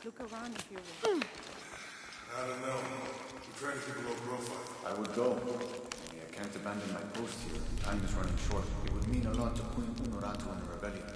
Look around if you will. I don't know. I'm trying to keep a low profile. I would go. Only I can't abandon my post here. Time is running short. It would mean a lot to Queen Honorato and the rebellion.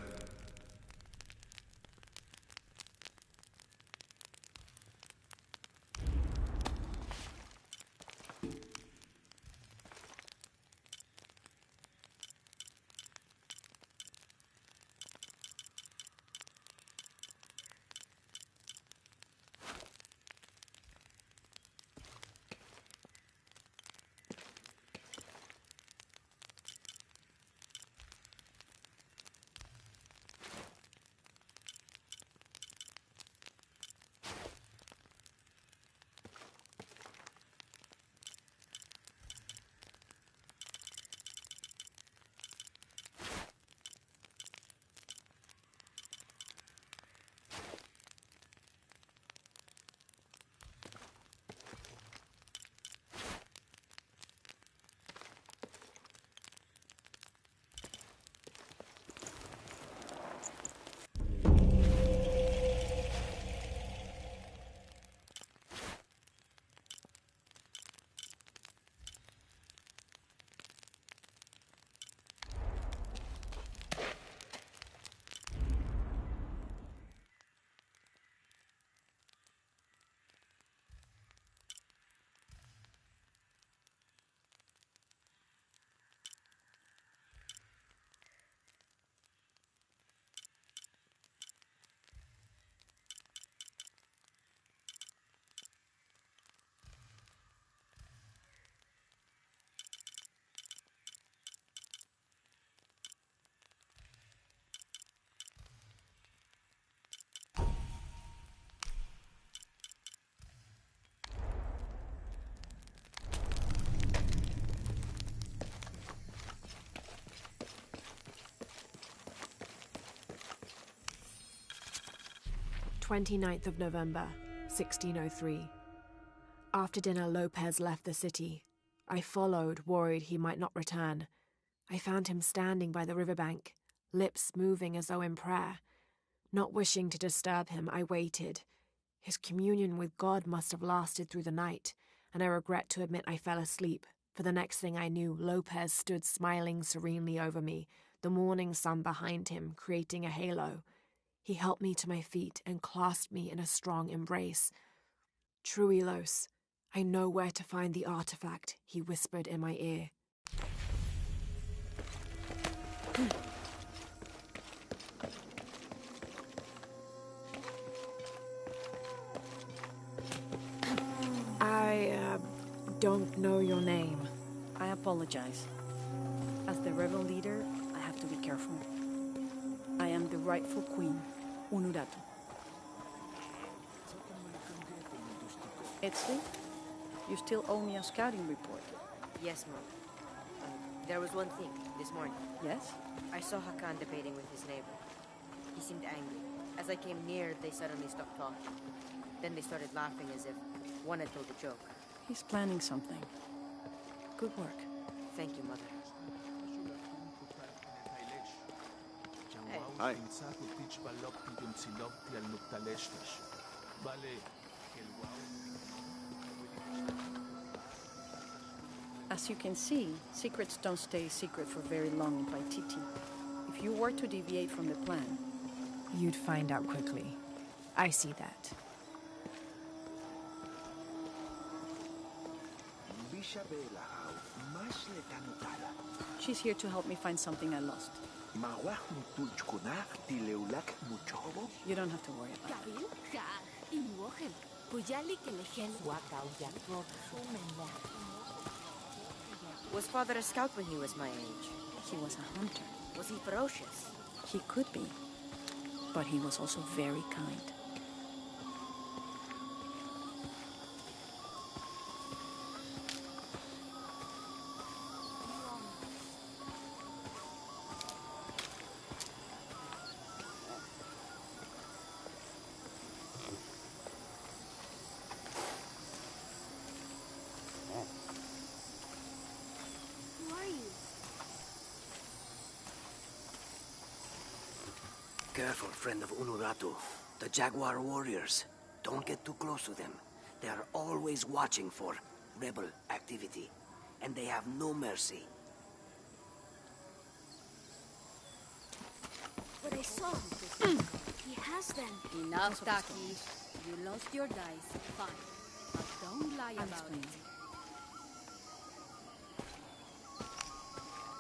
"29th of November, 1603. After dinner, Lopez left the city. I followed, worried he might not return. I found him standing by the riverbank, lips moving as though in prayer. Not wishing to disturb him, I waited. His communion with God must have lasted through the night, and I regret to admit I fell asleep, for the next thing I knew, Lopez stood smiling serenely over me, the morning sun behind him, creating a halo. He helped me to my feet and clasped me in a strong embrace. "Truilos, I know where to find the artifact," he whispered in my ear. I don't know your name. I apologize. As the rebel leader, I have to be careful. I am the rightful queen, Unuratu. Etsley, you still owe me a scouting report. Yes, Mom. There was one thing, this morning. Yes? I saw Hakan debating with his neighbor. He seemed angry. As I came near, they suddenly stopped talking. Then they started laughing as if one had told a joke. He's planning something. Good work. Thank you, Mother. Hi. As you can see, secrets don't stay secret for very long in Paititi. If you were to deviate from the plan, You'd find out quickly. I see that. she's here to help me find something I lost. You don't have to worry about it. Was Father a scout when he was my age? He was a hunter. Was he ferocious? He could be, but he was also very kind. Careful, friend of Unuratu. The Jaguar warriors. Don't get too close to them. They are always watching for rebel activity, and they have no mercy. But I saw. He has them. Enough, Taki. You lost your dice. Fine. But don't lie about it.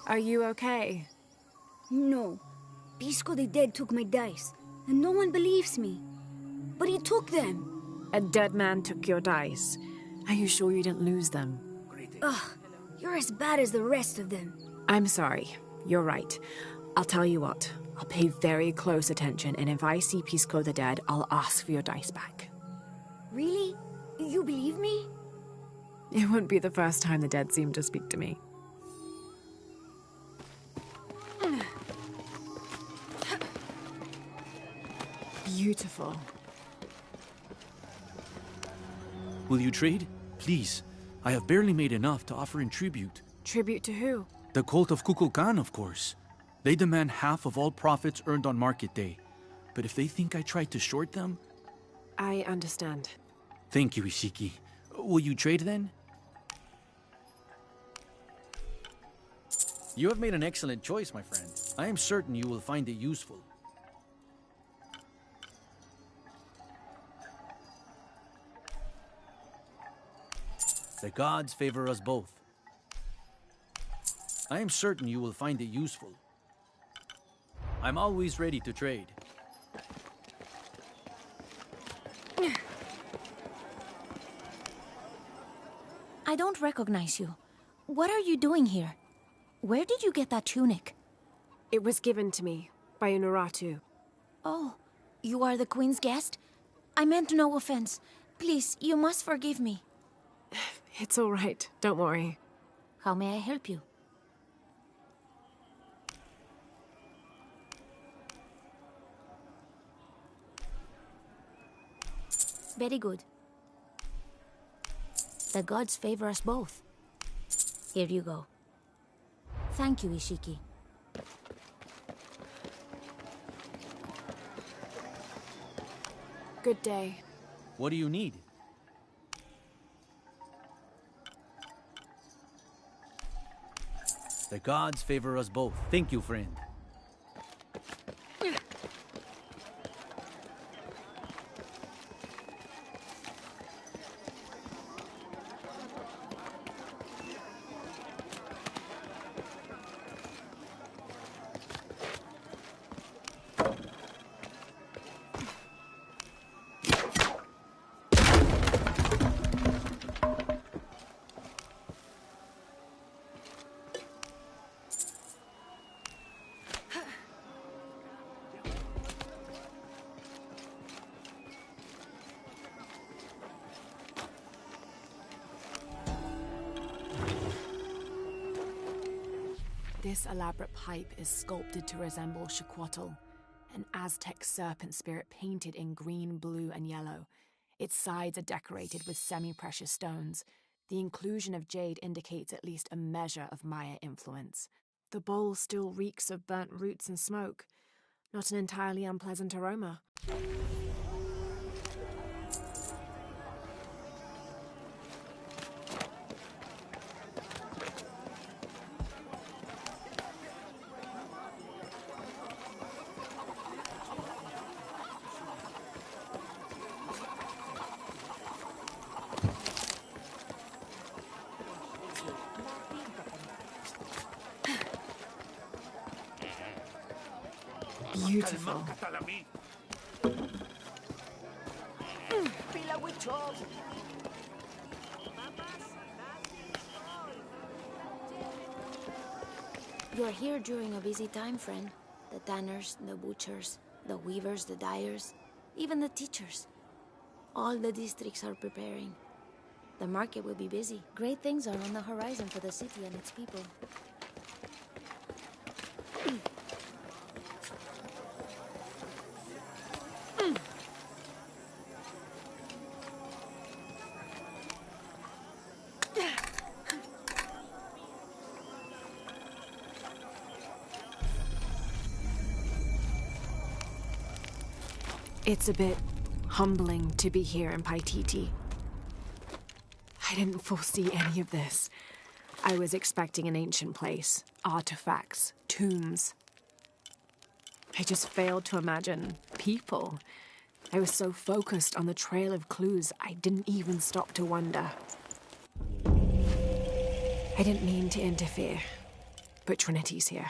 Are you okay? No. Pisco the Dead took my dice, and no one believes me. But he took them. A dead man took your dice. Are you sure you didn't lose them? Ugh, you're as bad as the rest of them. I'm sorry. You're right. I'll tell you what. I'll pay very close attention, and if I see Pisco the Dead, I'll ask for your dice back. Really? You believe me? It wouldn't be the first time the dead seemed to speak to me. Beautiful. Will you trade? Please. I have barely made enough to offer in tribute. Tribute to who? The cult of Kukulkan, of course. They demand half of all profits earned on market day. But if they think I tried to short them... I understand. Thank you, Ishiki. Will you trade then? You have made an excellent choice, my friend. I am certain you will find it useful. The gods favor us both. I am certain you will find it useful. I'm always ready to trade. I don't recognize you. What are you doing here? Where did you get that tunic? It was given to me by Unuratu. Oh, you are the Queen's guest? I meant no offense. Please, you must forgive me. It's all right. Don't worry. How may I help you? Very good. The gods favor us both. Here you go. Thank you, Ishiki. Good day. What do you need? The gods favor us both. Thank you, friend. This elaborate pipe is sculpted to resemble Xicoatl, an Aztec serpent spirit painted in green, blue, and yellow. Its sides are decorated with semi-precious stones. The inclusion of jade indicates at least a measure of Maya influence. The bowl still reeks of burnt roots and smoke. Not an entirely unpleasant aroma. Beautiful. You are here during a busy time, friend. The tanners, the butchers, the weavers, the dyers, even the teachers. All the districts are preparing. The market will be busy. Great things are on the horizon for the city and its people. It's a bit Humbling to be here in Paititi. I didn't foresee any of this. I was expecting an ancient place, artifacts, tombs. I just failed to imagine people. I was so focused on the trail of clues, I didn't even stop to wonder. I didn't mean to interfere, but Trinity's here.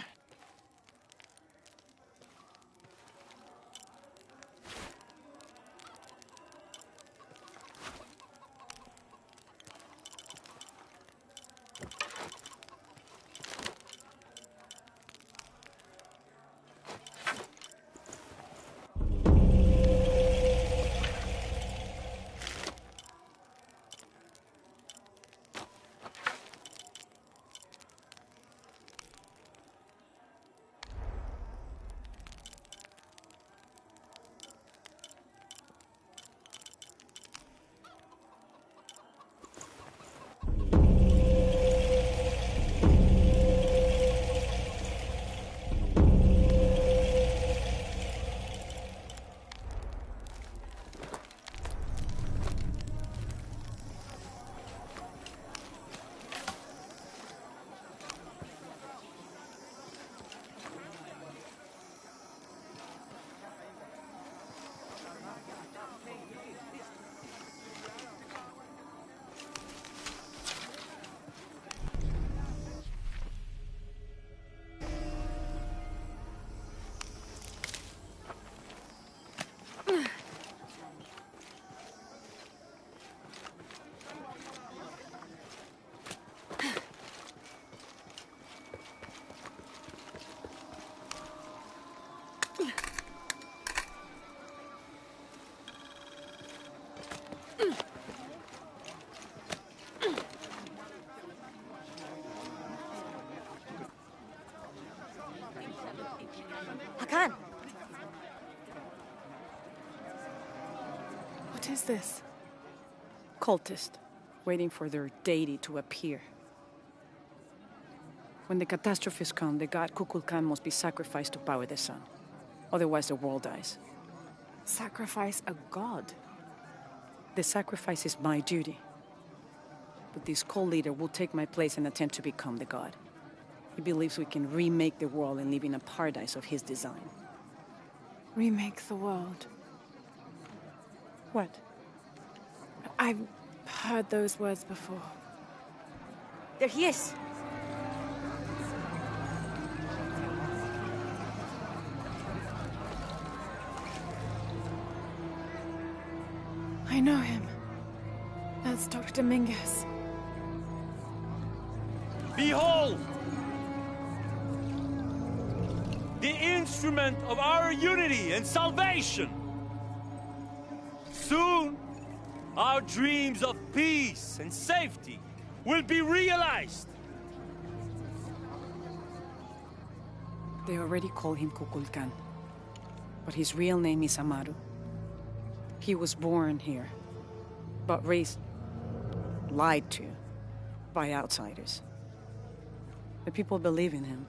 Hakan! What is this? Cultist, waiting for their deity to appear. When the catastrophes come, the god Kukulkan must be sacrificed to power the sun. Otherwise, the world dies. Sacrifice a god? The sacrifice is my duty. But this cult leader will take my place and attempt to become the god. He believes we can remake the world and live in a paradise of his design. Remake the world. What? I've heard those words before. There he is! I know him. That's Dr. Dominguez. Behold! The instrument of our unity and salvation! Soon, our dreams of peace and safety will be realized! They already call him Kukulkan. But his real name is Amaru. He was born here, but raised, lied to, by outsiders. The people believe in him.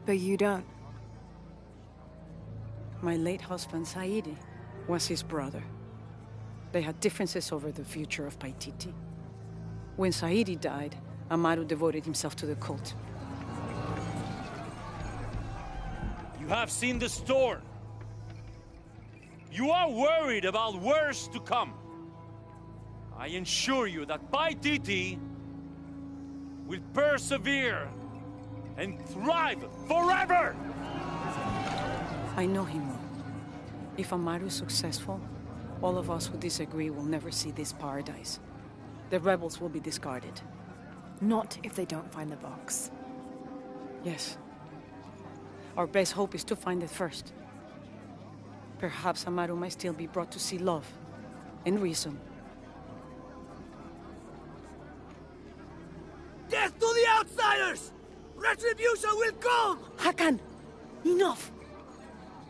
But you don't. My late husband, Saidi, was his brother. They had differences over the future of Paititi. When Saidi died, Amaru devoted himself to the cult. You have seen the storm. You are worried about worse to come. I assure you that Paititi will persevere and thrive forever! I know him well. If Amaru is successful, all of us who disagree will never see this paradise. The rebels will be discarded. Not if they don't find the box. Yes. Our best hope is to find it first. Perhaps Amaru might still be brought to see love and reason. Death to the outsiders! Retribution will come! Hakan! Enough!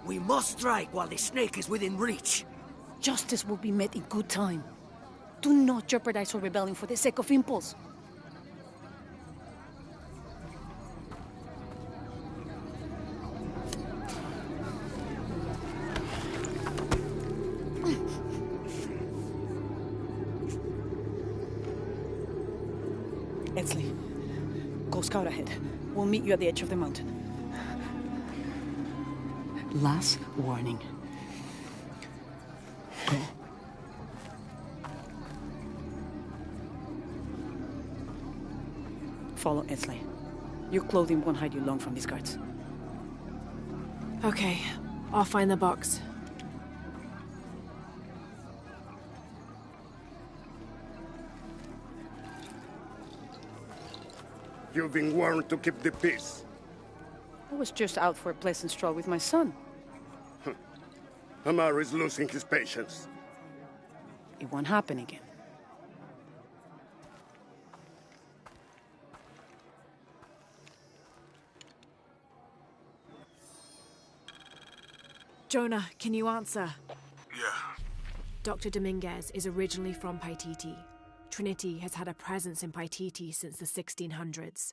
We must strike while the snake is within reach. Justice will be met in good time. Do not jeopardize our rebellion for the sake of impulse. Go scout ahead. We'll meet you at the edge of the mountain. Last warning. Follow Esley. Your clothing won't hide you long from these guards. Okay, I'll find the box. You've been warned to keep the peace. I was just out for a pleasant stroll with my son. Amaru is losing his patience. It won't happen again. Jonah, can you answer? Yeah. Dr. Dominguez is originally from Paititi. Trinity has had a presence in Paititi since the 1600s.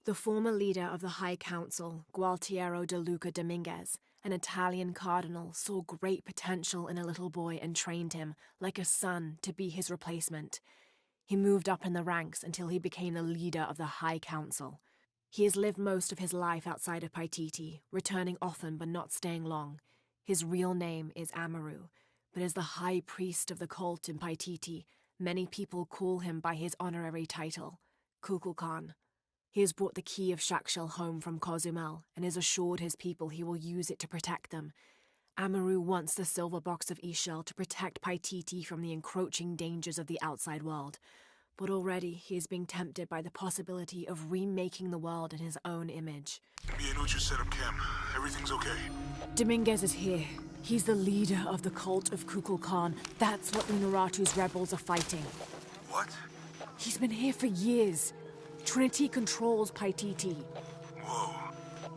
The former leader of the High Council, Gualtiero de Luca Dominguez, an Italian cardinal, saw great potential in a little boy and trained him, like a son, to be his replacement. He moved up in the ranks until he became the leader of the High Council. He has lived most of his life outside of Paititi, returning often but not staying long. His real name is Amaru, but as the high priest of the cult in Paititi, many people call him by his honorary title, Kukulkan. He has brought the key of Shakshel home from Cozumel and has assured his people he will use it to protect them. Amaru wants the silver box of Ishel to protect Paititi from the encroaching dangers of the outside world, but already he is being tempted by the possibility of remaking the world in his own image. Bianucci set up camp. Everything's okay. Dominguez is here. He's the leader of the cult of Kukulkan. That's what Unuratu's rebels are fighting. What? He's been here for years. Trinity controls Paititi. Whoa.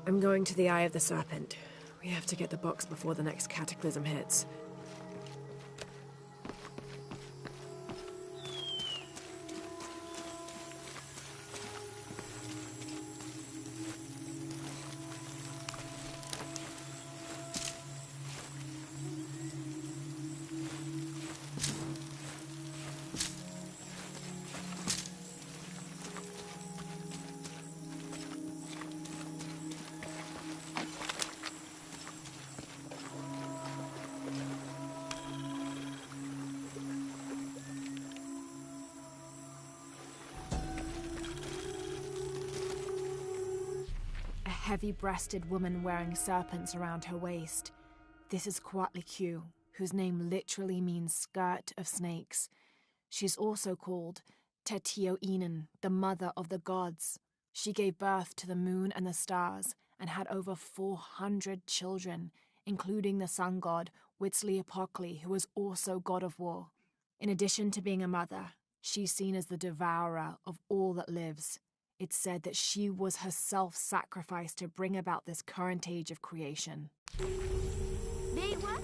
I'm going to the Eye of the Serpent. We have to get the box before the next cataclysm hits. Heavy-breasted woman wearing serpents around her waist. This is Coatlicue, whose name literally means skirt of snakes. She's also called Tetioinen, the mother of the gods. She gave birth to the moon and the stars and had over 400 children, including the sun god Huitzilopochtli, who was also god of war. In addition to being a mother, she's seen as the devourer of all that lives. It's said that she was herself sacrificed to bring about this current age of creation. They what?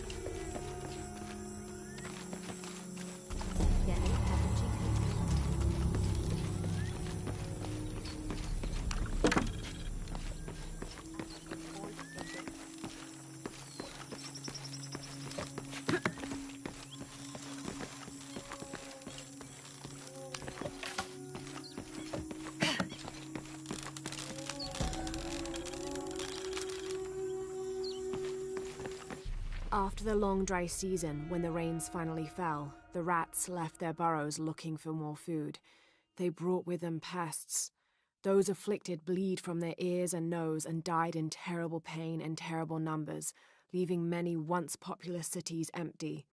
After the long dry season, when the rains finally fell, the rats left their burrows looking for more food. They brought with them pests. Those afflicted bleed from their ears and nose and died in terrible pain and terrible numbers, leaving many once populous cities empty.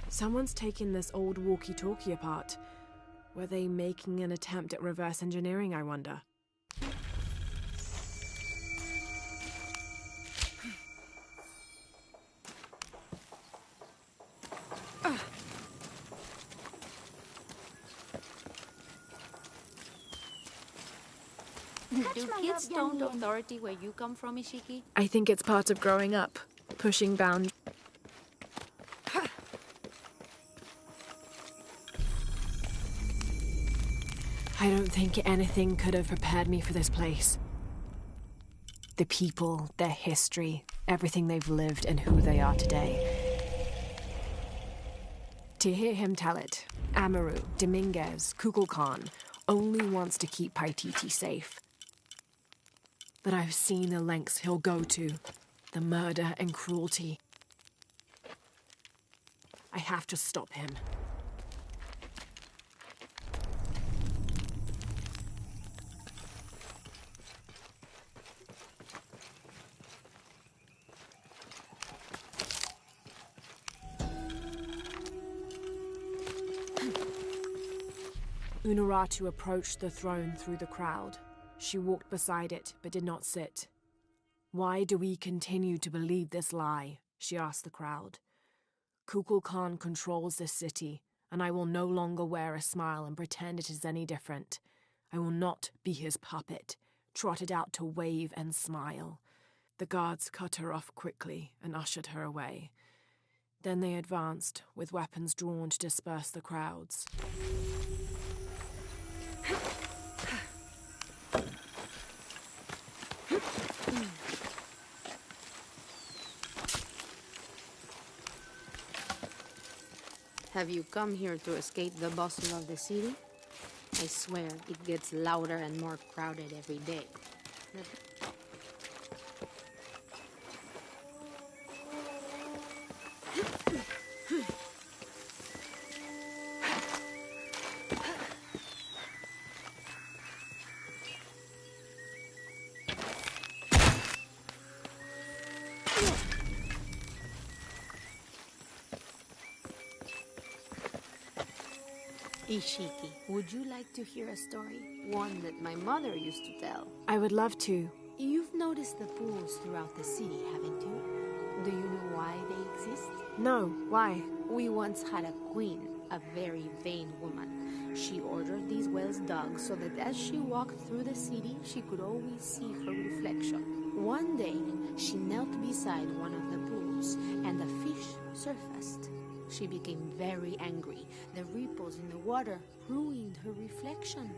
Someone's taken this old walkie-talkie apart. Were they making an attempt at reverse engineering, I wonder? Do kids don't authority where you come from, Ishiki? I think it's part of growing up, pushing boundaries. I don't think anything could have prepared me for this place. The people, their history, everything they've lived and who they are today. To hear him tell it, Amaru, Dominguez, Kukulkan only wants to keep Paititi safe. But I've seen the lengths he'll go to, the murder and cruelty. I have to stop him. Unuratu approached the throne through the crowd. She walked beside it, but did not sit. "Why do we continue to believe this lie?" she asked the crowd. "Kukulkan controls this city, and I will no longer wear a smile and pretend it is any different. I will not be his puppet, trotted out to wave and smile." The guards cut her off quickly and ushered her away. Then they advanced, with weapons drawn to disperse the crowds. Have you come here to escape the bustle of the city? I swear, it gets louder and more crowded every day. Ishiki, would you like to hear a story? One that my mother used to tell. I would love to. You've noticed the pools throughout the city, haven't you? Do you know why they exist? No, why? We once had a queen, a very vain woman. She ordered these wells dug so that as she walked through the city, she could always see her reflection. One day, she knelt beside one of the pools, and a fish surfaced. She became very angry. The ripples in the water ruined her reflection.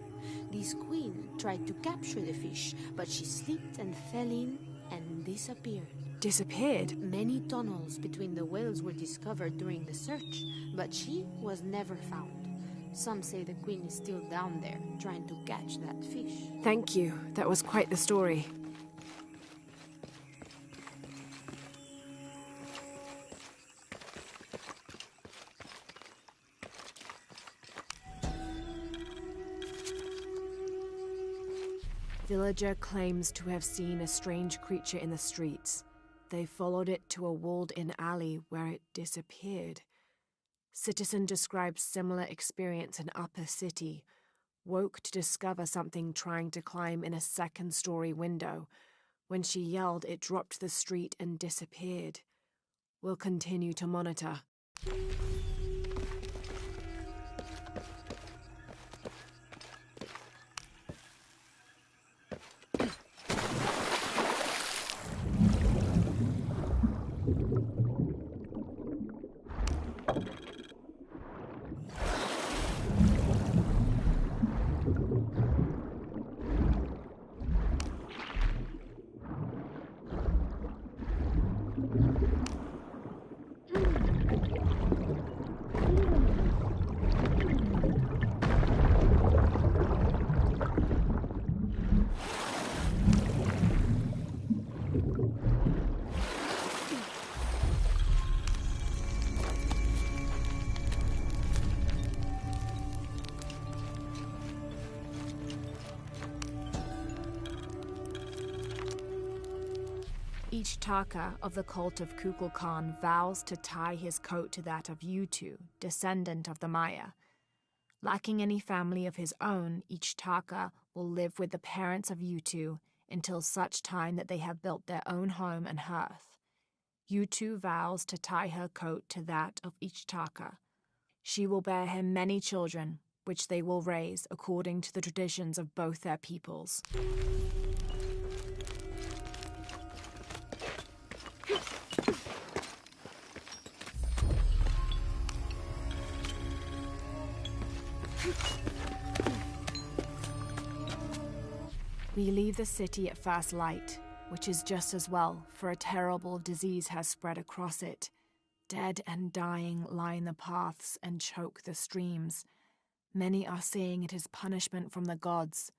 This queen tried to capture the fish, but she slipped and fell in and disappeared. Disappeared? Many tunnels between the wells were discovered during the search, but she was never found. Some say the queen is still down there, trying to catch that fish. Thank you. That was quite the story. Villager claims to have seen a strange creature in the streets. They followed it to a walled-in alley where it disappeared. Citizen described similar experience in Upper City. Woke to discover something trying to climb in a second-story window. When she yelled, it dropped to the street and disappeared. We'll continue to monitor. Each Taka of the cult of Kukulkan vows to tie his coat to that of Yutu, descendant of the Maya. Lacking any family of his own, each Taka will live with the parents of Yutu until such time that they have built their own home and hearth. Yutu vows to tie her coat to that of each Taka. She will bear him many children, which they will raise according to the traditions of both their peoples. We leave the city at first light, which is just as well, for a terrible disease has spread across it. Dead and dying line the paths and choke the streams. Many are saying it is punishment from the gods.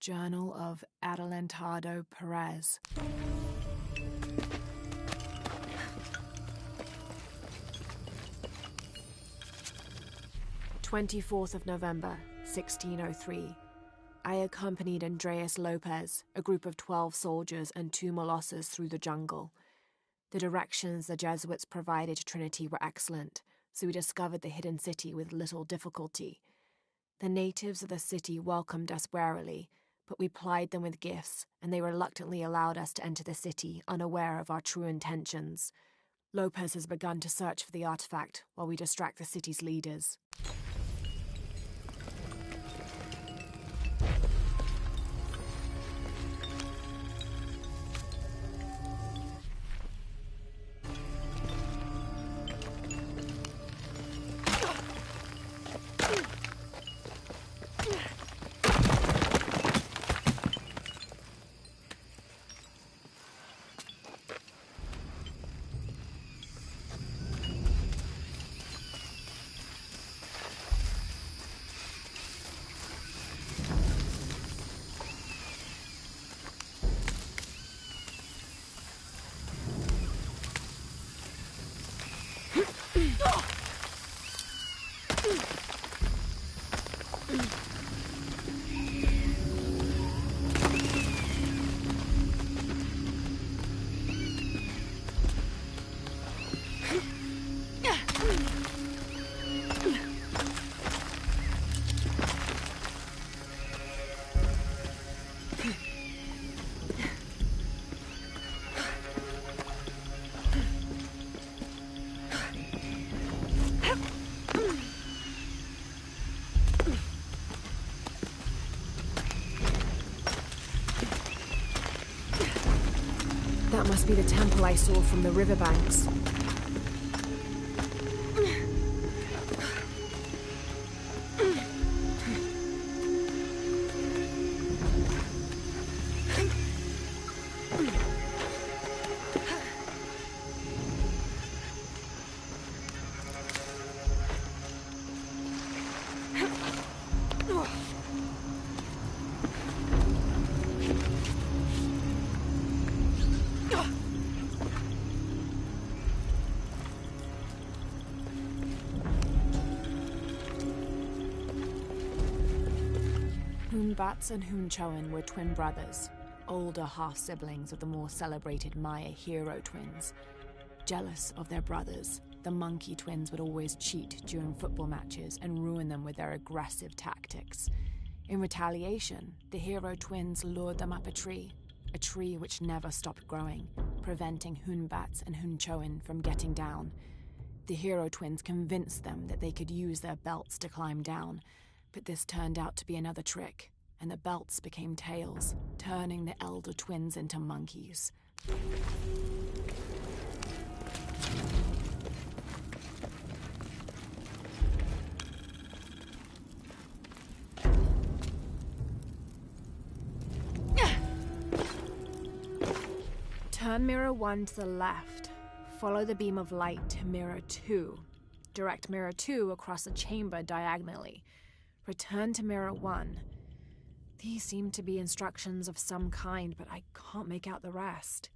Journal of Adelantado Perez. 24th of November, 1603. I accompanied Andreas Lopez, a group of 12 soldiers and 2 Molosses through the jungle. The directions the Jesuits provided to Trinity were excellent, so we discovered the hidden city with little difficulty. The natives of the city welcomed us warily, but we plied them with gifts, and they reluctantly allowed us to enter the city, unaware of our true intentions. Lopez has begun to search for the artifact while we distract the city's leaders. That must be the temple I saw from the riverbanks. Bats and Hunchoan were twin brothers, older half-siblings of the more celebrated Maya hero twins. Jealous of their brothers, the monkey twins would always cheat during football matches and ruin them with their aggressive tactics. In retaliation, the hero twins lured them up a tree which never stopped growing, preventing Hunbats and Hunchoan from getting down. The hero twins convinced them that they could use their belts to climb down, but this turned out to be another trick, and the belts became tails, turning the elder twins into monkeys. Turn mirror 1 to the left. Follow the beam of light to mirror 2. Direct mirror 2 across the chamber diagonally. Return to mirror 1. These seem to be instructions of some kind, but I can't make out the rest.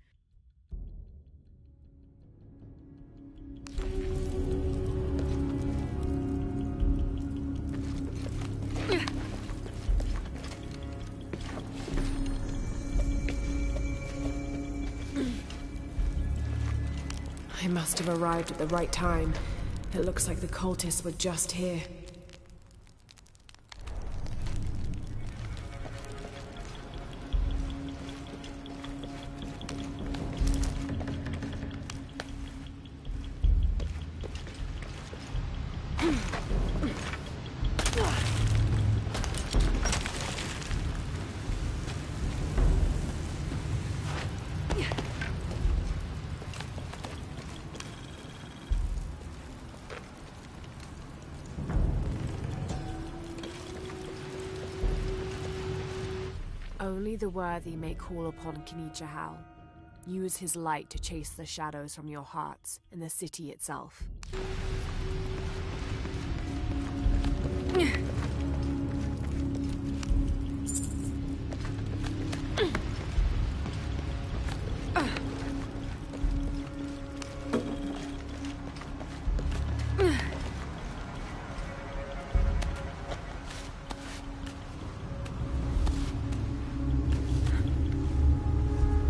I must have arrived at the right time. It looks like the cultists were just here. Only the worthy may call upon Kinichahal. Use his light to chase the shadows from your hearts and the city itself.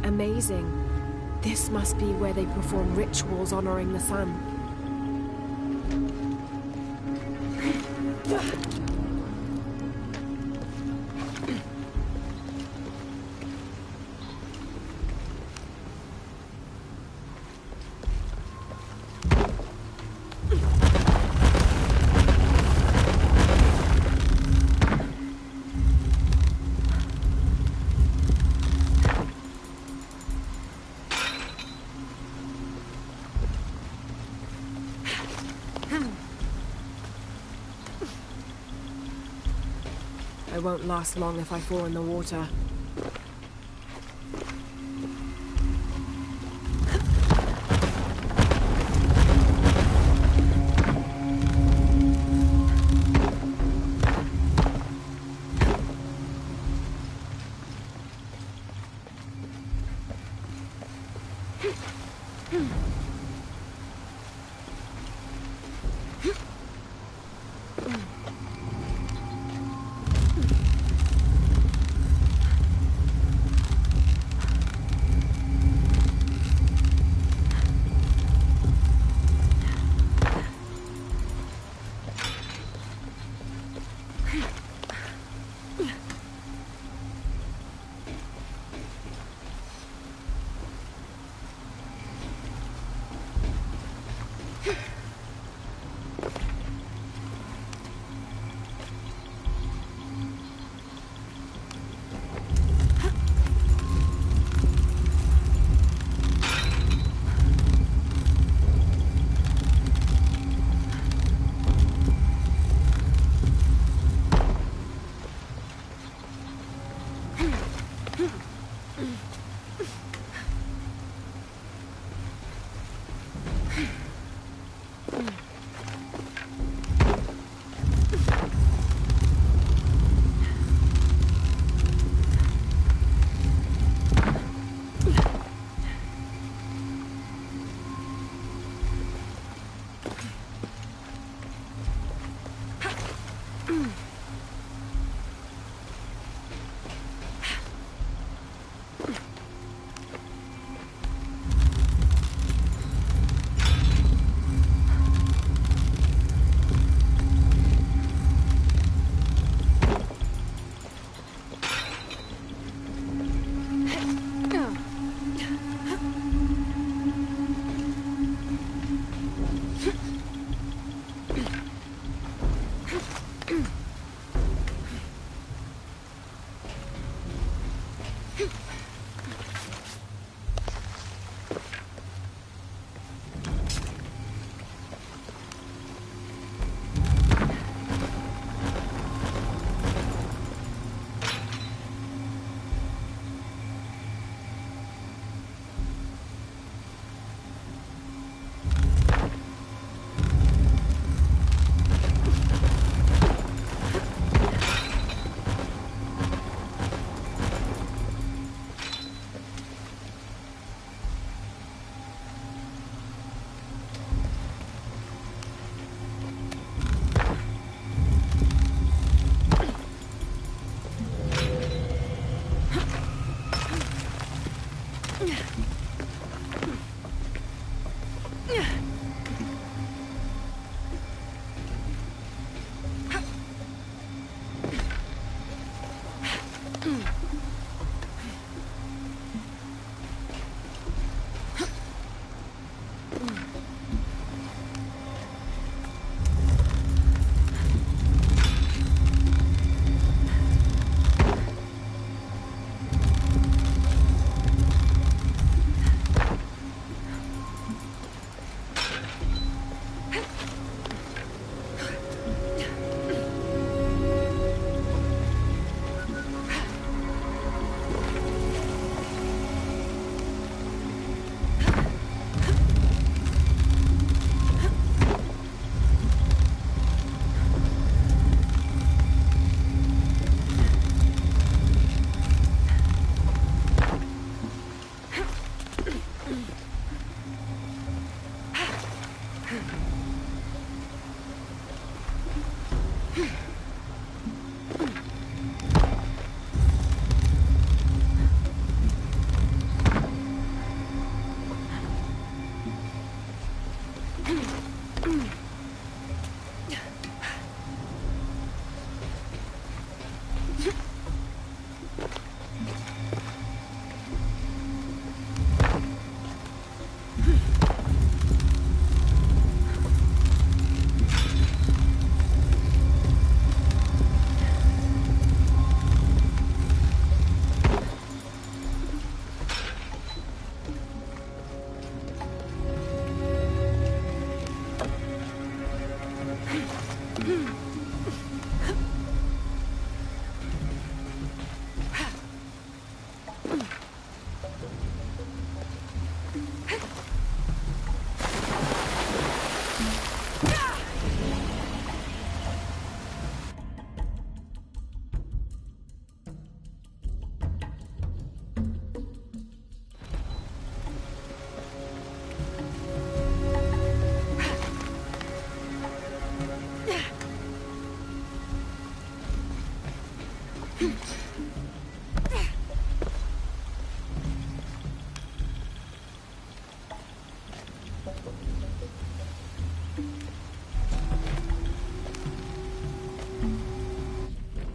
Amazing. This must be where they perform rituals honoring the sun. I won't last long if I fall in the water.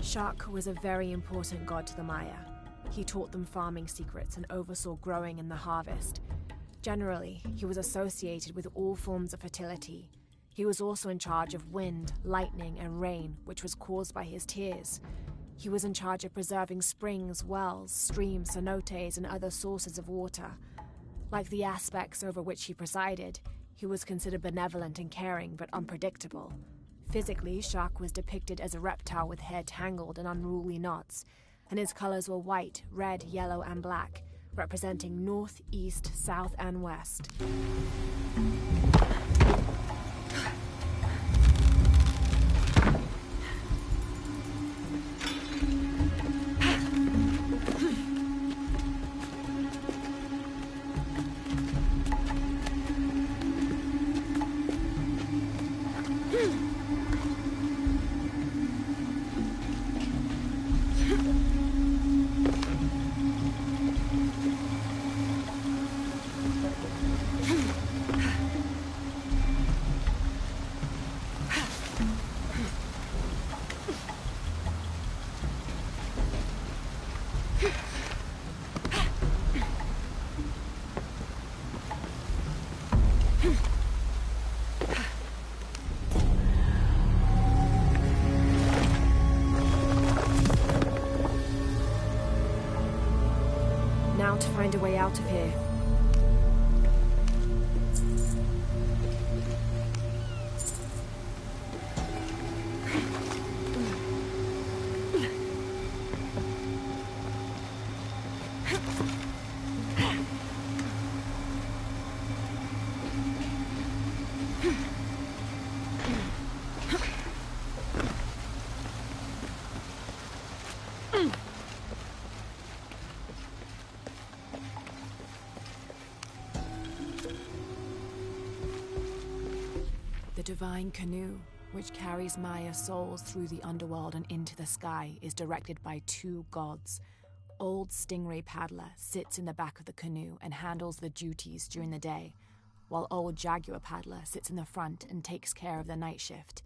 Shak was a very important god to the Maya. He taught them farming secrets and oversaw growing and the harvest. Generally, he was associated with all forms of fertility. He was also in charge of wind, lightning, and rain, which was caused by his tears. He was in charge of preserving springs, wells, streams, cenotes, and other sources of water. Like the aspects over which he presided, he was considered benevolent and caring, but unpredictable. Physically, Shak was depicted as a reptile with hair tangled in unruly knots, and his colors were white, red, yellow, and black, representing north, east, south, and west. Now to find a way out of here. The divine canoe, which carries Maya souls through the underworld and into the sky, is directed by two gods. Old Stingray Paddler sits in the back of the canoe and handles the duties during the day, while Old Jaguar Paddler sits in the front and takes care of the night shift.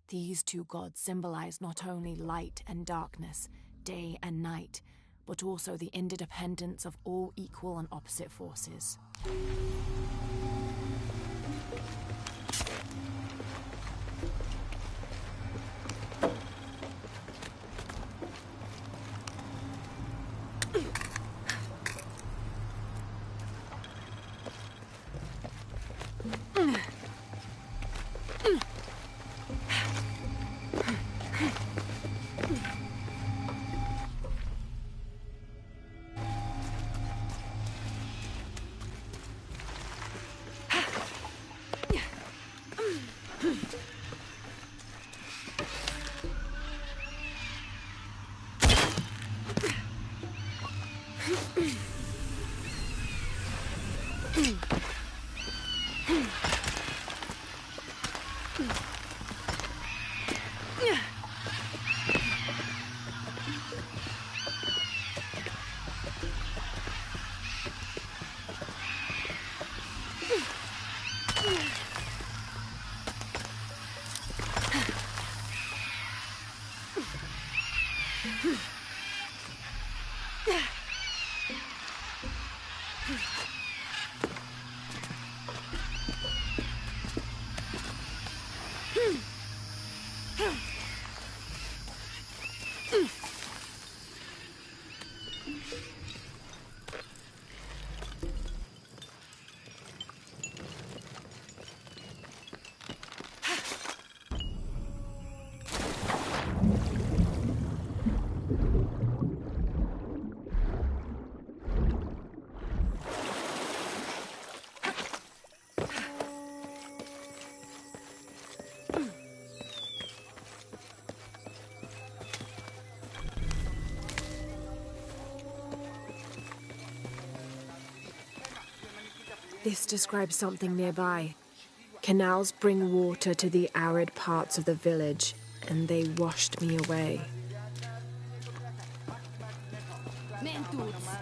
These two gods symbolize not only light and darkness, day and night, but also the interdependence of all equal and opposite forces. This describes something nearby. Canals bring water to the arid parts of the village, and they washed me away. Mentuts.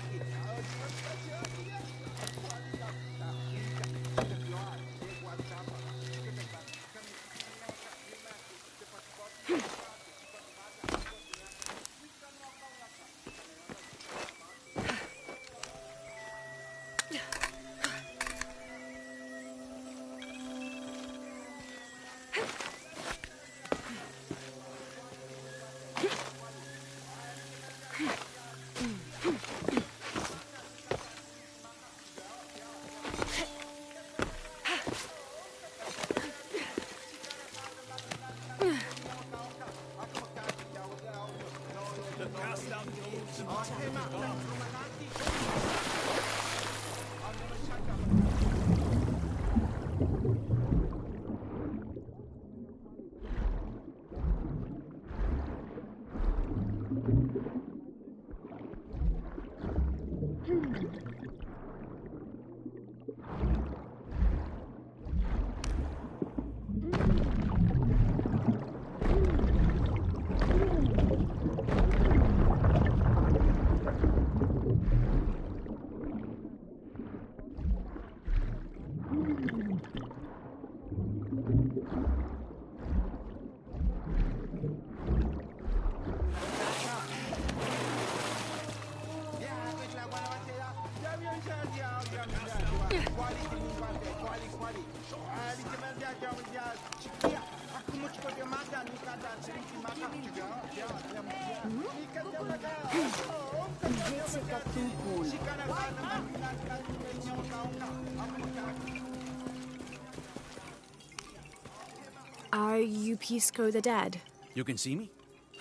Are you Pisco the Dead? You can see me?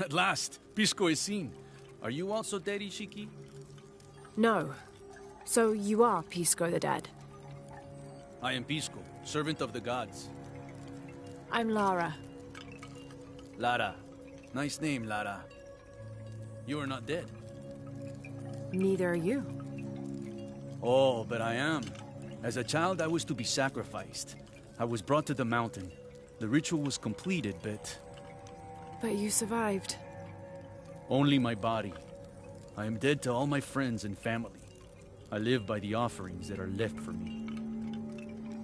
At last, Pisco is seen. Are you also dead, Ishiki? No. So you are Pisco the Dead? I am Pisco, servant of the gods. I'm Lara. Lara. Nice name, Lara. You are not dead. Neither are you. Oh, but I am. As a child, I was to be sacrificed. I was brought to the mountain. The ritual was completed, but... But you survived. Only my body. I am dead to all my friends and family. I live by the offerings that are left for me.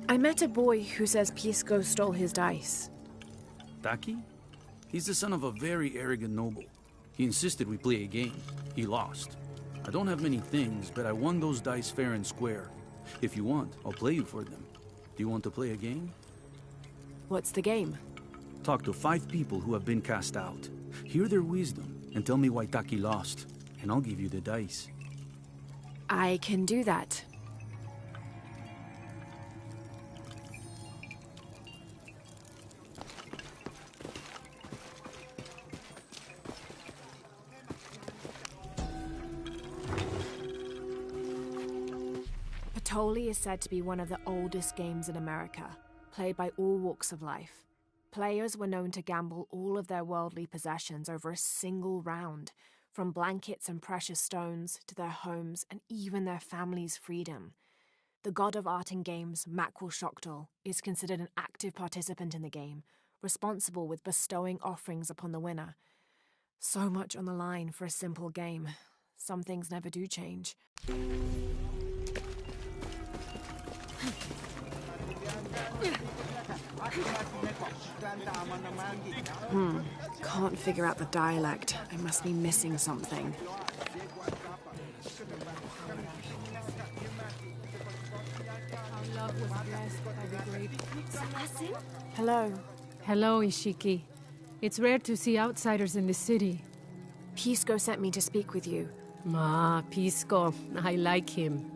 I met a boy who says Pisco stole his dice. Taki? He's the son of a very arrogant noble. He insisted we play a game. He lost. I don't have many things, but I won those dice fair and square. If you want, I'll play you for them. Do you want to play a game? What's the game? Talk to 5 people who have been cast out. Hear their wisdom, and tell me why Taki lost. And I'll give you the dice. I can do that. Patoli is said to be one of the oldest games in America, played by all walks of life. Players were known to gamble all of their worldly possessions over a single round, from blankets and precious stones to their homes and even their families' freedom. The god of art and games, Makwul Shoktol, is considered an active participant in the game, responsible with bestowing offerings upon the winner. So much on the line for a simple game. Some things never do change. Can't figure out the dialect. I must be missing something. Hello. Hello, Ishiki. It's rare to see outsiders in the city. Pisco sent me to speak with you. Pisco. I like him.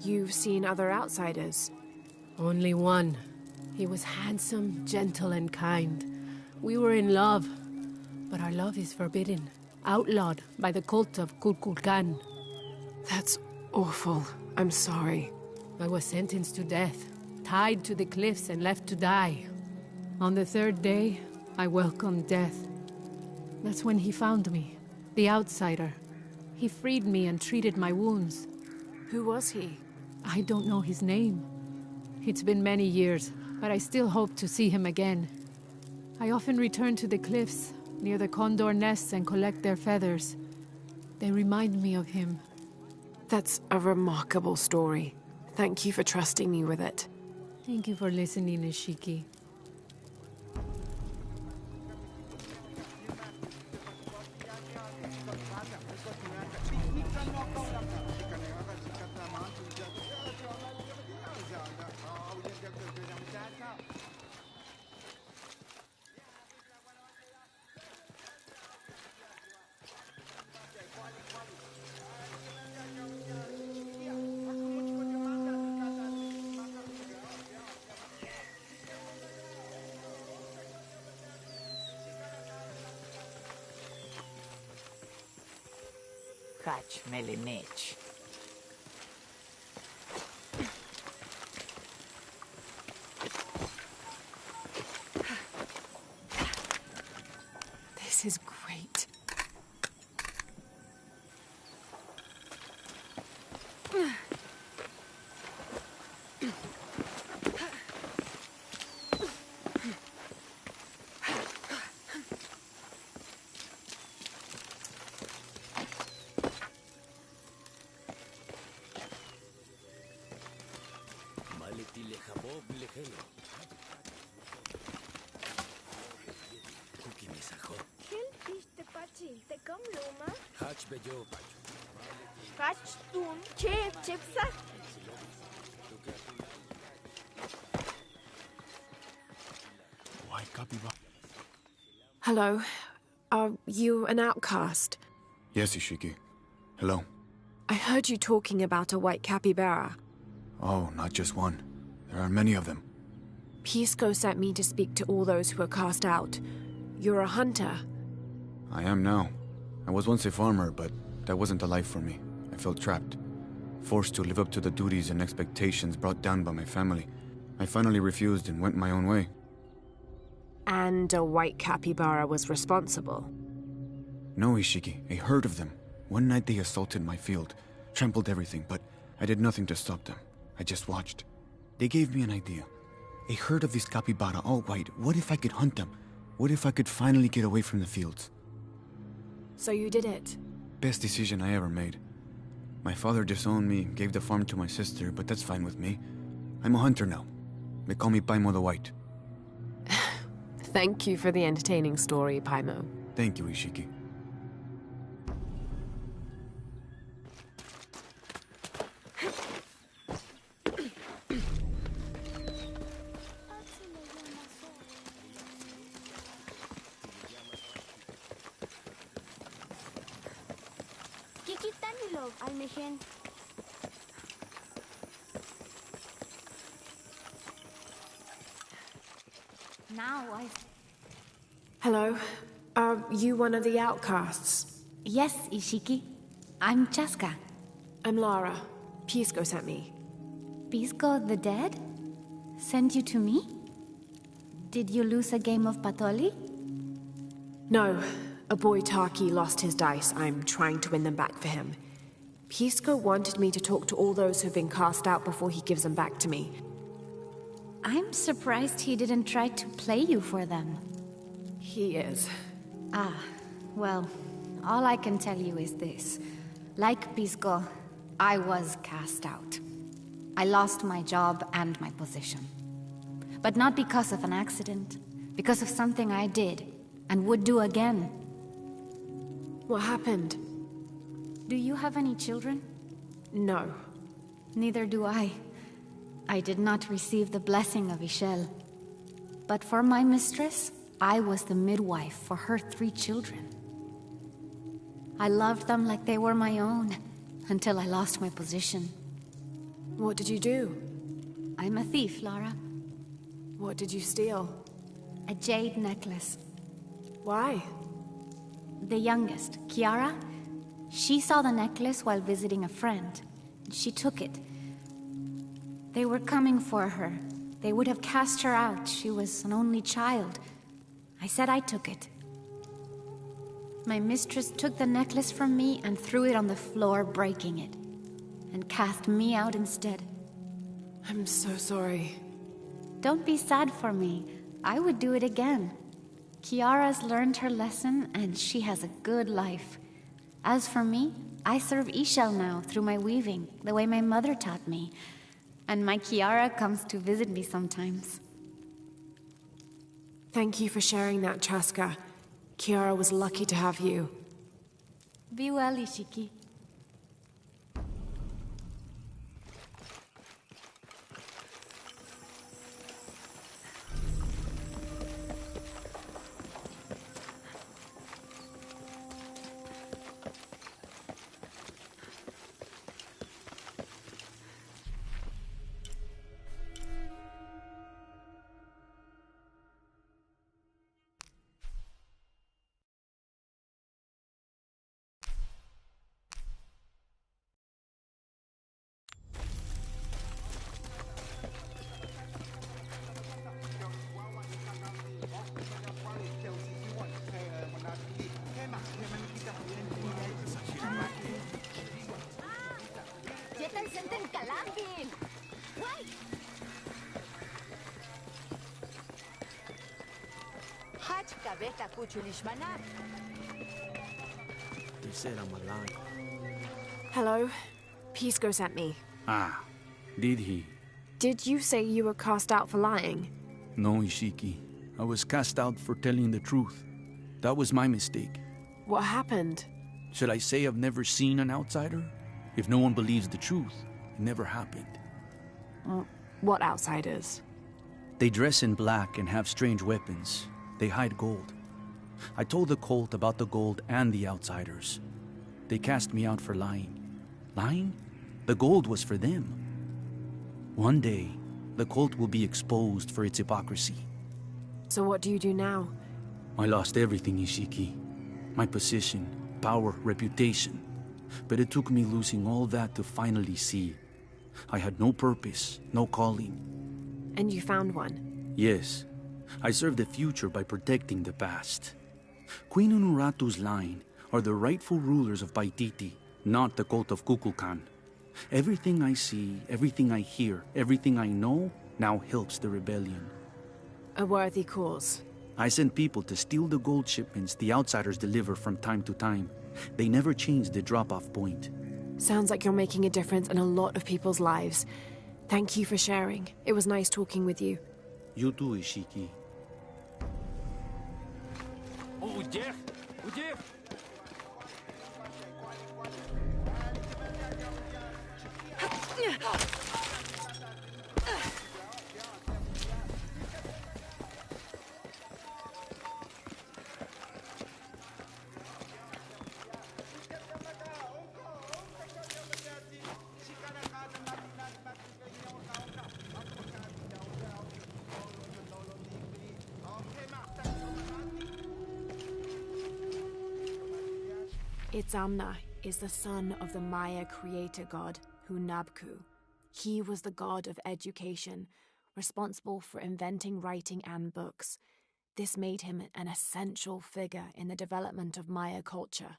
You've seen other outsiders? Only one. He was handsome, gentle, and kind. We were in love, but our love is forbidden, outlawed by the cult of Kukulkan. That's awful. I'm sorry. I was sentenced to death, tied to the cliffs and left to die. On the 3rd day, I welcomed death. That's when he found me, the outsider. He freed me and treated my wounds. Who was he? I don't know his name. It's been many years, but I still hope to see him again. I often return to the cliffs, near the condor nests, and collect their feathers. They remind me of him. That's a remarkable story. Thank you for trusting me with it. Thank you for listening, Ishiki. Catch Melinich. This is great. Hello. Are you an outcast? Yes, Ishiki. Hello. I heard you talking about a white capybara. Oh, not just one. There are many of them. Pisco sent me to speak to all those who were cast out. You're a hunter. I am now. I was once a farmer, but that wasn't a life for me. I felt trapped. Forced to live up to the duties and expectations brought down by my family. I finally refused and went my own way. And a white capybara was responsible? No, Ishiki. A herd of them. One night they assaulted my field, trampled everything, but I did nothing to stop them. I just watched. They gave me an idea. A herd of these capybara, all white. What if I could hunt them? What if I could finally get away from the fields? So you did it? Best decision I ever made. My father disowned me, gave the farm to my sister, but that's fine with me. I'm a hunter now. They call me Paimo the White. Thank you for the entertaining story, Paimo. Thank you, Ishiki. Now Hello. Are you one of the outcasts? Yes, Ishiki. I'm Chaska. I'm Lara. Pisco sent me. Pisco the dead? Sent you to me? Did you lose a game of Patoli? No. A boy Taki lost his dice. I'm trying to win them back for him. Pisco wanted me to talk to all those who've been cast out before he gives them back to me. I'm surprised he didn't try to play you for them. He is. Ah, well, all I can tell you is this. Like Pisco, I was cast out. I lost my job and my position. But not because of an accident, because of something I did, and would do again. What happened? Do you have any children? No. Neither do I. I did not receive the blessing of Ishel. But for my mistress, I was the midwife for her 3 children. I loved them like they were my own, until I lost my position. What did you do? I'm a thief, Lara. What did you steal? A jade necklace. Why? The youngest, Kiara, she saw the necklace while visiting a friend. She took it. They were coming for her. They would have cast her out. She was an only child. I said I took it. My mistress took the necklace from me and threw it on the floor, breaking it. And cast me out instead. I'm so sorry. Don't be sad for me. I would do it again. Kiara's learned her lesson, and she has a good life. As for me, I serve Ishel now through my weaving, the way my mother taught me. And my Kiara comes to visit me sometimes. Thank you for sharing that, Chaska. Kiara was lucky to have you. Be well, Ishiki. They said I'm alive. Hello. Pisco sent me. Ah, did he? Did you say you were cast out for lying? No, Ishiki. I was cast out for telling the truth. That was my mistake. What happened? Should I say I've never seen an outsider? If no one believes the truth, it never happened. What outsiders? They dress in black and have strange weapons. They hide gold. I told the cult about the gold and the outsiders. They cast me out for lying. Lying? The gold was for them. One day, the cult will be exposed for its hypocrisy. So what do you do now? I lost everything, Ishiki. My position, power, reputation. But it took me losing all that to finally see. I had no purpose, no calling. And you found one? Yes. I serve the future by protecting the past. Queen Unuratu's line are the rightful rulers of Paititi, not the cult of Kukulkan. Everything I see, everything I hear, everything I know now helps the rebellion. A worthy cause. I send people to steal the gold shipments the outsiders deliver from time to time. They never change the drop-off point. Sounds like you're making a difference in a lot of people's lives. Thank you for sharing. It was nice talking with you. You too, Ishiki. Itzamna is the son of the Maya creator god, Hunabku. He was the god of education, responsible for inventing writing and books. This made him an essential figure in the development of Maya culture.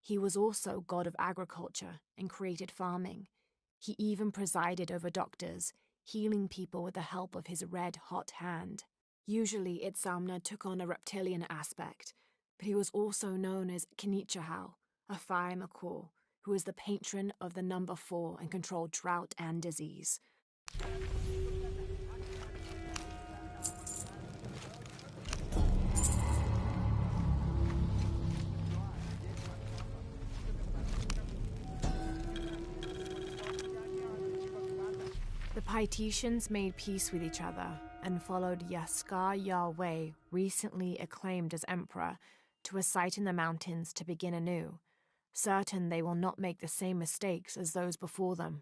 He was also god of agriculture and created farming. He even presided over doctors, healing people with the help of his red-hot hand. Usually, Itzamna took on a reptilian aspect, but he was also known as Kinichahal, a fire macaw, who is the patron of the number 4 and controlled drought and disease. The Paititians made peace with each other and followed Yaskar Yahweh, recently acclaimed as emperor, to a site in the mountains to begin anew, certain they will not make the same mistakes as those before them.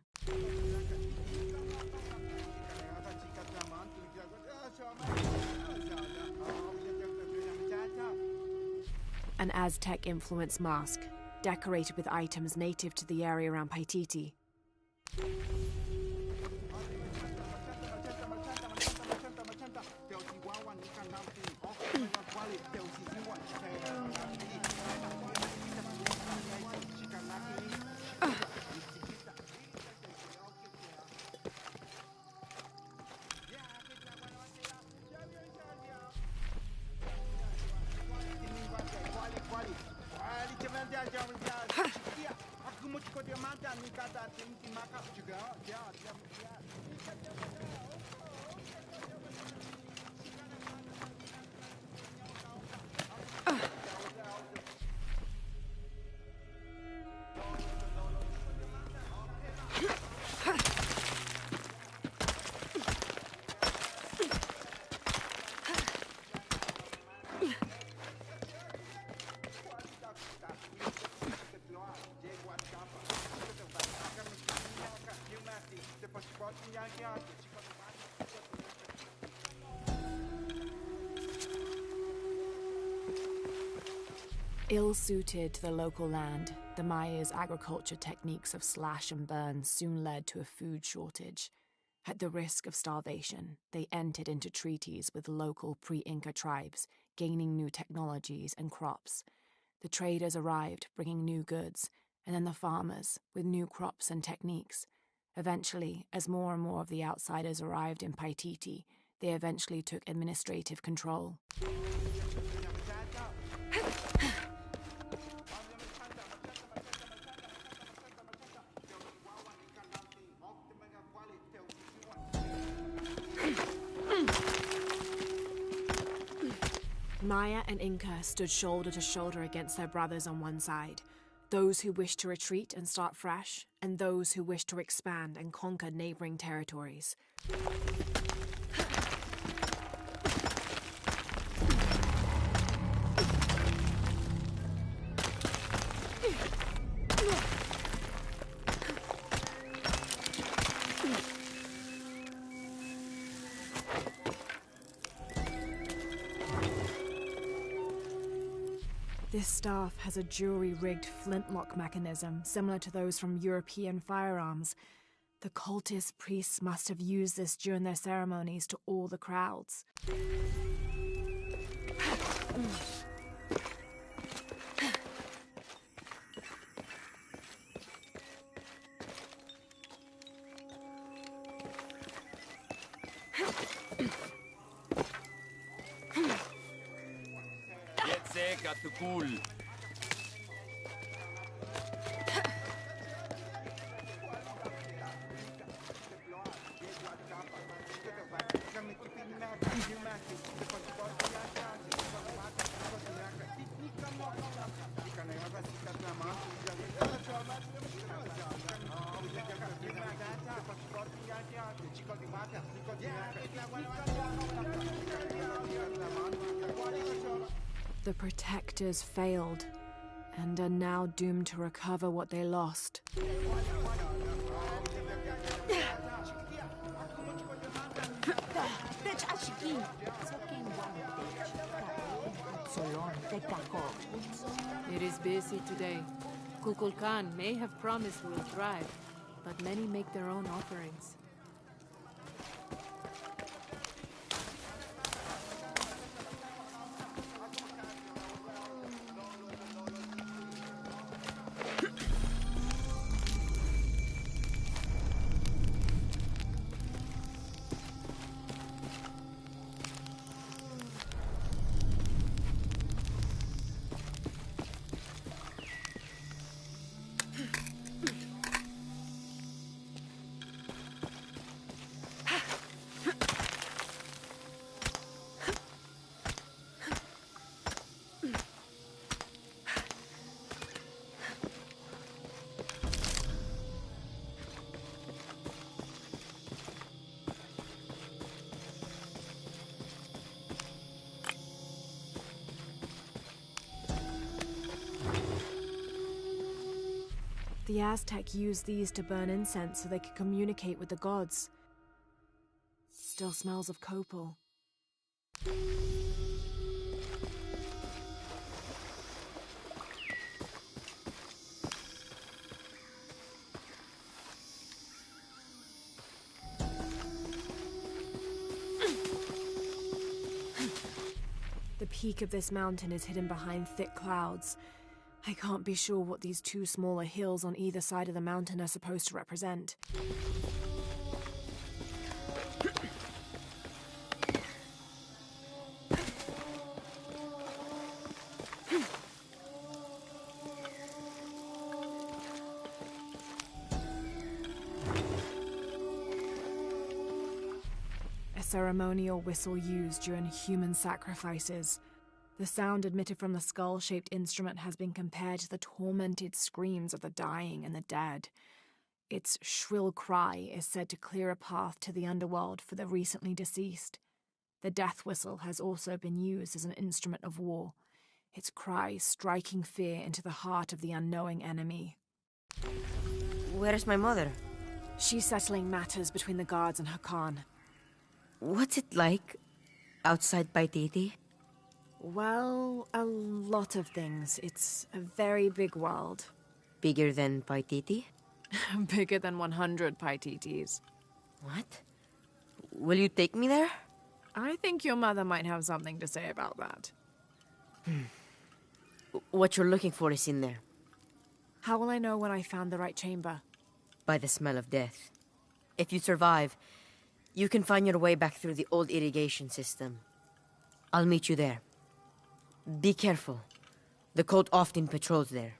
An Aztec-influenced mask, decorated with items native to the area around Paititi. Ill-suited to the local land, the Maya's agriculture techniques of slash and burn soon led to a food shortage. At the risk of starvation, they entered into treaties with local pre-Inca tribes, gaining new technologies and crops. The traders arrived, bringing new goods, and then the farmers, with new crops and techniques. Eventually, as more and more of the outsiders arrived in Paititi, they eventually took administrative control. Maya and Inca stood shoulder to shoulder against their brothers on one side, those who wished to retreat and start fresh, and those who wished to expand and conquer neighboring territories. This staff has a jury-rigged flintlock mechanism similar to those from European firearms. The cultist priests must have used this during their ceremonies to awe the crowds. Too cool. The protectors failed, and are now doomed to recover what they lost. It is busy today. Kukulkan may have promised we'll thrive, but many make their own offerings. The Aztec used these to burn incense so they could communicate with the gods. Still smells of copal. The peak of this mountain is hidden behind thick clouds. I can't be sure what these two smaller hills on either side of the mountain are supposed to represent. ceremonial whistle used during human sacrifices. The sound emitted from the skull-shaped instrument has been compared to the tormented screams of the dying and the dead. Its shrill cry is said to clear a path to the underworld for the recently deceased. The death whistle has also been used as an instrument of war, its cry striking fear into the heart of the unknowing enemy. Where is my mother? She's settling matters between the guards and her Khan. What's it like outside Paititi? Well, a lot of things. It's a very big world. Bigger than Paititi? Bigger than 100 Paititis. What? Will you take me there? I think your mother might have something to say about that. What you're looking for is in there. How will I know when I found the right chamber? By the smell of death. If you survive, you can find your way back through the old irrigation system. I'll meet you there. Be careful. The cult often patrols there.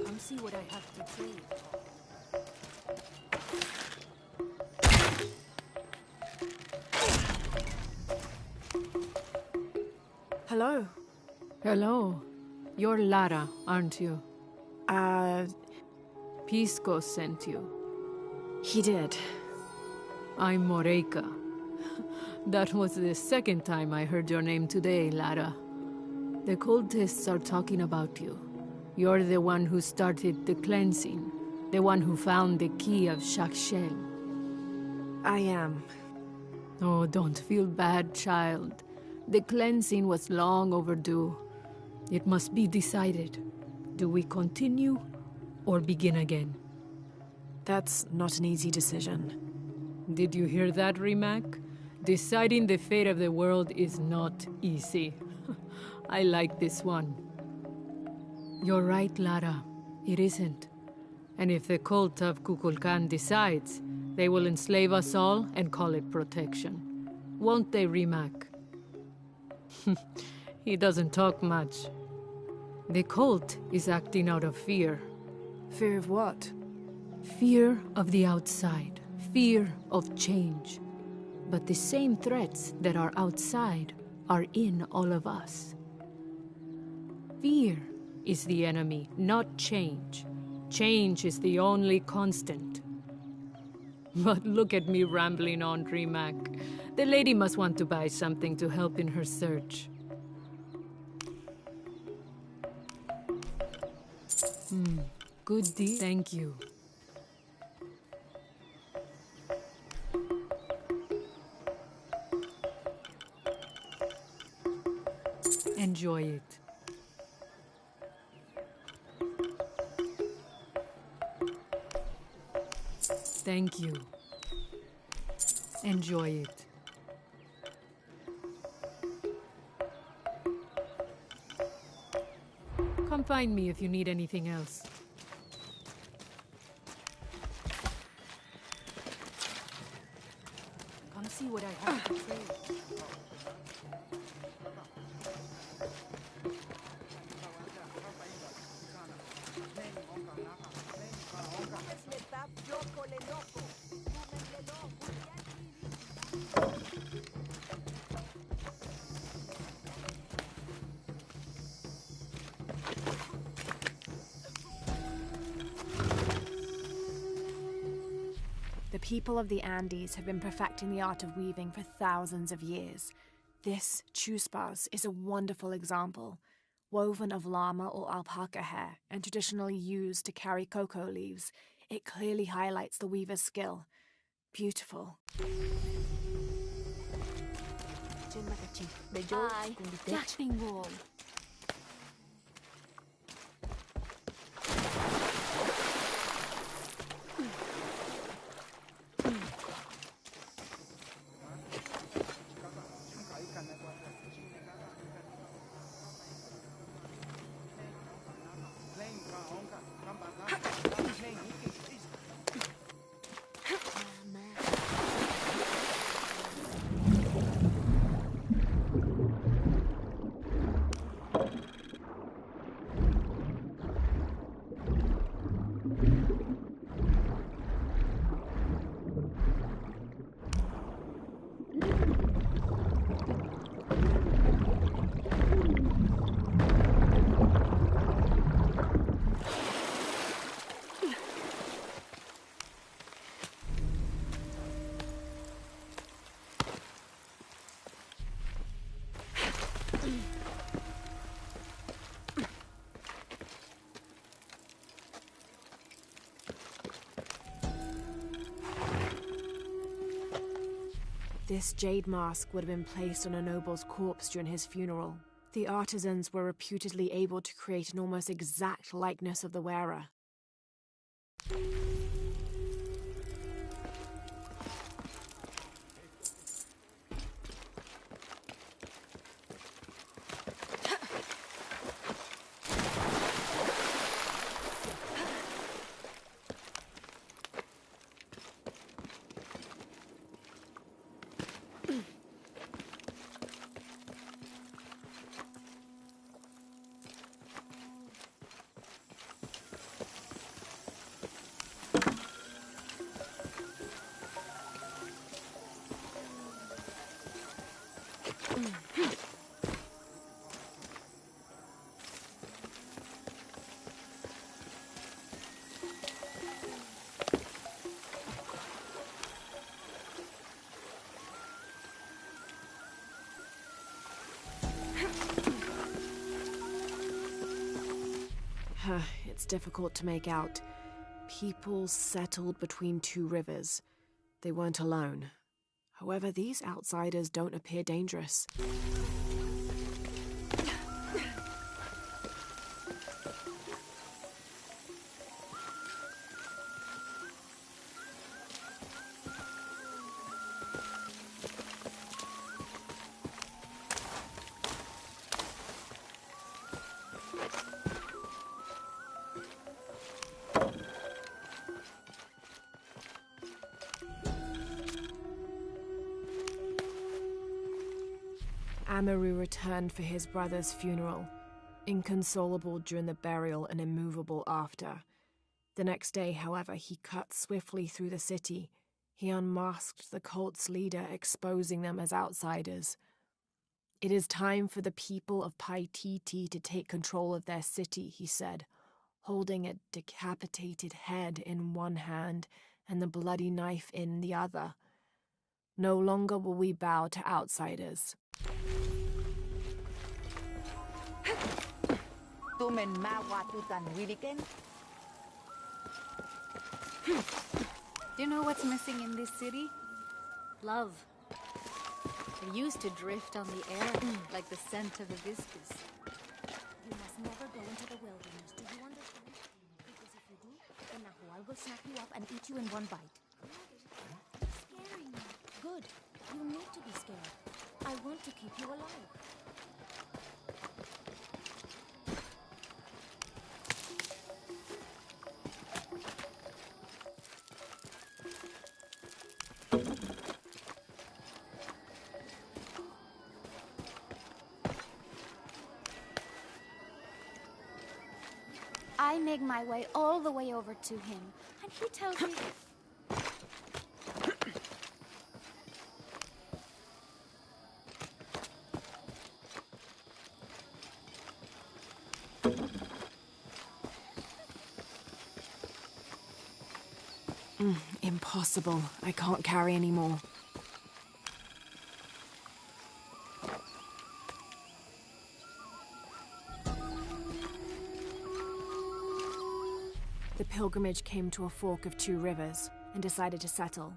Come see what I have to trade. Hello. Hello. You're Lara, aren't you? Pisco sent you. He did. I'm Moreika. That was the second time I heard your name today, Lara. The cultists are talking about you. You're the one who started the cleansing. The one who found the key of Shakshel. I am. Oh, don't feel bad, child. The cleansing was long overdue. It must be decided. Do we continue or begin again? That's not an easy decision. Did you hear that, Rimac? Deciding the fate of the world is not easy. I like this one. You're right, Lara. It isn't. And if the cult of Kukulkan decides, they will enslave us all and call it protection. Won't they, Rimac? He doesn't talk much. The cult is acting out of fear. Fear of what? Fear of the outside. Fear of change. But the same threats that are outside are in all of us. Fear is the enemy, not change. Change is the only constant. But look at me rambling on, Rimac. The lady must want to buy something to help in her search. Good deal. Thank you. Enjoy it. Thank you. Enjoy it. Come find me if you need anything else. Come see what I have to trade. The people of the Andes have been perfecting the art of weaving for thousands of years. This chuspas is a wonderful example, woven of llama or alpaca hair and traditionally used to carry cocoa leaves. It clearly highlights the weaver's skill. Beautiful. Ay, Jachingo. This jade mask would have been placed on a noble's corpse during his funeral. The artisans were reputedly able to create an almost exact likeness of the wearer. It's difficult to make out. People settled between two rivers. They weren't alone. However, these outsiders don't appear dangerous. Amaru returned for his brother's funeral, inconsolable during the burial and immovable after. The next day, however, he cut swiftly through the city. He unmasked the cult's leader, exposing them as outsiders. "It is time for the people of Paititi to take control of their city," he said, holding a decapitated head in one hand and the bloody knife in the other. "No longer will we bow to outsiders." Do you know what's missing in this city? Love. It used to drift on the air like the scent of hibiscus. You must never go into the wilderness, do you understand? Because if you do, then Nahual will snap you up and eat you in one bite. You're scaring me. Good. You need to be scared. I want to keep you alive. I make my way all the way over to him, and he tells me... Impossible. I can't carry any more. The pilgrimage came to a fork of 2 rivers and decided to settle.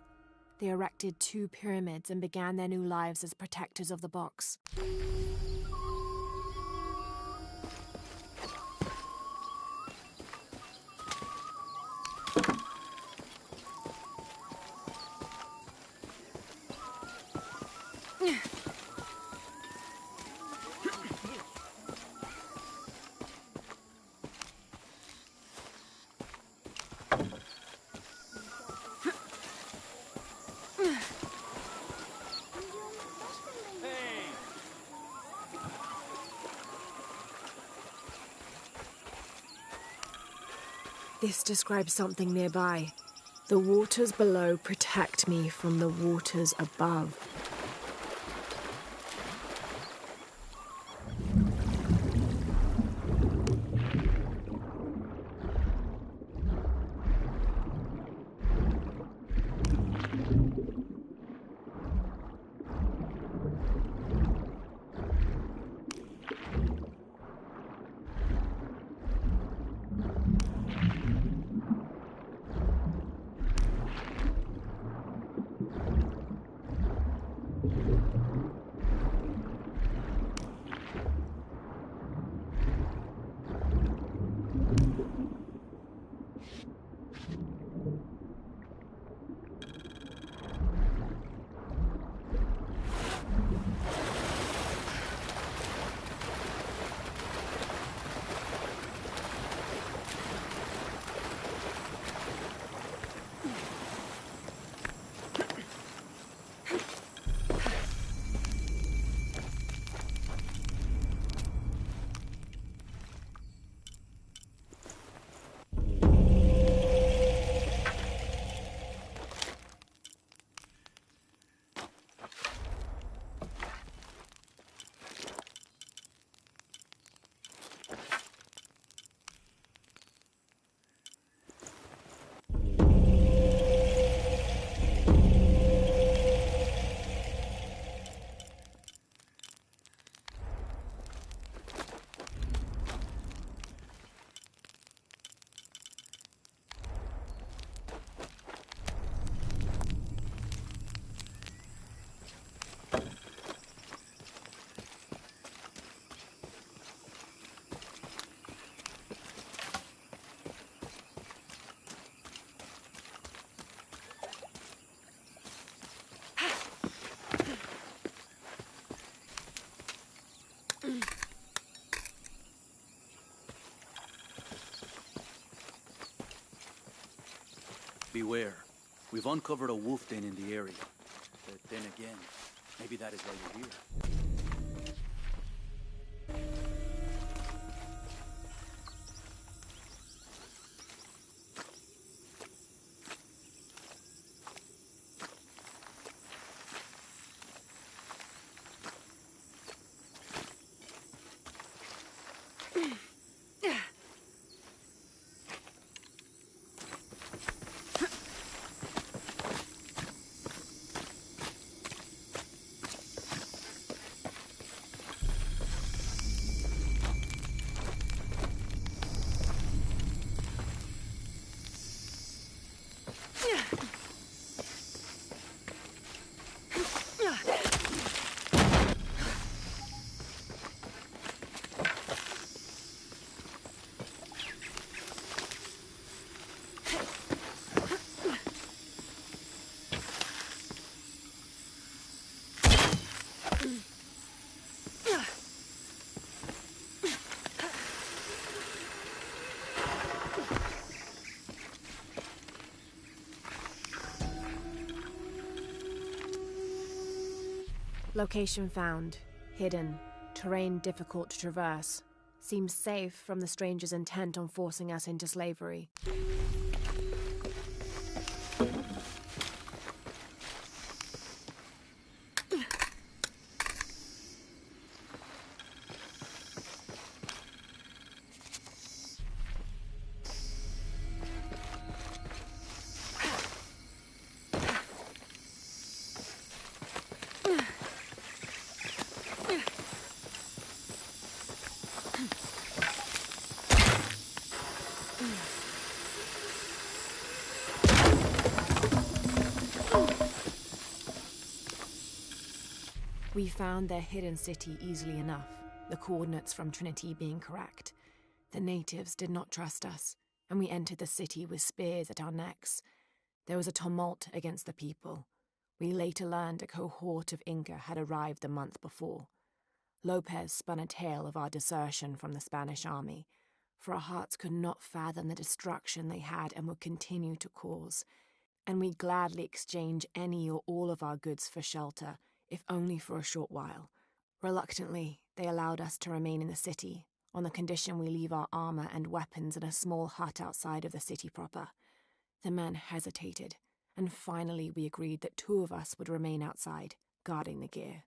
They erected 2 pyramids and began their new lives as protectors of the box. This describes something nearby. The waters below protect me from the waters above. Beware. We've uncovered a wolf den in the area. But then again, maybe that is why you're here. Location found. Hidden. Terrain difficult to traverse. seems safe from the strangers intent on forcing us into slavery. We found their hidden city easily enough, the coordinates from Trinity being correct. The natives did not trust us, and we entered the city with spears at our necks. There was a tumult against the people. We later learned a cohort of Inca had arrived the month before. Lopez spun a tale of our desertion from the Spanish army, for our hearts could not fathom the destruction they had and would continue to cause, and we gladly exchange any or all of our goods for shelter, if only for a short while. Reluctantly, they allowed us to remain in the city, on the condition we leave our armor and weapons in a small hut outside of the city proper. The man hesitated, and finally we agreed that 2 of us would remain outside, guarding the gear.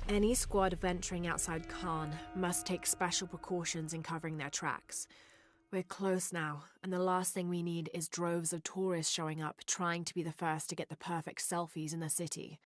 Any squad venturing outside Khan must take special precautions in covering their tracks. We're close now, and the last thing we need is droves of tourists showing up trying to be the first to get the perfect selfies in the city.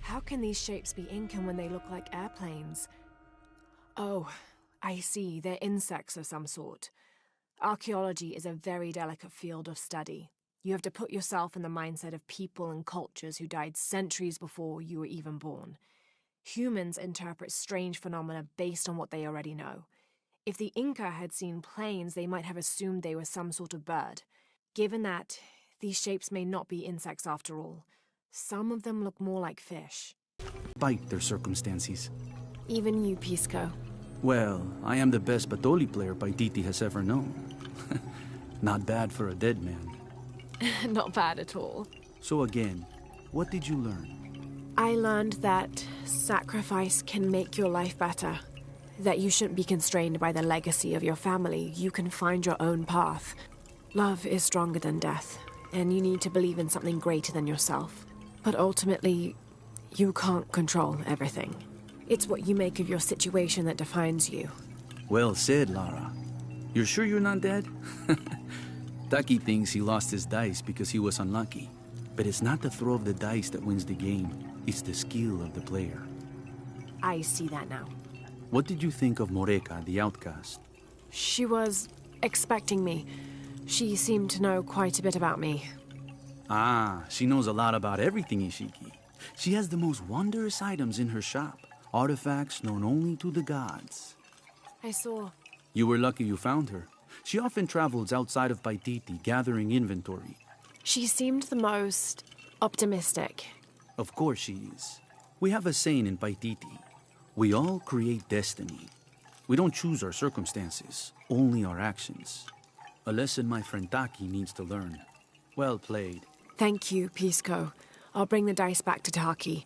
How can these shapes be Incan when they look like airplanes? Oh, I see, they're insects of some sort. Archaeology is a very delicate field of study. You have to put yourself in the mindset of people and cultures who died centuries before you were even born. Humans interpret strange phenomena based on what they already know. If the Inca had seen planes, they might have assumed they were some sort of bird. Given that, these shapes may not be insects after all. Some of them look more like fish. Despite their circumstances. Even you, Pisco. Well, I am the best Batoli player Paititi has ever known. Not bad for a dead man. Not bad at all. So again, what did you learn? I learned that sacrifice can make your life better. That you shouldn't be constrained by the legacy of your family. You can find your own path. Love is stronger than death, and you need to believe in something greater than yourself. But ultimately, you can't control everything. It's what you make of your situation that defines you. Well said, Lara. You're sure you're not dead? Taki thinks he lost his dice because he was unlucky. But it's not the throw of the dice that wins the game. It's the skill of the player. I see that now. What did you think of Moreka, the outcast? She was expecting me. She seemed to know quite a bit about me. Ah, she knows a lot about everything, Ishiki. She has the most wondrous items in her shop. Artifacts known only to the gods. I saw. You were lucky you found her. She often travels outside of Paititi, gathering inventory. She seemed the most optimistic. Of course she is. We have a saying in Paititi. We all create destiny. We don't choose our circumstances, only our actions. A lesson my friend Taki needs to learn. Well played. Thank you, Pisco. I'll bring the dice back to Taki.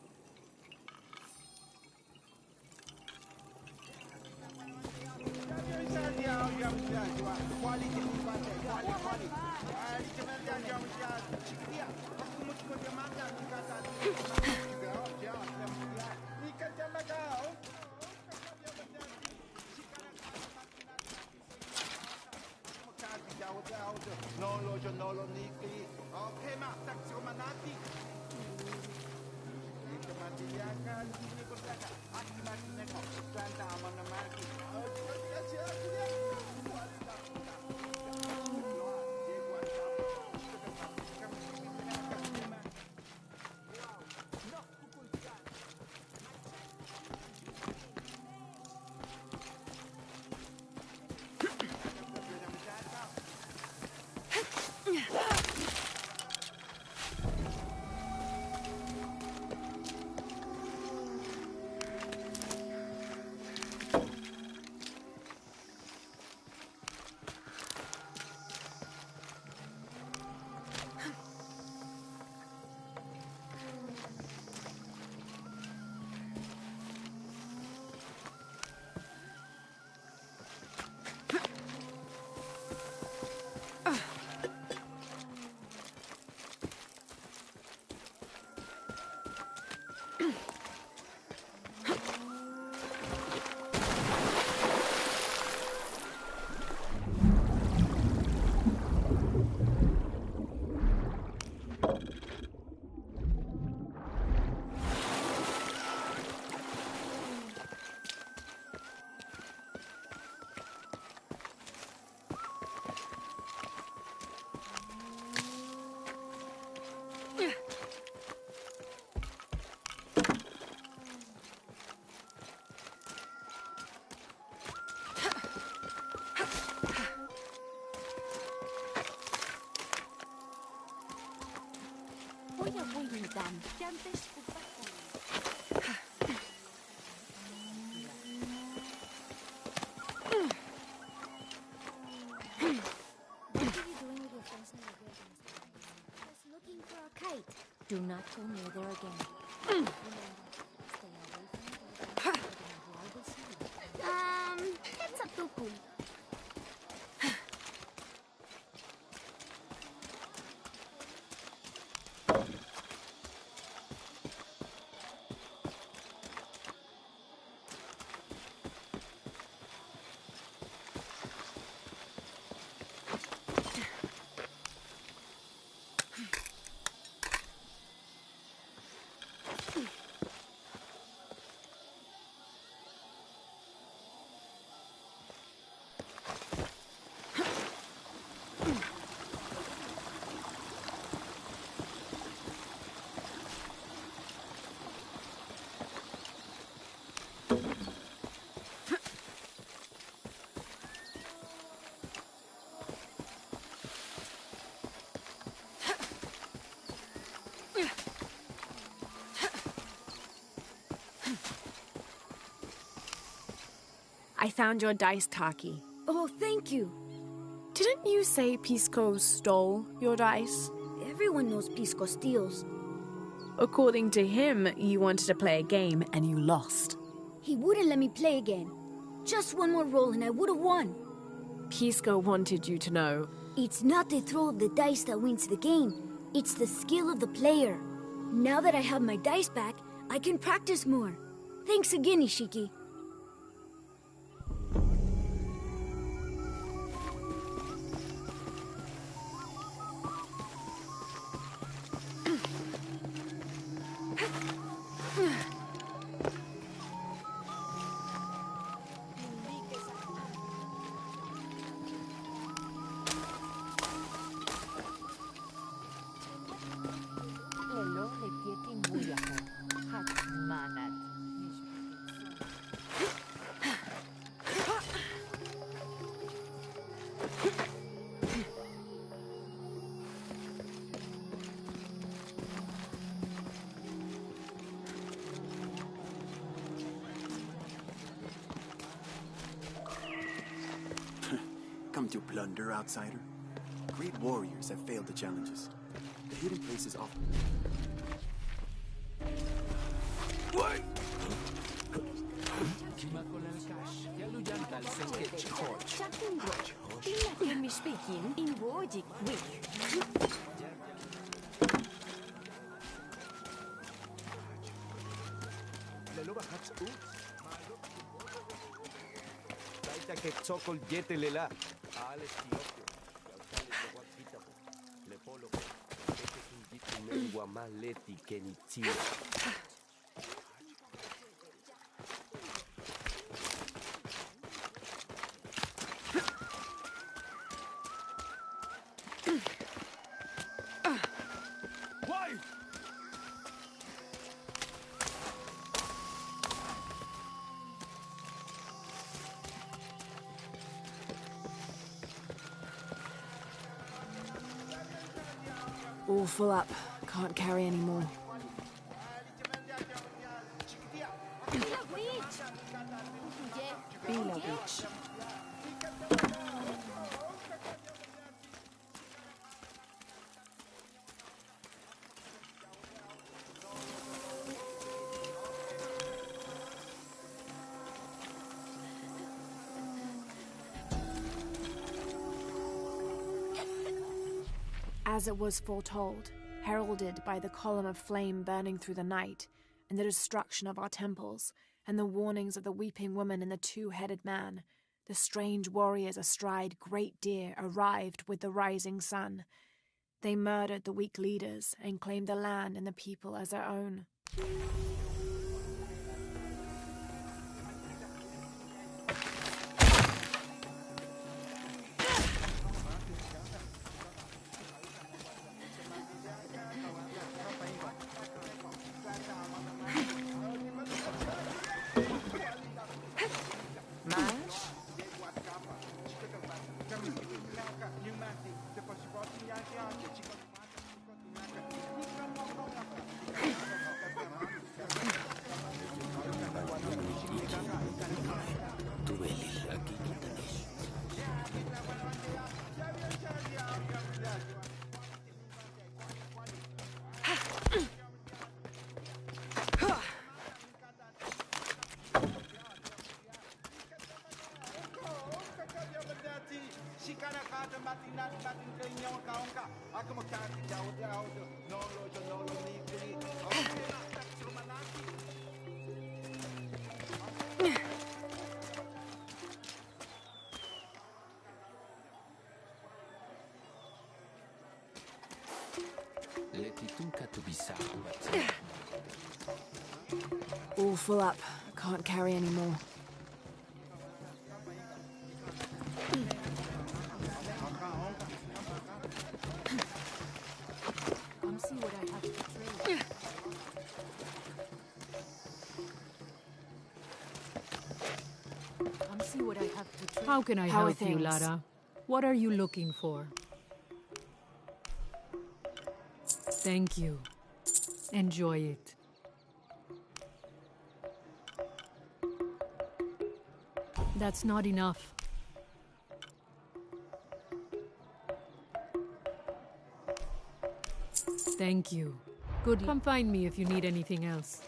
Do not go near there again. It's a tuku. I found your dice, Taki. Oh, thank you. Didn't you say Pisco stole your dice? Everyone knows Pisco steals. According to him, you wanted to play a game and you lost. He wouldn't let me play again. Just one more roll and I would have won. Pisco wanted you to know. It's not the throw of the dice that wins the game. It's the skill of the player. Now that I have my dice back, I can practice more. Thanks again, Ishiki. Come to plunder, outsider? Great warriors have failed the challenges. The hidden places often... What? Hear me speaking in Nordic week. All full up. Can't carry any more. Bila Beach. As it was foretold, heralded by the column of flame burning through the night, and the destruction of our temples, and the warnings of the weeping woman and the two-headed man, the strange warriors astride great deer arrived with the rising sun. They murdered the weak leaders and claimed the land and the people as their own. All full up. Can't carry any more. Come see what I have to trade. Come see what I have to trade. How can I How are help you, things? Lara? What are you looking for? Thank you. Enjoy it. That's not enough. Thank you. Good luck. Come find me if you need anything else.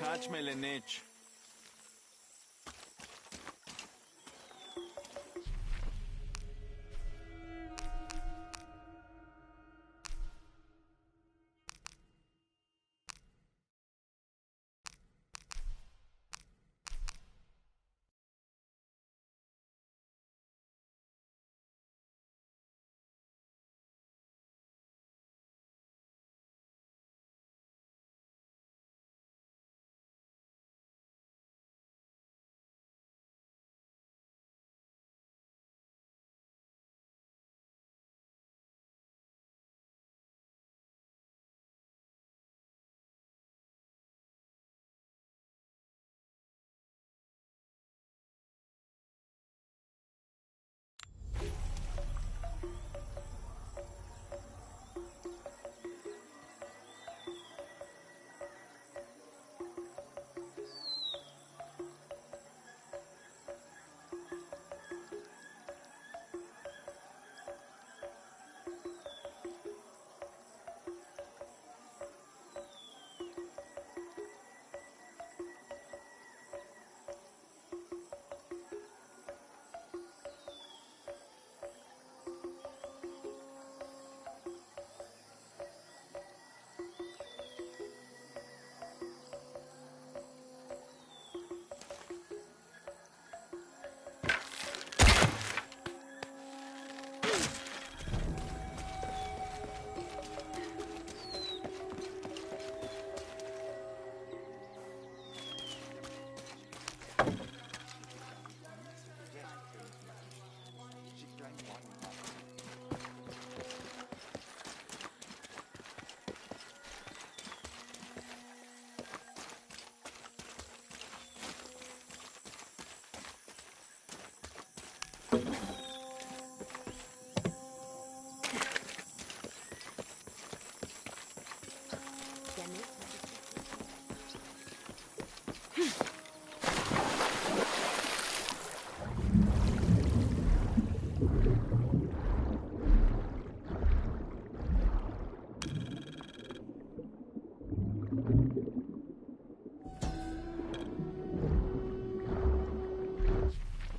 Catch me, Lenich.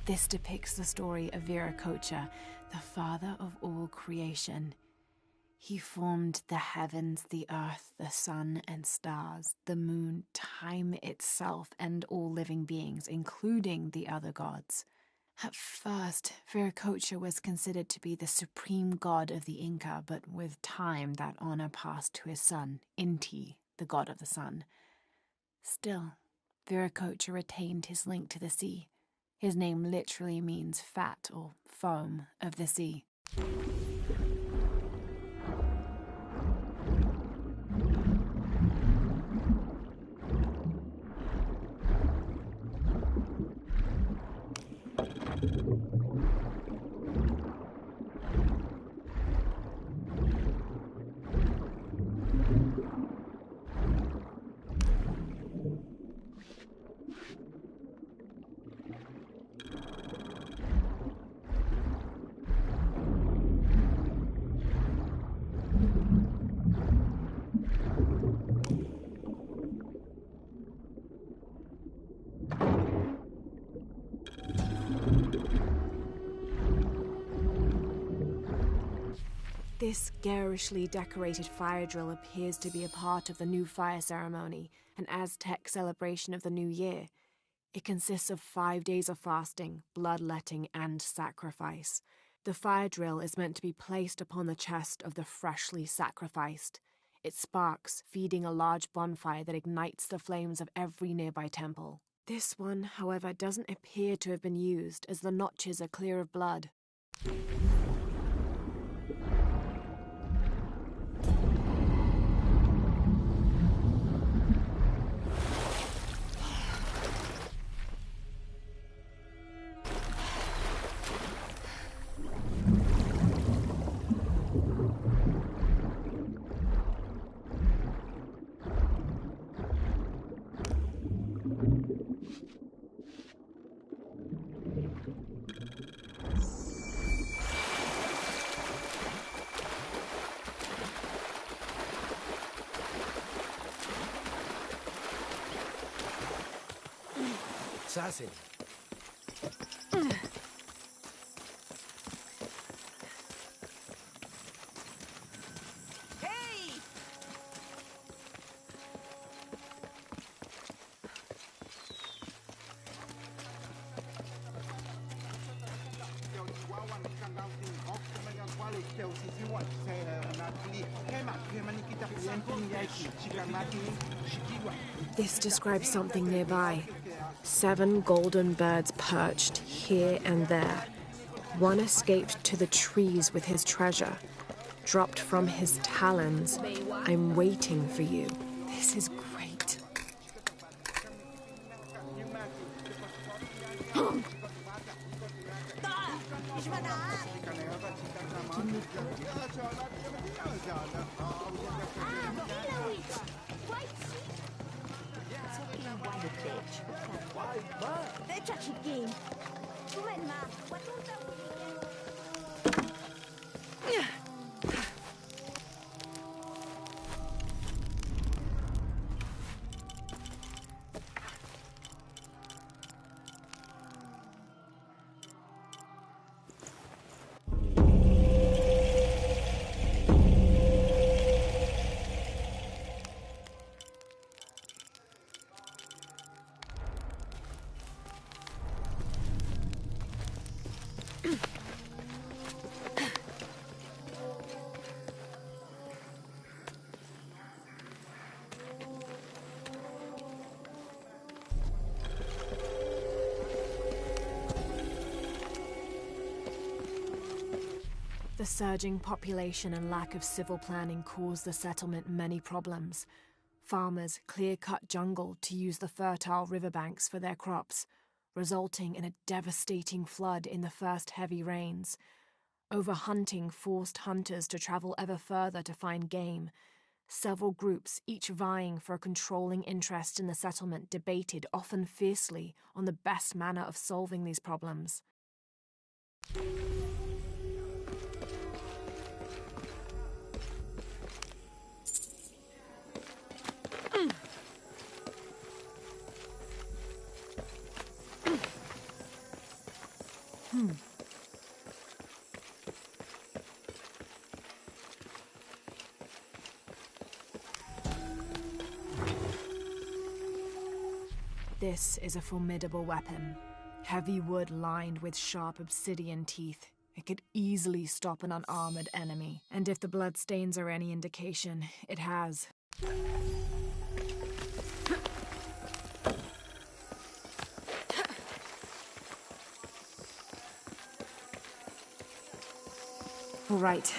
This depicts the story of Viracocha, the father of all creation. He formed the heavens, the earth, the sun and stars, the moon, time itself, and all living beings, including the other gods. At first, Viracocha was considered to be the supreme god of the Inca, but with time that honor passed to his son, Inti, the god of the sun. Still, Viracocha retained his link to the sea. His name literally means fat or foam of the sea. This garishly decorated fire drill appears to be a part of the new fire ceremony, an Aztec celebration of the new year. It consists of 5 days of fasting, bloodletting, and sacrifice. The fire drill is meant to be placed upon the chest of the freshly sacrificed. It sparks, feeding a large bonfire that ignites the flames of every nearby temple. This one, however, doesn't appear to have been used, as the notches are clear of blood. Sassy. This describes something nearby. 7 golden birds perched here and there. One escaped to the trees with his treasure. Dropped from his talons. I'm waiting for you. This is great. The surging population and lack of civil planning caused the settlement many problems. Farmers clear-cut jungle to use the fertile riverbanks for their crops, resulting in a devastating flood in the first heavy rains. Overhunting forced hunters to travel ever further to find game. Several groups, each vying for a controlling interest in the settlement, debated, often fiercely, on the best manner of solving these problems. This is a formidable weapon. Heavy wood lined with sharp obsidian teeth. It could easily stop an unarmored enemy. And if the bloodstains are any indication, it has. All right.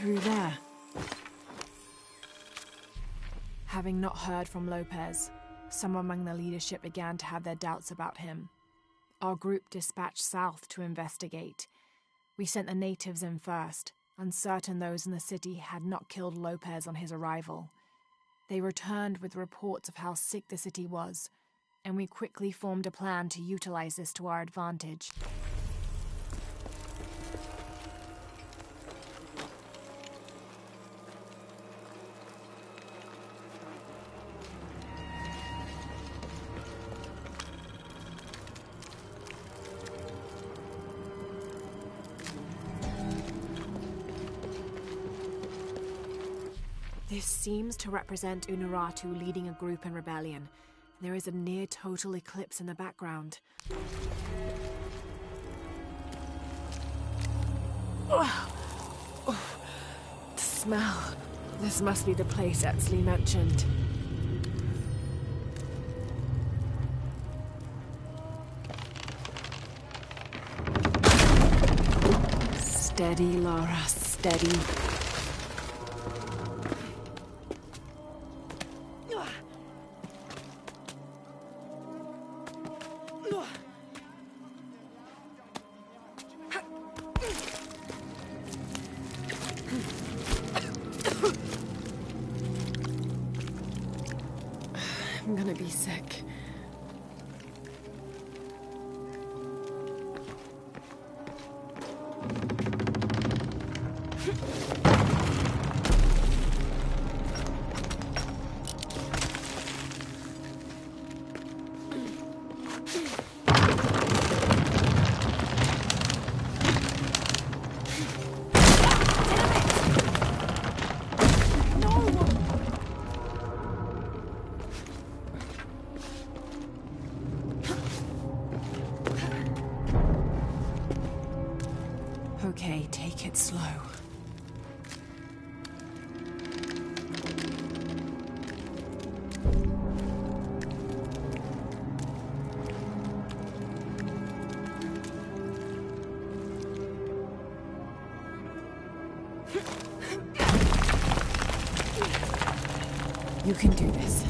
Through there. Having not heard from Lopez, some among the leadership began to have their doubts about him. Our group dispatched south to investigate. We sent the natives in first, uncertain those in the city had not killed Lopez on his arrival. They returned with reports of how sick the city was, and we quickly formed a plan to utilize this to our advantage. This seems to represent Unuratu leading a group in rebellion. There is a near-total eclipse in the background. The smell. This must be the place Etsley mentioned. Steady, Lara, steady. I'm gonna be sick. Okay, take it slow. You can do this.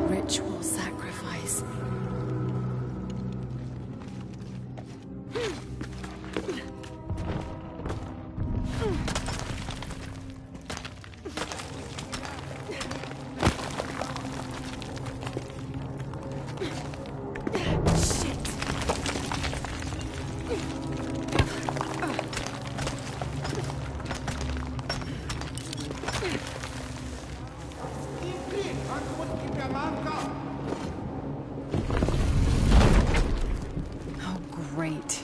Ritual sacrifice. Oh, great.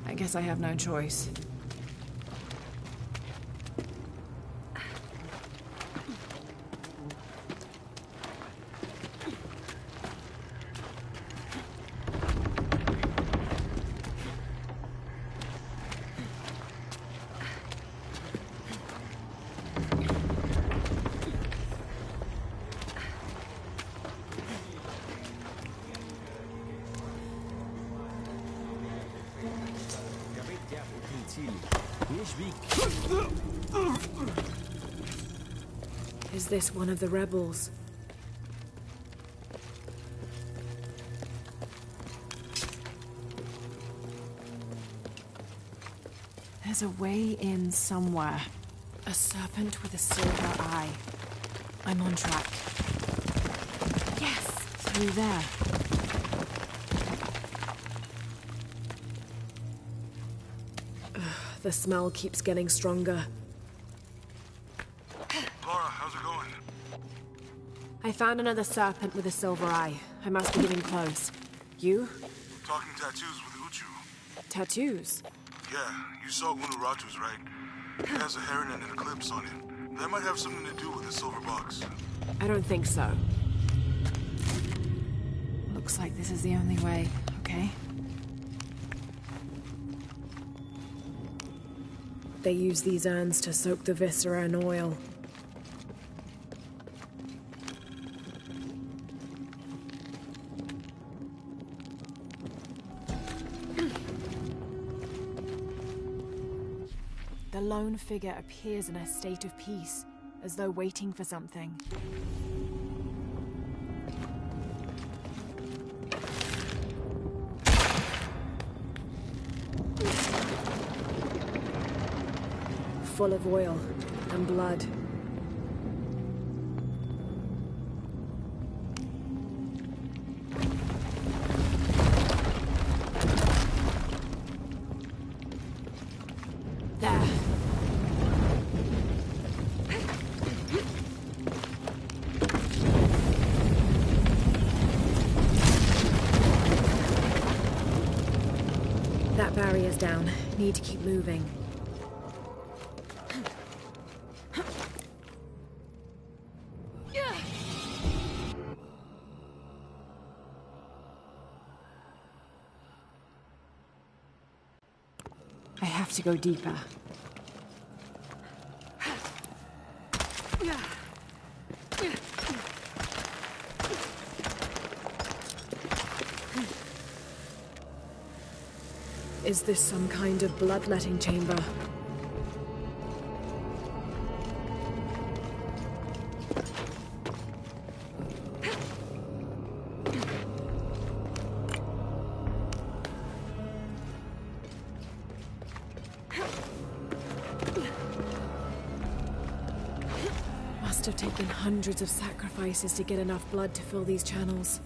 I guess I have no choice. Is this one of the rebels? There's a way in somewhere. A serpent with a silver eye. I'm on track. Yes! Through there. The smell keeps getting stronger. Laura, how's it going? I found another serpent with a silver eye. I must be getting close. You? Talking tattoos with Uchu. Tattoos? Yeah, you saw Unuratu's, right? It has a heron and an eclipse on it. That might have something to do with the silver box. I don't think so. Looks like this is the only way, okay? They use these urns to soak the viscera in oil. The lone figure appears in a state of peace, as though waiting for something. Full of oil and blood. There. That barrier's down. Need to keep moving. I have to go deeper. Is this some kind of bloodletting chamber? Must have taken hundreds of sacrifices to get enough blood to fill these channels.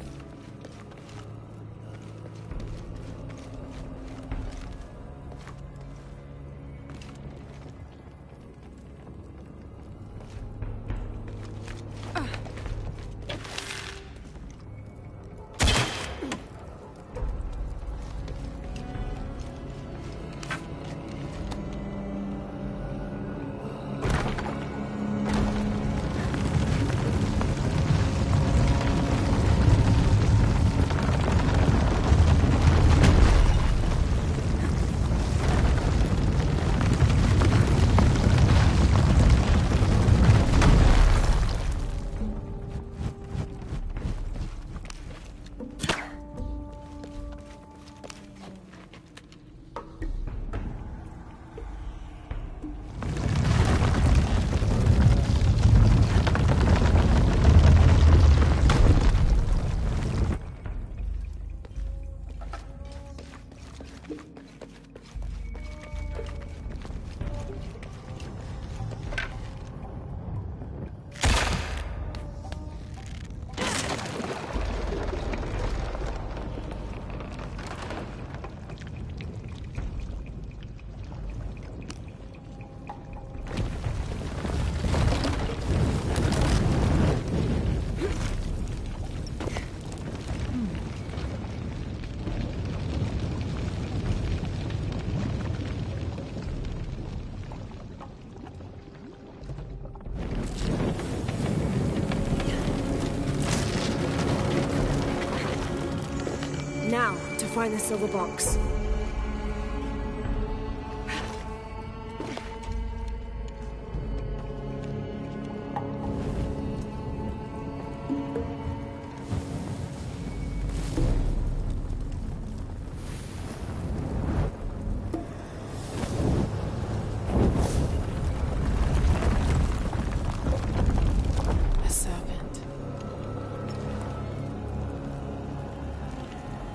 Now, to find the silver box.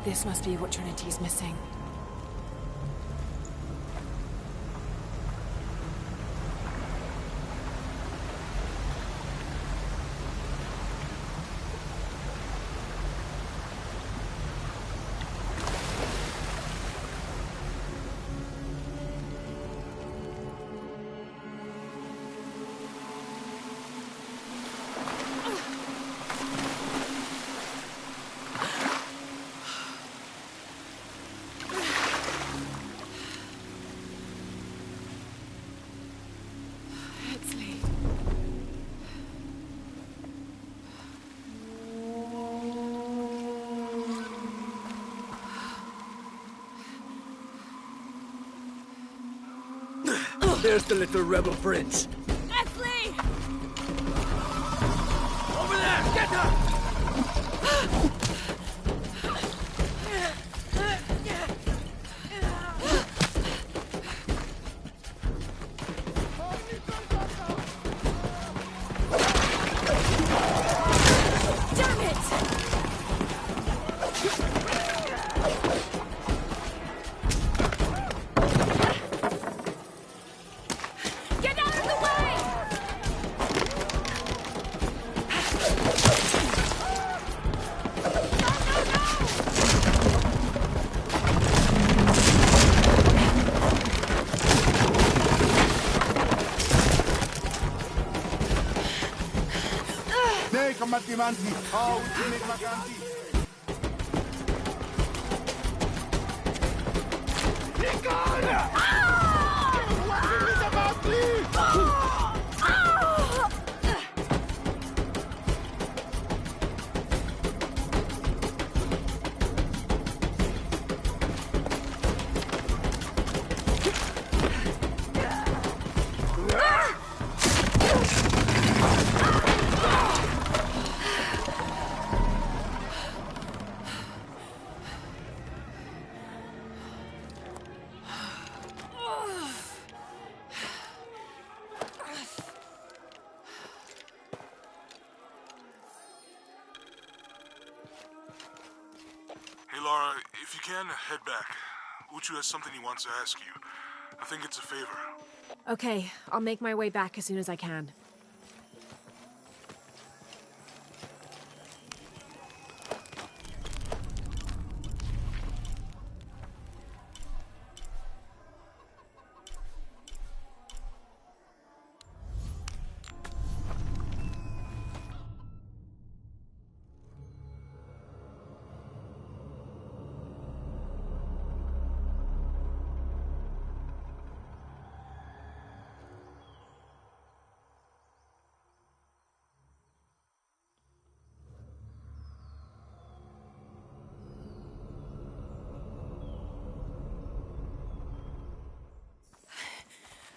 This must be what Trinity's missing. There's the little rebel prince. Esley! Over there! Get her! Manti, oh, ultimate Maganti. If you can, head back. Uchu has something he wants to ask you. I think it's a favor. Okay, I'll make my way back as soon as I can.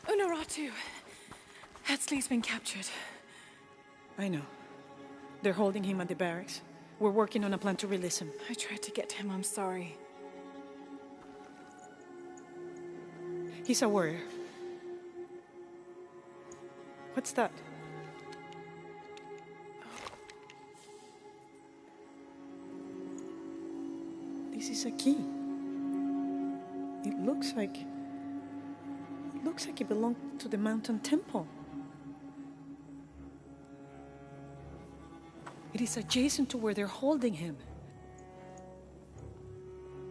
Unaratu! Etzli's been captured. I know. They're holding him at the barracks. We're working on a plan to release him. I tried to get to him, I'm sorry. He's a warrior. What's that? This is a key. It looks like it belonged to the mountain temple. It is adjacent to where they're holding him.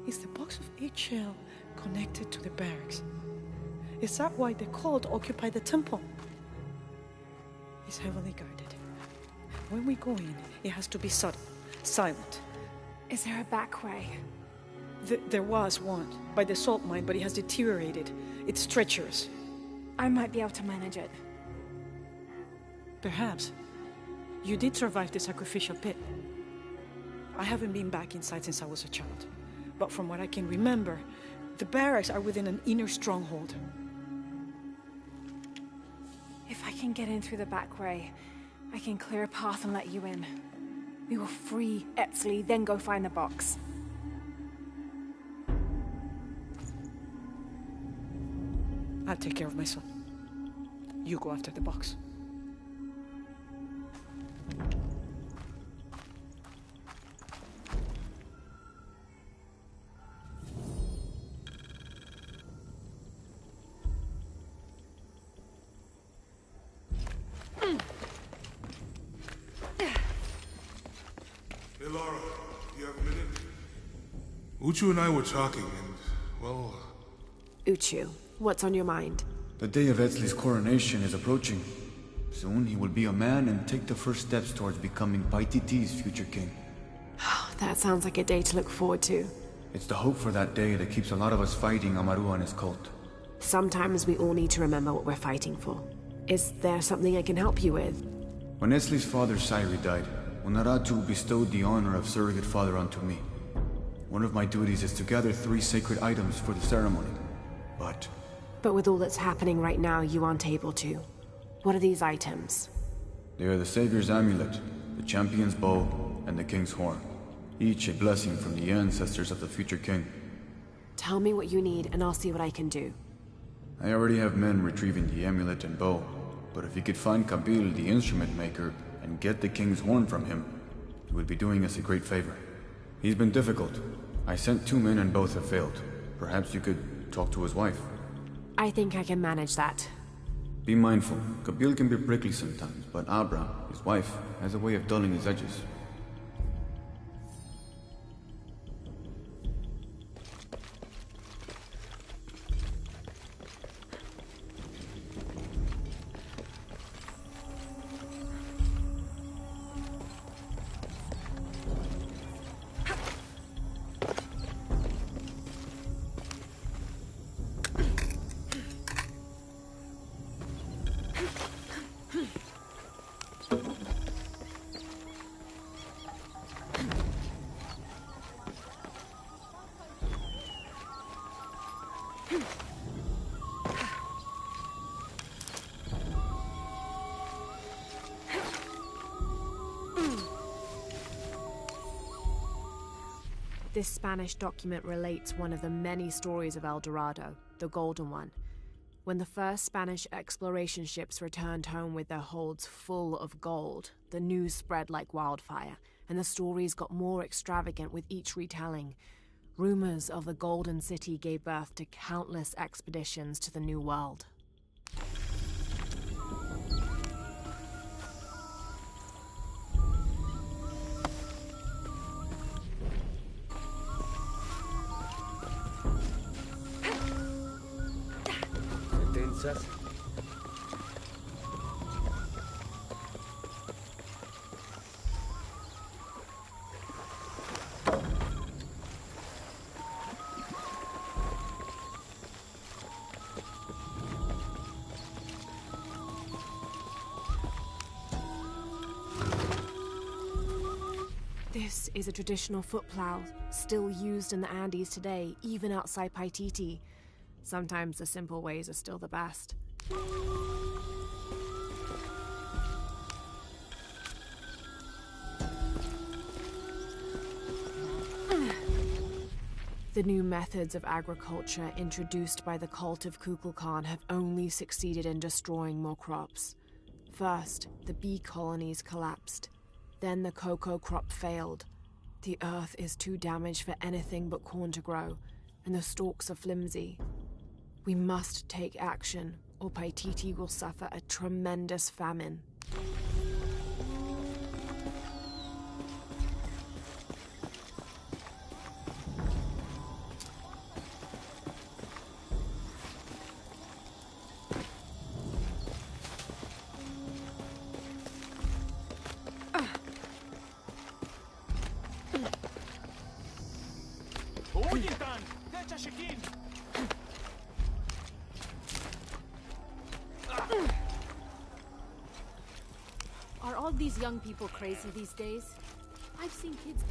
Is the box of eggshell connected to the barracks? Is that why the cult occupied the temple? It's heavily guarded. When we go in, it has to be subtle, silent. Is there a back way? There was one, by the salt mine, but it has deteriorated. It's treacherous. I might be able to manage it. Perhaps. You did survive the sacrificial pit. I haven't been back inside since I was a child. But from what I can remember, the barracks are within an inner stronghold. If I can get in through the back way, I can clear a path and let you in. We will free Etzli, then go find the box. I'll take care of my son. You go after the box. Hey, Laura, you have a minute? Uchu and I were talking, and, well... Uchu, what's on your mind? The day of Etzli's coronation is approaching. Soon he will be a man and take the first steps towards becoming Paititi's future king. That sounds like a day to look forward to. It's the hope for that day that keeps a lot of us fighting Amaru and his cult. Sometimes we all need to remember what we're fighting for. Is there something I can help you with? When Etzli's father Sairi died, Unaratu bestowed the honor of surrogate father onto me. One of my duties is to gather 3 sacred items for the ceremony. But But with all that's happening right now, you aren't able to. What are these items? They are the Savior's amulet, the champion's bow, and the king's horn. Each a blessing from the ancestors of the future king. Tell me what you need, and I'll see what I can do. I already have men retrieving the amulet and bow, but if you could find Kabil, the instrument maker, and get the king's horn from him, you would be doing us a great favor. He's been difficult. I sent 2 men and both have failed. Perhaps you could talk to his wife. I think I can manage that. Be mindful. Kabil can be prickly sometimes, but Abra, his wife, has a way of dulling his edges. This Spanish document relates one of the many stories of El Dorado, the Golden One. When the first Spanish exploration ships returned home with their holds full of gold, the news spread like wildfire, and the stories got more extravagant with each retelling. Rumors of the Golden City gave birth to countless expeditions to the New World. This is a traditional foot plow, still used in the Andes today, even outside Paititi. Sometimes the simple ways are still the best. The new methods of agriculture introduced by the cult of Kukulkan have only succeeded in destroying more crops. First, the bee colonies collapsed. Then the cocoa crop failed. The earth is too damaged for anything but corn to grow, and the stalks are flimsy. We must take action, or Paititi will suffer a tremendous famine. Are all these young people crazy these days? I've seen kids...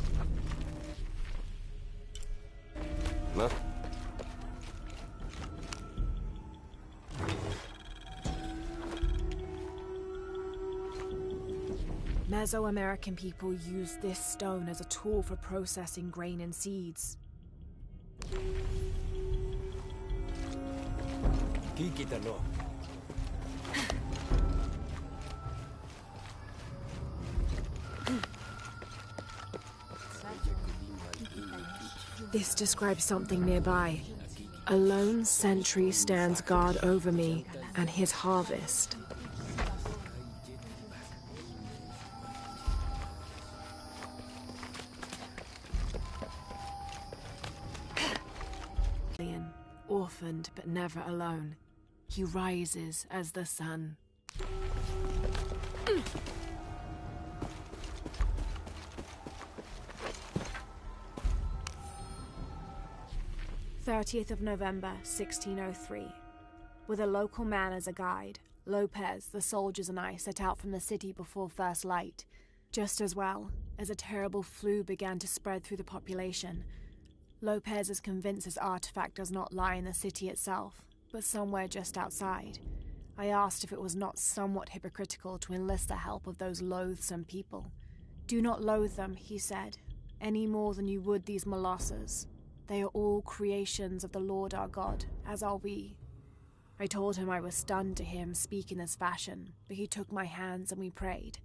No? Mesoamerican people used this stone as a tool for processing grain and seeds. Quítalo. This describes something nearby. A lone sentry stands guard over me and his harvest. Orphaned but never alone. He rises as the sun. 30th of November, 1603. With a local man as a guide, Lopez, the soldiers, and I set out from the city before first light. Just as well, as a terrible flu began to spread through the population. Lopez is convinced his artifact does not lie in the city itself, but somewhere just outside. I asked if it was not somewhat hypocritical to enlist the help of those loathsome people. Do not loathe them, he said, any more than you would these molosses. They are all creations of the Lord our God, as are we. I told him I was stunned to hear him speak in this fashion, but he took my hands and we prayed.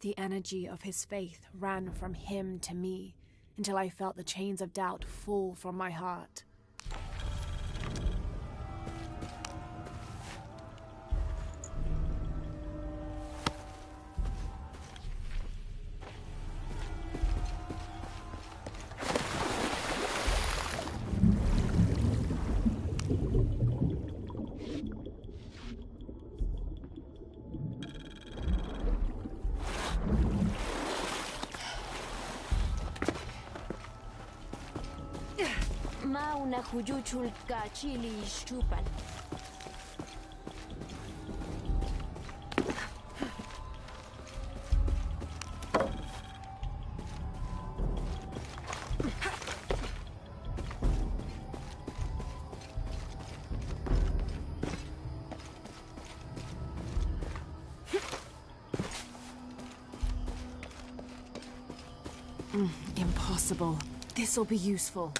The energy of his faith ran from him to me, until I felt the chains of doubt fall from my heart. Mauna hujuchul kachili shtupan. Impossible. This'll be useful.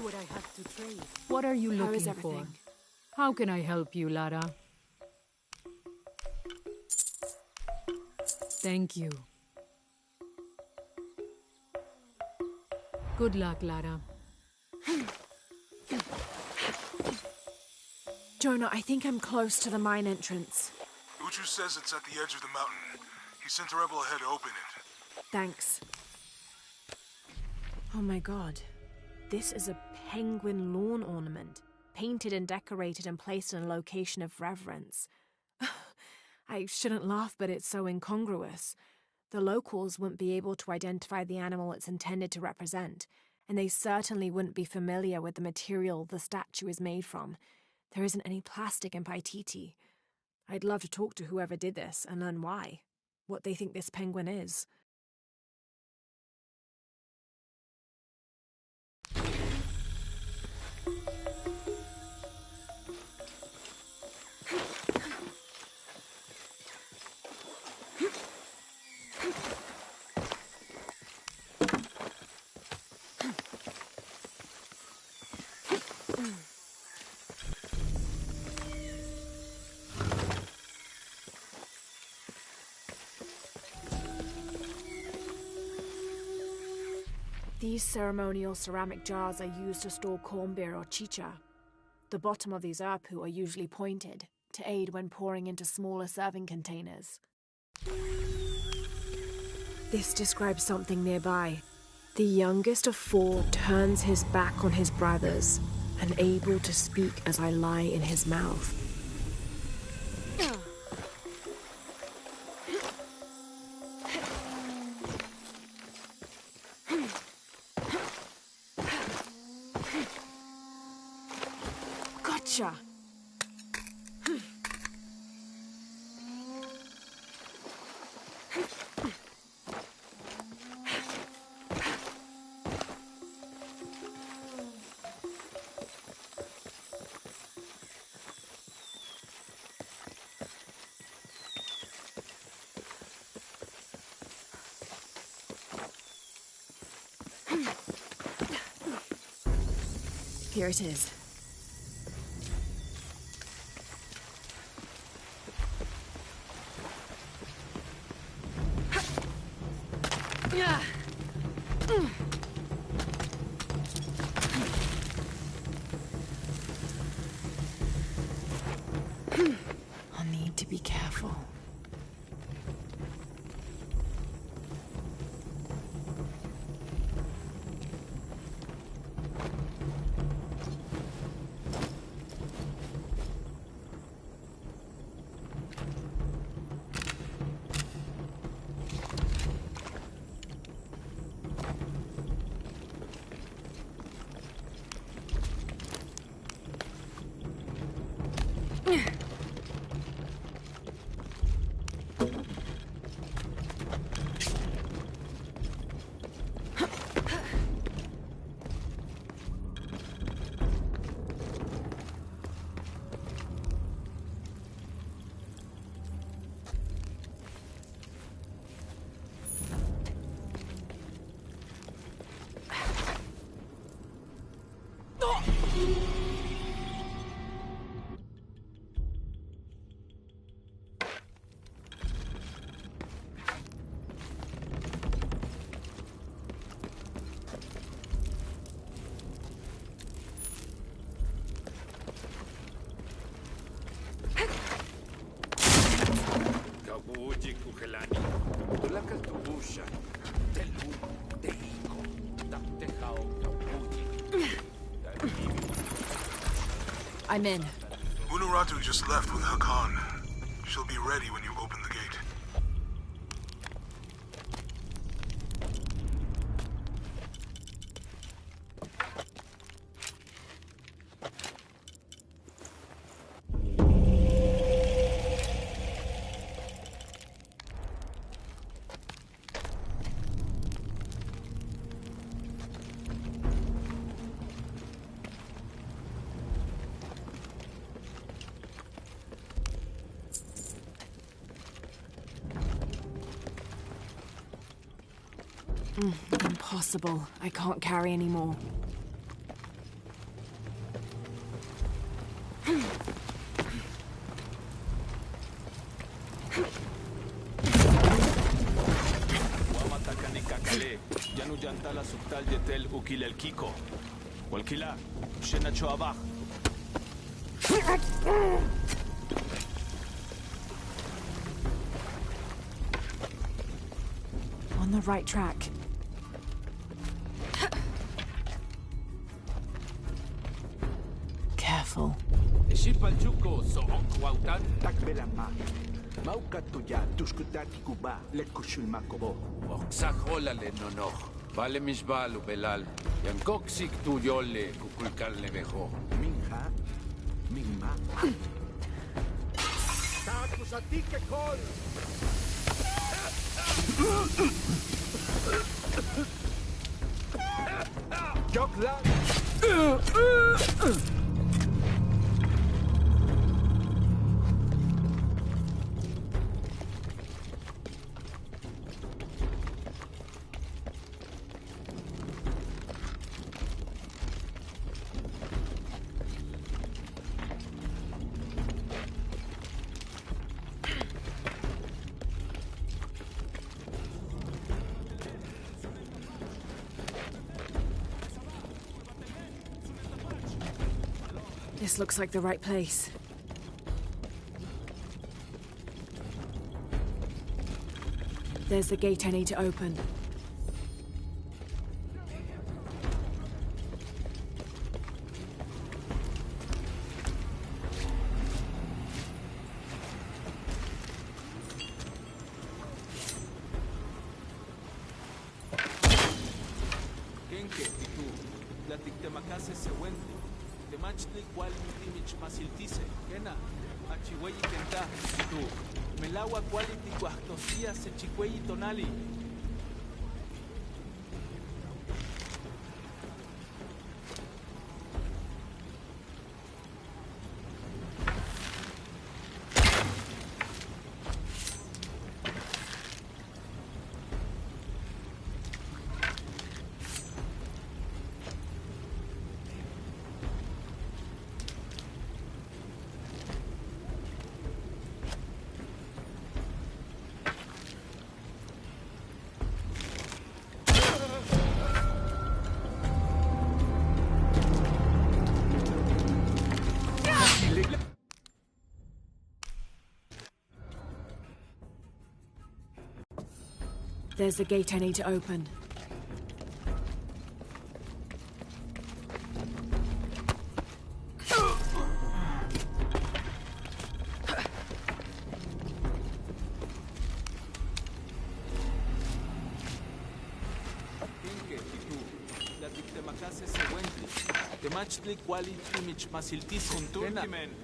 What I have to trade. What are you How looking is for? everything? How can I help you, Lara? Thank you. Good luck, Lara. Jonah, I think I'm close to the mine entrance. Uchu says it's at the edge of the mountain. He sent a rebel ahead to open it. Thanks. Oh my god. This is a penguin lawn ornament, painted and decorated and placed in a location of reverence. I shouldn't laugh, but it's so incongruous. The locals wouldn't be able to identify the animal it's intended to represent, and they certainly wouldn't be familiar with the material the statue is made from. There isn't any plastic in Paititi. I'd love to talk to whoever did this and learn why, what they think this penguin is. These ceremonial ceramic jars are used to store corn beer or chicha. The bottom of these apu are usually pointed to aid when pouring into smaller serving containers. This describes something nearby. The youngest of 4 turns his back on his brothers, unable to speak as I lie in his mouth. Gotcha! Here it is. I'll need to be careful. I'm in. Unuratu just left with Hakan. She'll be ready when you open the gate. Impossible. I can't carry anymore. On the right track. Careful. Vale misbalu belal. Yankoksik tu yole kukulkal nevejo. Minha. Mingma. Takus atike kol. Jokla. This looks like the right place. There's the gate I need to open. There's the gate I need to open.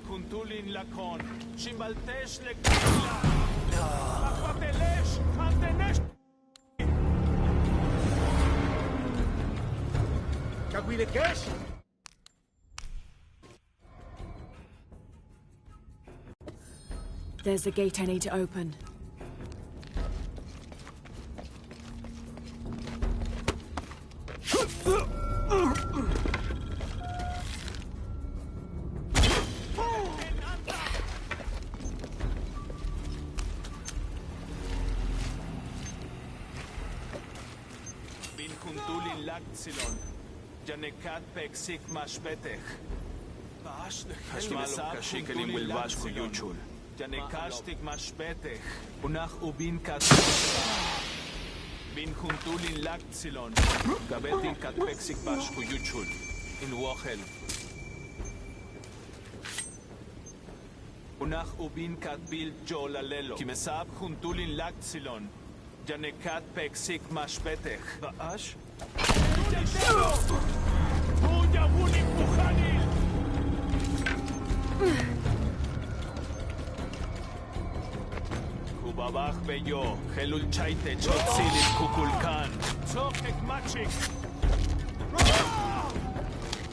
Kuntulin lakon, Shimbaltesh lekila, Akwatelesh, Antenesh. Kagwilekesh? There's the gate I need to open. Silon, Janekat Peksik Mashpetech. Hashmalum Kashikalim will wash for Yuchul. Janekashtik Mashpetech. Unach Ubin Kat. Bin Huntulin Laktzilon. Gabetin Kat Peksik Bash for Yuchul. In Wochel. Unach Ubin Kat Bil Jolalelo. Kimesab Huntulin Laktzilon. Janekat Peksik Mashpetech. Baash? Kubabach beyo, Helul Chaite, Chotzilit Kukulkan, Tzokek Machik,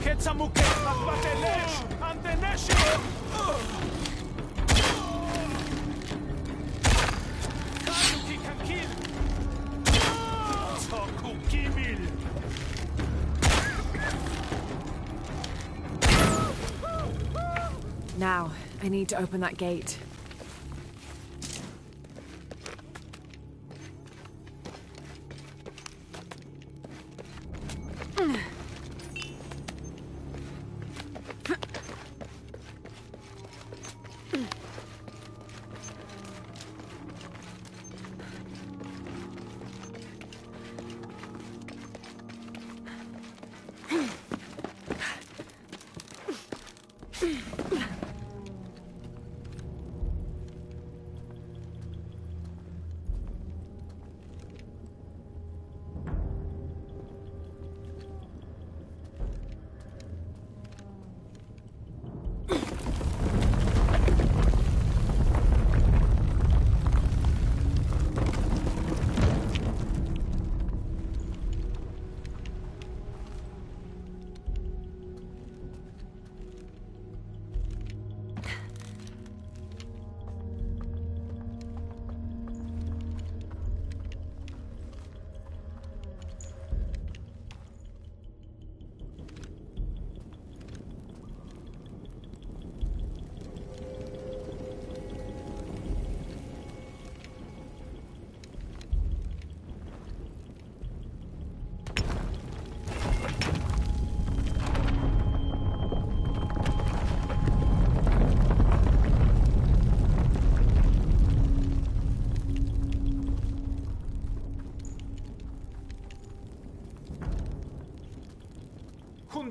Ketzamuket, Akbatelesh, Anteneshi, Kanuki Kakil, Tzokukimil. Now, I need to open that gate.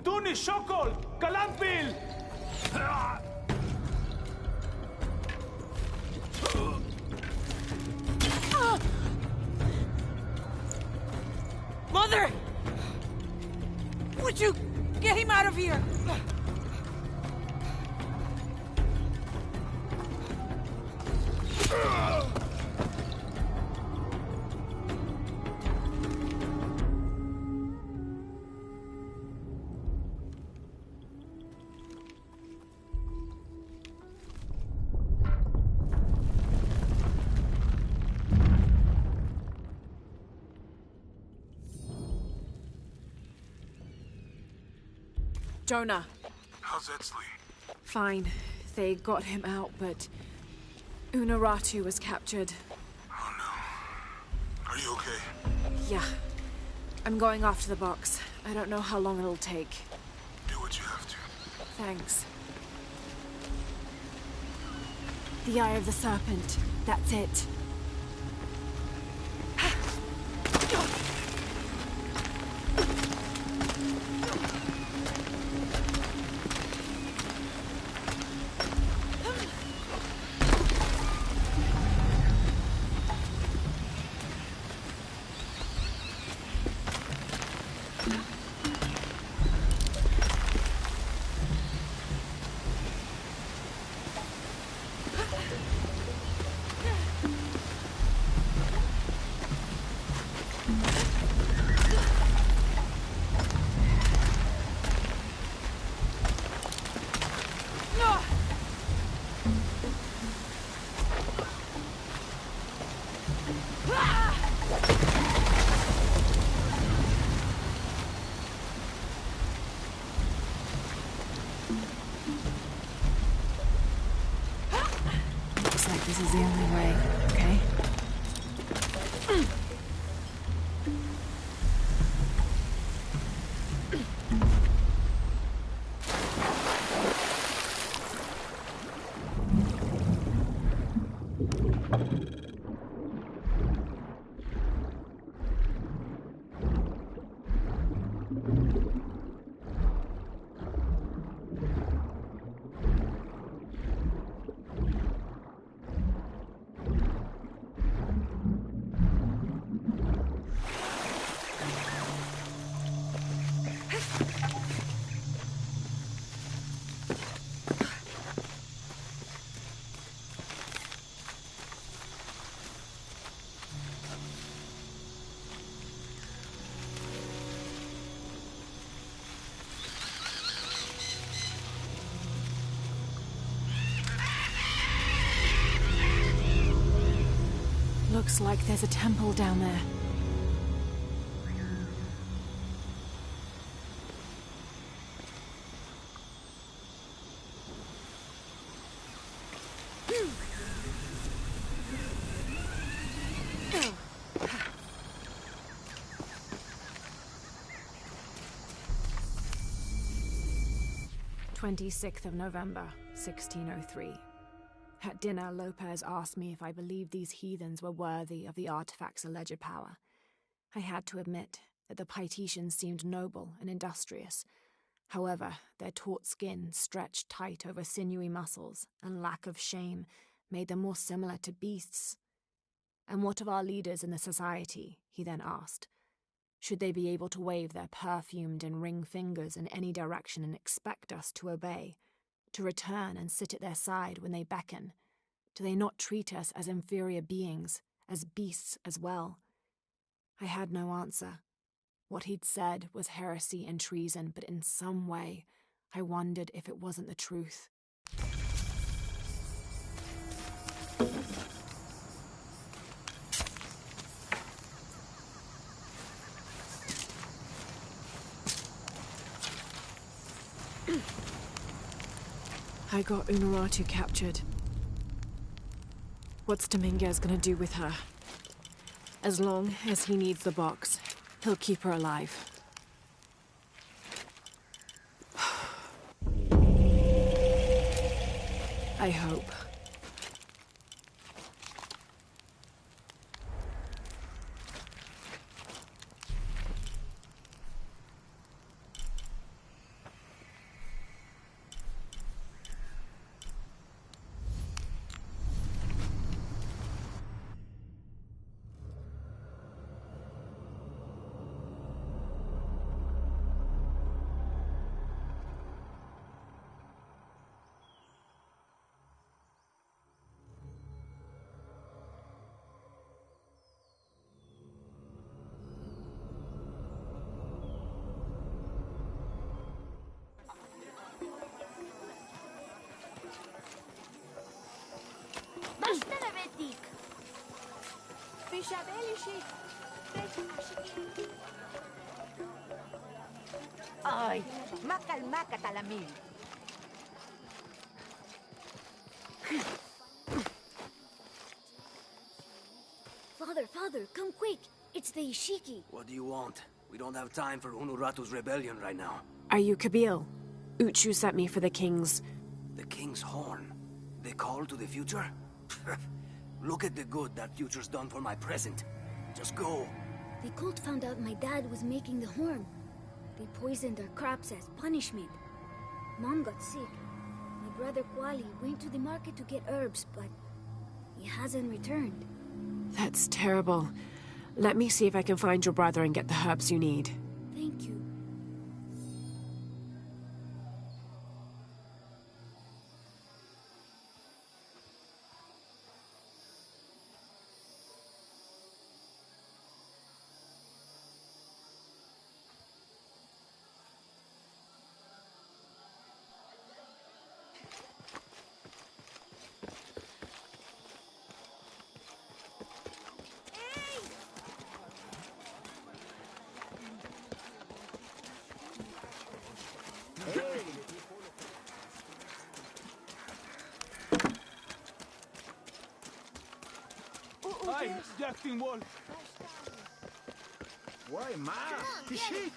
Huntuni Shokol! Kalanpil! Mother! Would you get him out of here? Jonah. How's Etsley? Fine. They got him out, but Unuratu was captured. Oh no. Are you okay? Yeah. I'm going after the box. I don't know how long it'll take. Do what you have to. Thanks. The Eye of the Serpent. That's it. Looks like this is the only way, okay? Looks like there's a temple down there. "26th of November, 1603. At dinner, Lopez asked me if I believed these heathens were worthy of the artifact's alleged power. I had to admit that the Paititians seemed noble and industrious. However, their taut skin, stretched tight over sinewy muscles, and lack of shame made them more similar to beasts. And what of our leaders in the society, he then asked. Should they be able to wave their perfumed and ring fingers in any direction and expect us to obey? To return and sit at their side when they beckon? Do they not treat us as inferior beings, as beasts as well? I had no answer. What he'd said was heresy and treason, but in some way, I wondered if it wasn't the truth. I got Unuratu captured. What's Dominguez gonna do with her? As long as he needs the box, he'll keep her alive. I hope. Ay, makalma ka talamil. Father, come quick! It's the Ishiki. What do you want? We don't have time for Unuratu's rebellion right now. Are you Kabil? Uchu sent me for the king's... The king's horn? The call to the future? Look at the good that future's done for my present. Just go. The cult found out my dad was making the horn. They poisoned our crops as punishment. Mom got sick. My brother Kuali went to the market to get herbs, but he hasn't returned. That's terrible. Let me see if I can find your brother and get the herbs you need. Thank you. Ay, Jacking Wall. Why, ma? Shit.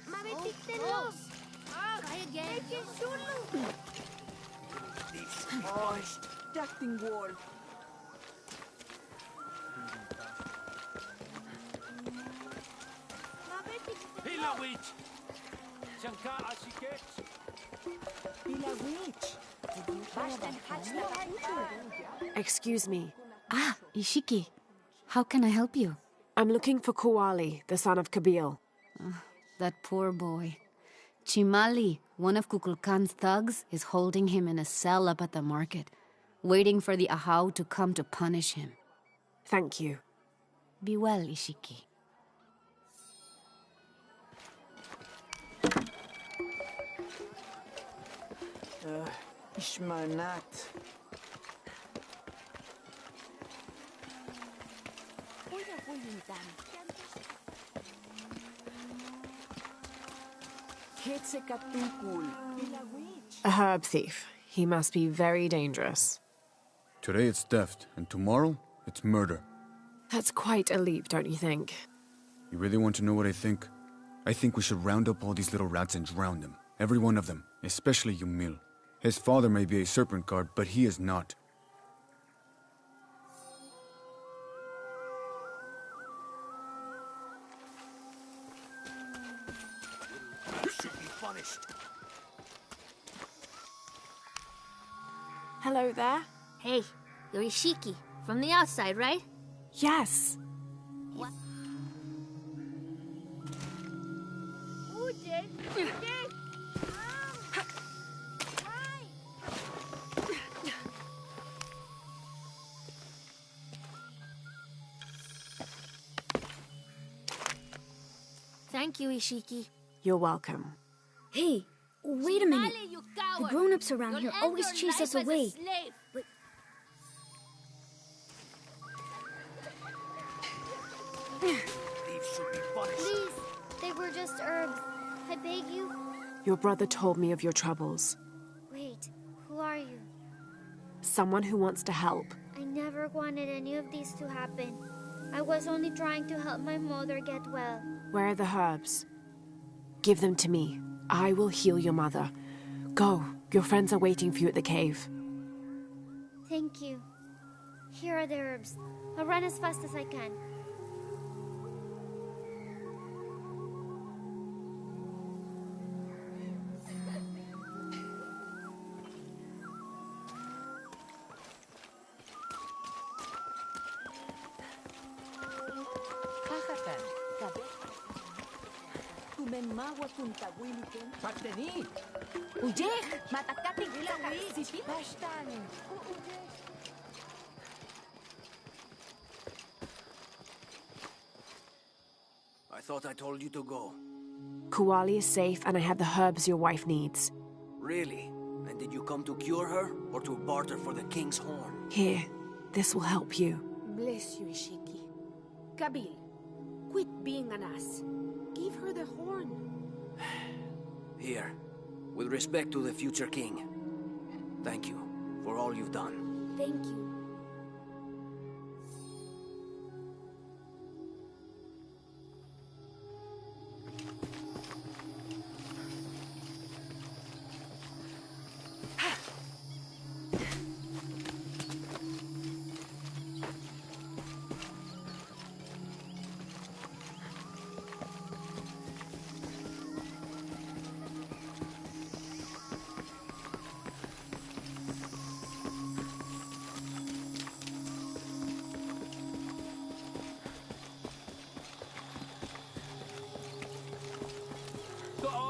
Mabitiktelos! Try again. Ay, Jacking Wall. Pila witch! Shanka asiket! Pila witch. Excuse me. Ah, Ishiki. How can I help you? I'm looking for Kuali, the son of Kabil. That poor boy. Chimali, one of Kukulkan's thugs, is holding him in a cell up at the market, waiting for the Ahau to come to punish him. Thank you. Be well, Ishiki. Ishmanat. A herb thief. He must be very dangerous. Today it's theft, and tomorrow it's murder. That's quite a leap, don't you think? You really want to know what I think? I think we should round up all these little rats and drown them. Every one of them, especially Yumil. His father may be a serpent guard, but he is not. You should be punished. Hello there. Hey, you're Ishiki. From the outside, right? Yes. What? Thank you, Ishiki. You're welcome. Hey, wait a minute. The grown-ups around here always chase us away. But Thieves should be punished. Please, they were just herbs. I beg you. Your brother told me of your troubles. Wait, who are you? Someone who wants to help. I never wanted any of these to happen. I was only trying to help my mother get well. Where are the herbs? Give them to me. I will heal your mother. Go. Your friends are waiting for you at the cave. Thank you. Here are the herbs. I'll run as fast as I can. I thought I told you to go. Kuali is safe and I have the herbs your wife needs. Really? And did you come to cure her, or to barter for the king's horn? Here, this will help you. bless you, Ishiki. Kabil, quit being an ass. Give her the horn. Here, with respect to the future king. Thank you for all you've done. Thank you.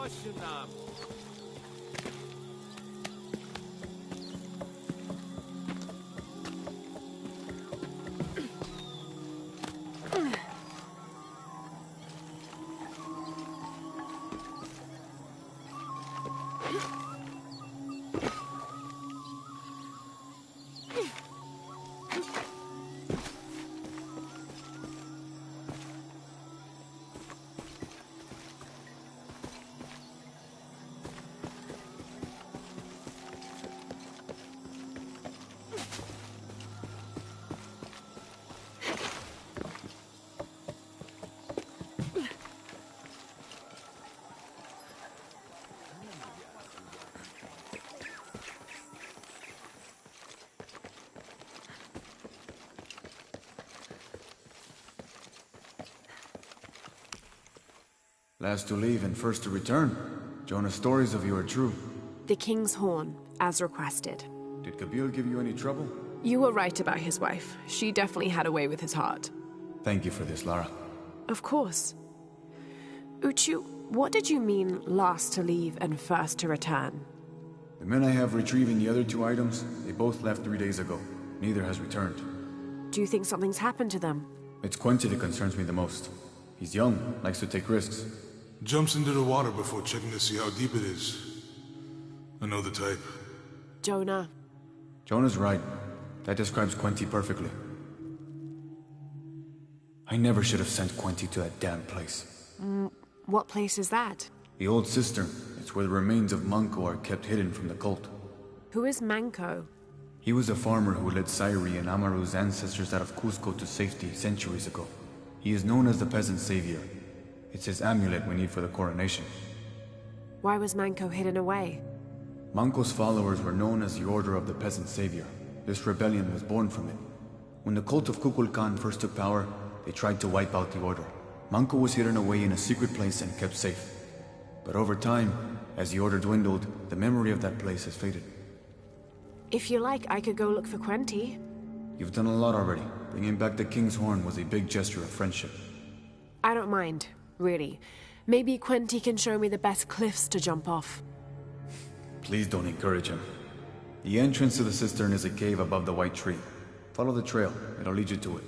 Oceanam. Last to leave and first to return. Jonah's stories of you are true. The king's horn, as requested. Did Kabil give you any trouble? You were right about his wife. She definitely had a way with his heart. Thank you for this, Lara. Of course. Uchu, what did you mean last to leave and first to return? The men I have retrieving the other 2 items, they both left 3 days ago. Neither has returned. Do you think something's happened to them? It's Quincy that concerns me the most. He's young, likes to take risks. Jumps into the water before checking to see how deep it is. I know the type. Jonah. Jonah's right. That describes Quincy perfectly. I never should have sent Quincy to that damn place. What place is that? The old cistern. It's where the remains of Manco are kept hidden from the cult. Who is Manco? He was a farmer who led Sairi and Amaru's ancestors out of Cusco to safety centuries ago. He is known as the peasant savior. It's his amulet we need for the coronation. Why was Manco hidden away? Manco's followers were known as the Order of the Peasant Savior. This rebellion was born from it. When the cult of Kukulkan first took power, they tried to wipe out the order. Manco was hidden away in a secret place and kept safe. But over time, as the order dwindled, the memory of that place has faded. If you like, I could go look for Quenti. You've done a lot already. Bringing back the King's Horn was a big gesture of friendship. I don't mind, really. Maybe Quenti can show me the best cliffs to jump off. Please don't encourage him. The entrance to the cistern is a cave above the white tree. Follow the trail. It'll lead you to it.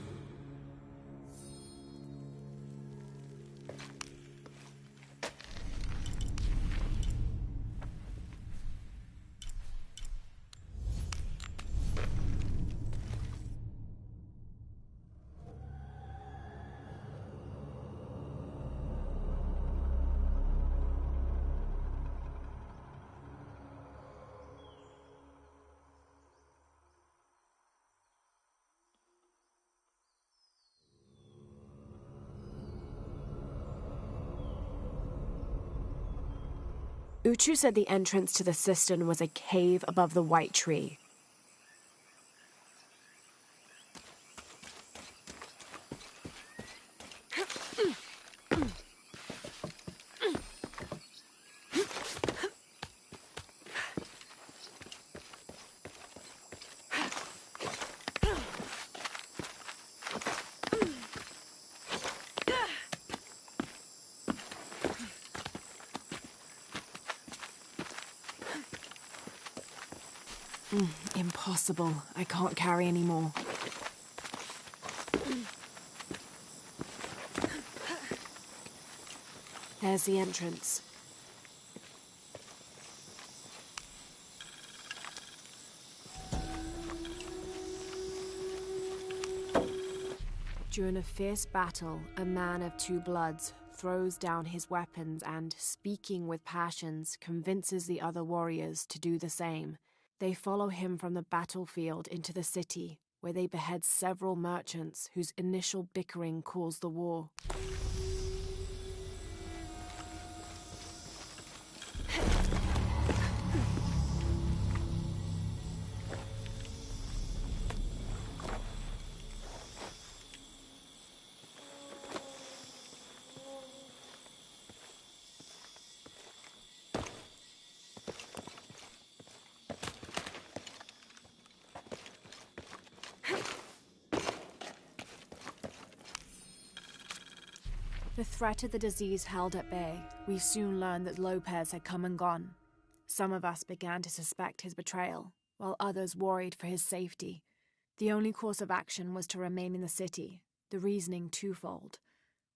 Uchu said the entrance to the cistern was a cave above the white tree. Impossible. I can't carry any more. There's the entrance. During a fierce battle, a man of two bloods throws down his weapons and, speaking with passions, convinces the other warriors to do the same. They follow him from the battlefield into the city, where they behead several merchants whose initial bickering caused the war. The threat of the disease held at bay, we soon learned that Lopez had come and gone. Some of us began to suspect his betrayal, while others worried for his safety. The only course of action was to remain in the city, the reasoning twofold.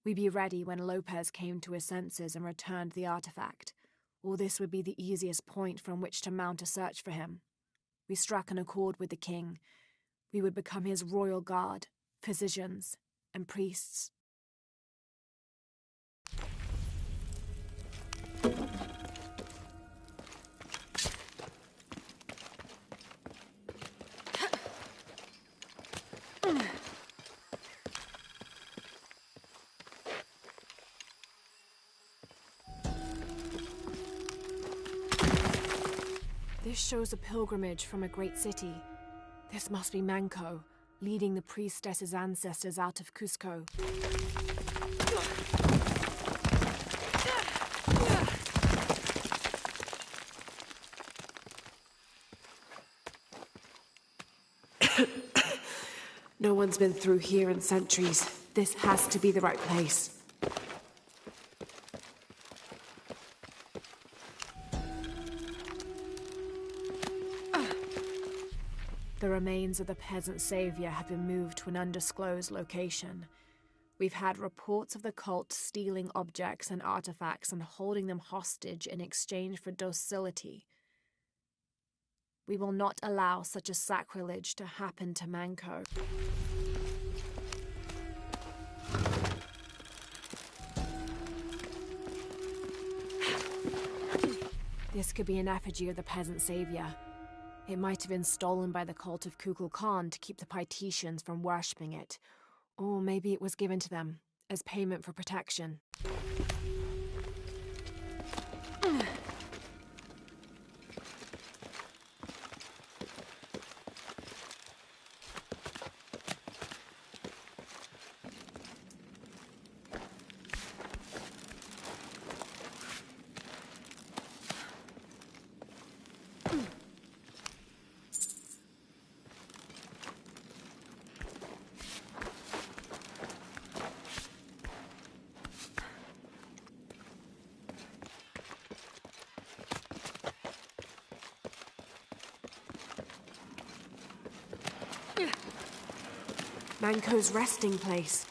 We be ready when Lopez came to his senses and returned the artifact, or this would be the easiest point from which to mount a search for him. We struck an accord with the king. We would become his royal guard, physicians, and priests. This shows a pilgrimage from a great city. This must be Manco, leading the priestess's ancestors out of Cusco. No one's been through here in centuries. This has to be the right place. The remains of the peasant savior have been moved to an undisclosed location. We've had reports of the cult stealing objects and artifacts and holding them hostage in exchange for docility. We will not allow such a sacrilege to happen to Manco. This could be an effigy of the peasant savior. It might have been stolen by the cult of Kukulkan to keep the Paititians from worshipping it. Or maybe it was given to them as payment for protection. Manco's resting place.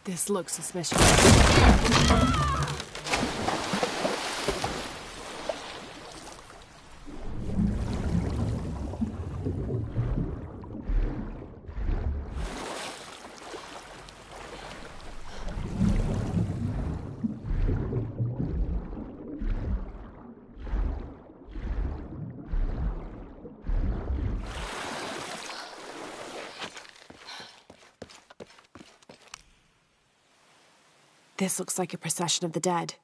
This looks suspicious. This looks like a procession of the dead.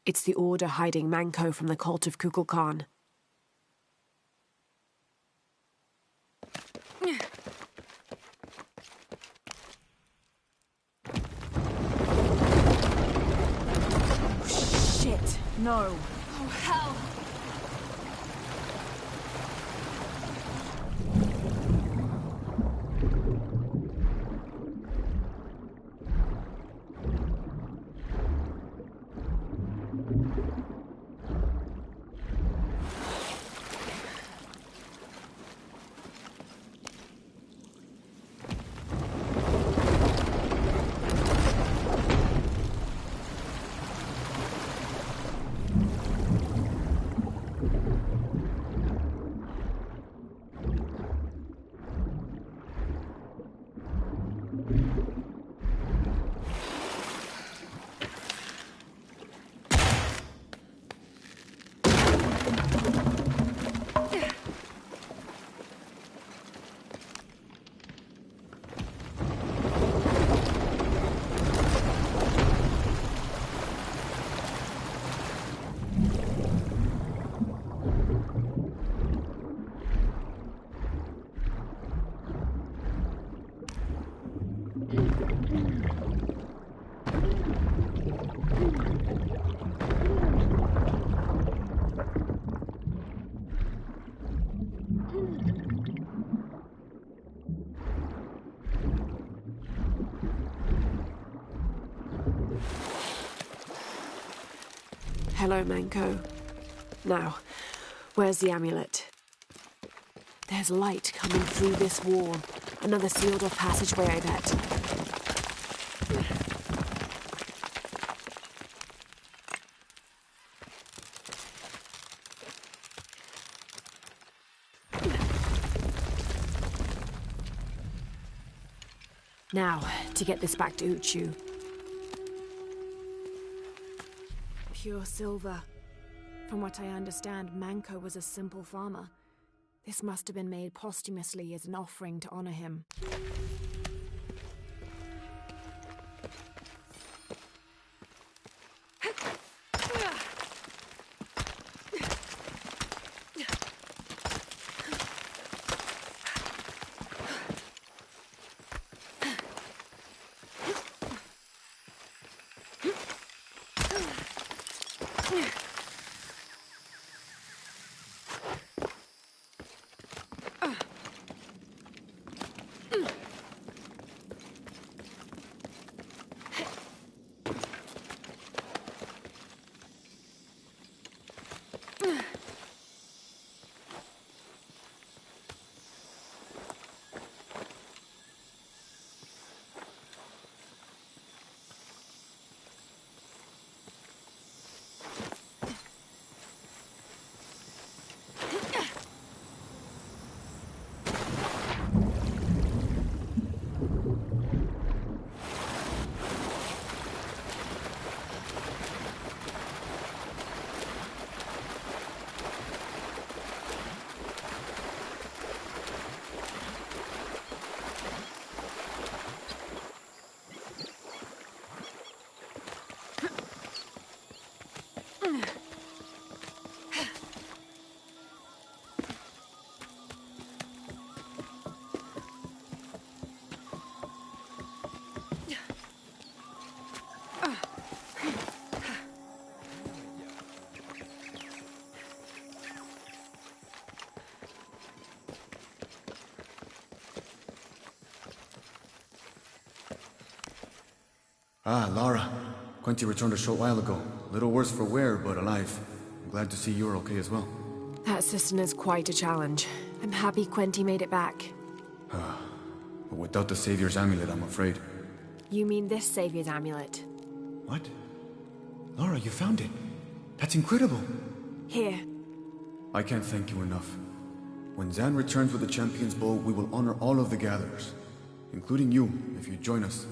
It's the Order hiding Manco from the cult of Kukulkan. Oh, shit! No! Oh, hell! Hello, Manko. Now, where's the amulet? There's light coming through this wall. Another sealed-off passageway, I bet. Now, to get this back to Uchu. Pure silver. From what I understand, Manko was a simple farmer. This must have been made posthumously as an offering to honor him. Ah, Lara. Quentin returned a short while ago. A little worse for wear, but alive. I'm glad to see you're okay as well. That cistern is quite a challenge. I'm happy Quentin made it back. But without the Savior's amulet, I'm afraid. You mean this Savior's amulet? What? Lara, you found it. That's incredible. Here. I can't thank you enough. When Zan returns with the Champion's Bow, we will honor all of the gatherers. Including you, if you join us.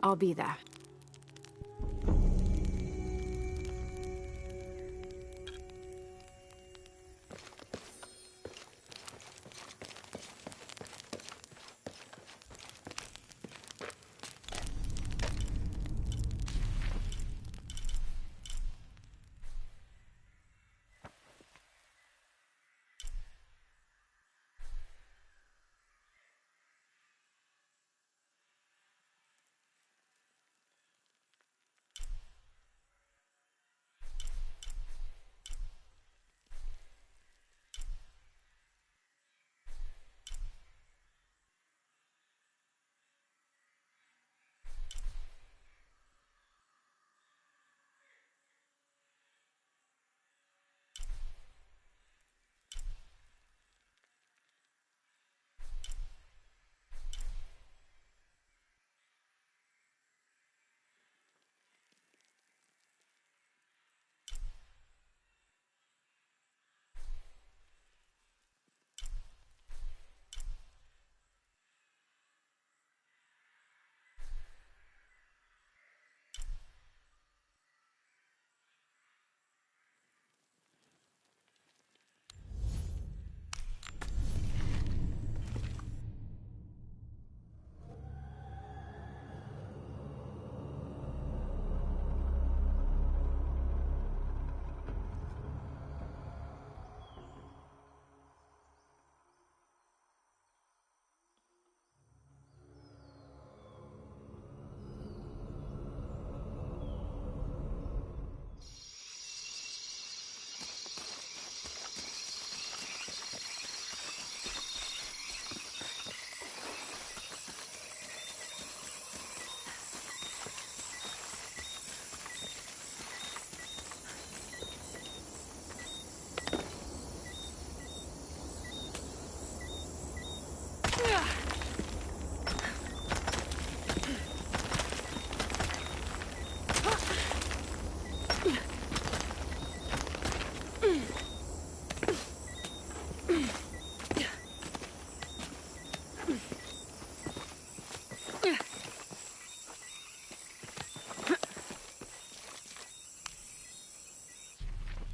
I'll be there.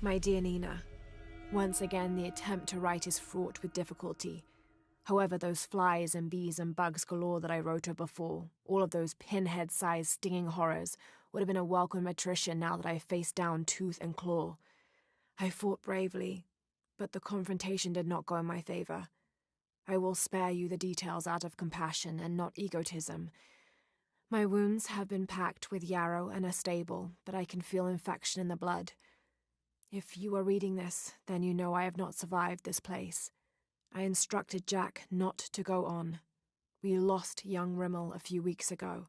My dear Nina, once again the attempt to write is fraught with difficulty. However, those flies and bees and bugs galore that I wrote of before, all of those pinhead-sized stinging horrors, would have been a welcome attrition now that I have faced down tooth and claw. I fought bravely, but the confrontation did not go in my favor. I will spare you the details out of compassion and not egotism. My wounds have been packed with yarrow and are stable, but I can feel infection in the blood. If you are reading this, then you know I have not survived this place. I instructed Jack not to go on. We lost young Rimmel a few weeks ago.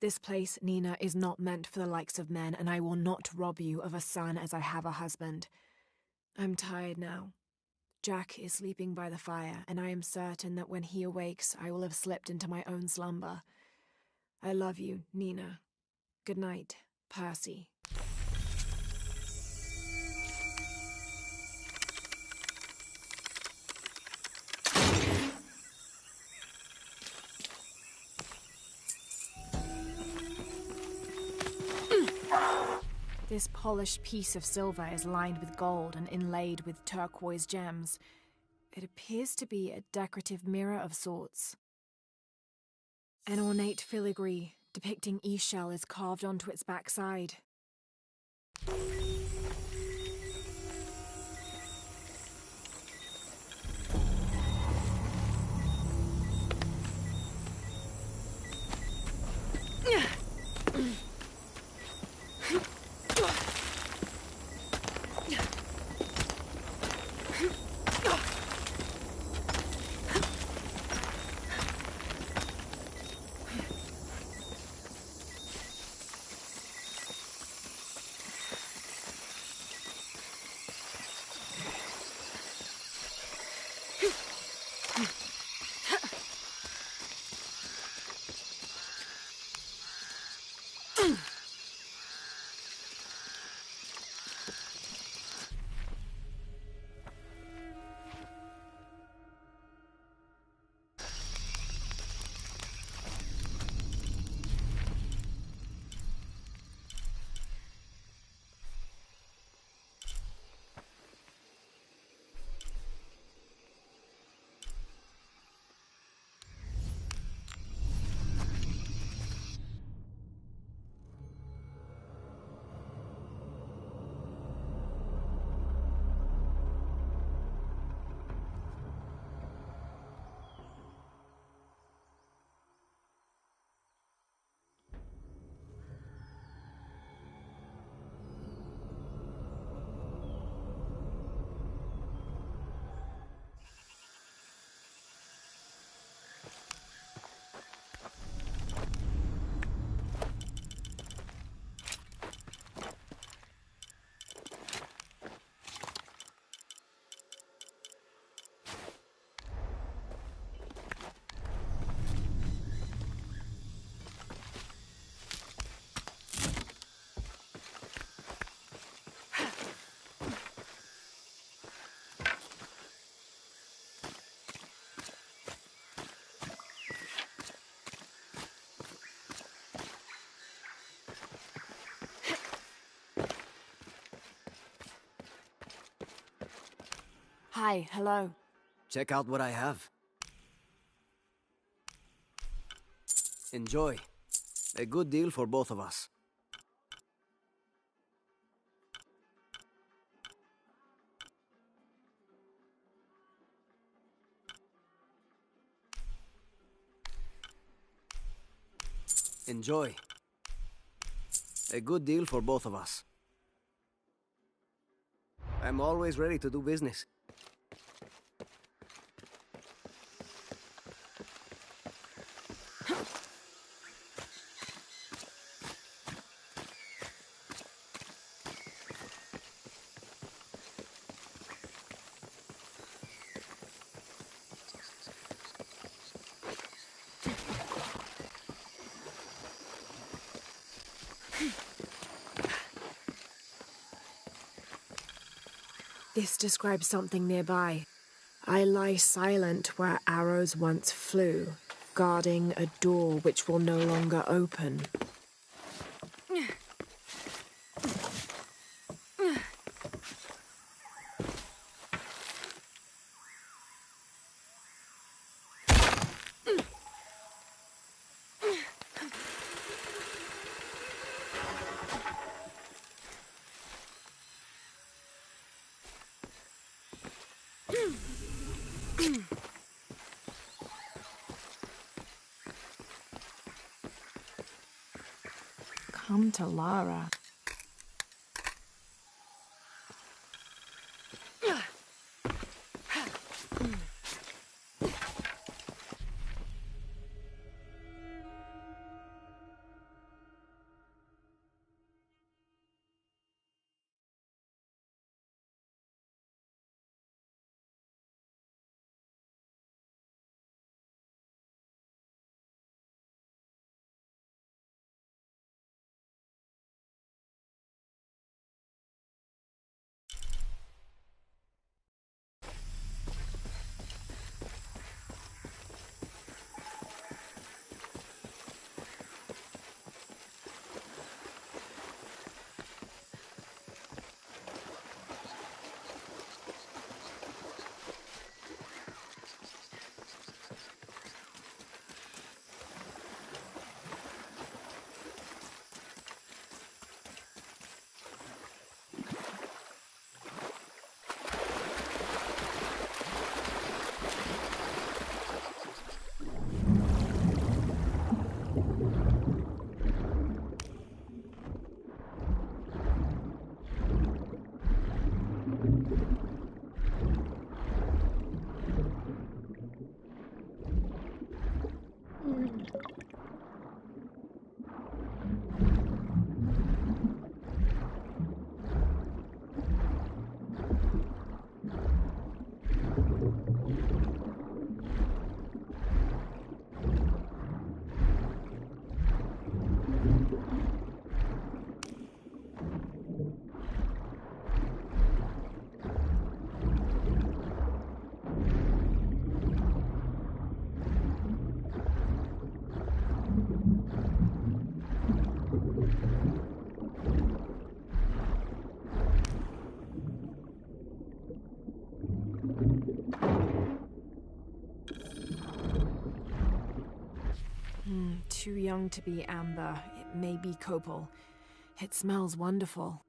This place, Nina, is not meant for the likes of men, and I will not rob you of a son as I have a husband. I'm tired now. Jack is sleeping by the fire, and I am certain that when he awakes, I will have slipped into my own slumber. I love you, Nina. Good night, Percy. This polished piece of silver is lined with gold and inlaid with turquoise gems. It appears to be a decorative mirror of sorts. An ornate filigree depicting Eshel is carved onto its backside. Hi, hello. Check out what I have. Enjoy. A good deal for both of us. Enjoy. A good deal for both of us. I'm always ready to do business. This describes something nearby. I lie silent where arrows once flew, guarding a door which will no longer open. Come to Lara. Too young to be amber. It may be copal. It smells wonderful.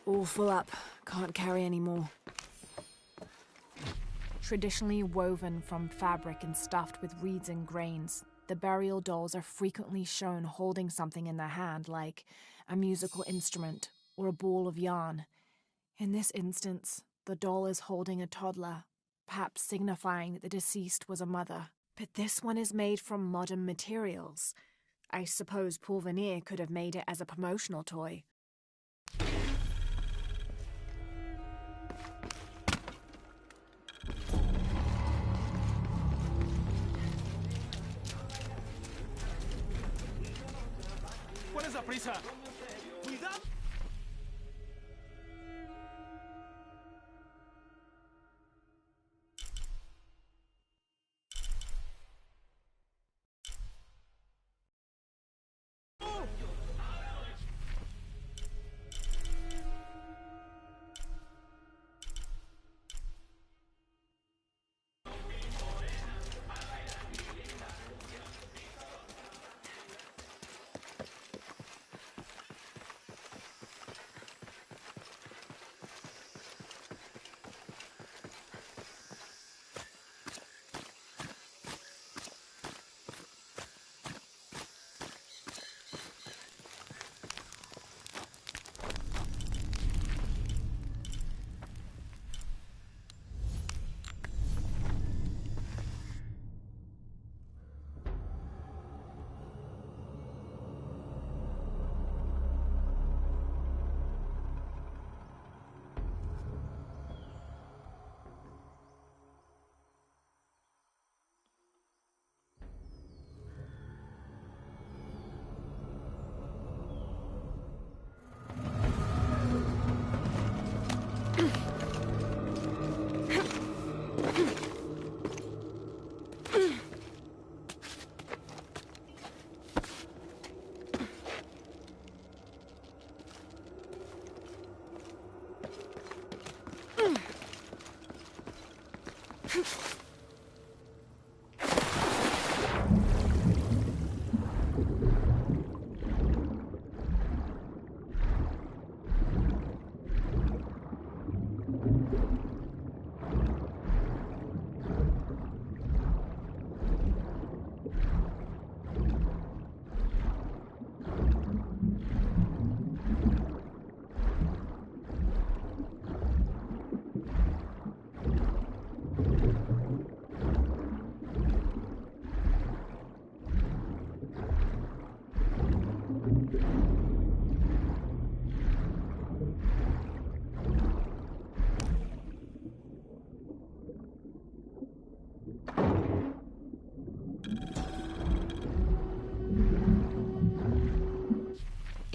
All full up. Can't carry any more. Traditionally woven from fabric and stuffed with reeds and grains, the burial dolls are frequently shown holding something in their hand, like a musical instrument or a ball of yarn. In this instance, the doll is holding a toddler, perhaps signifying that the deceased was a mother. But this one is made from modern materials. I suppose Paul Veneer could have made it as a promotional toy. ¿Cuál es la prisa? ¡Cuidado!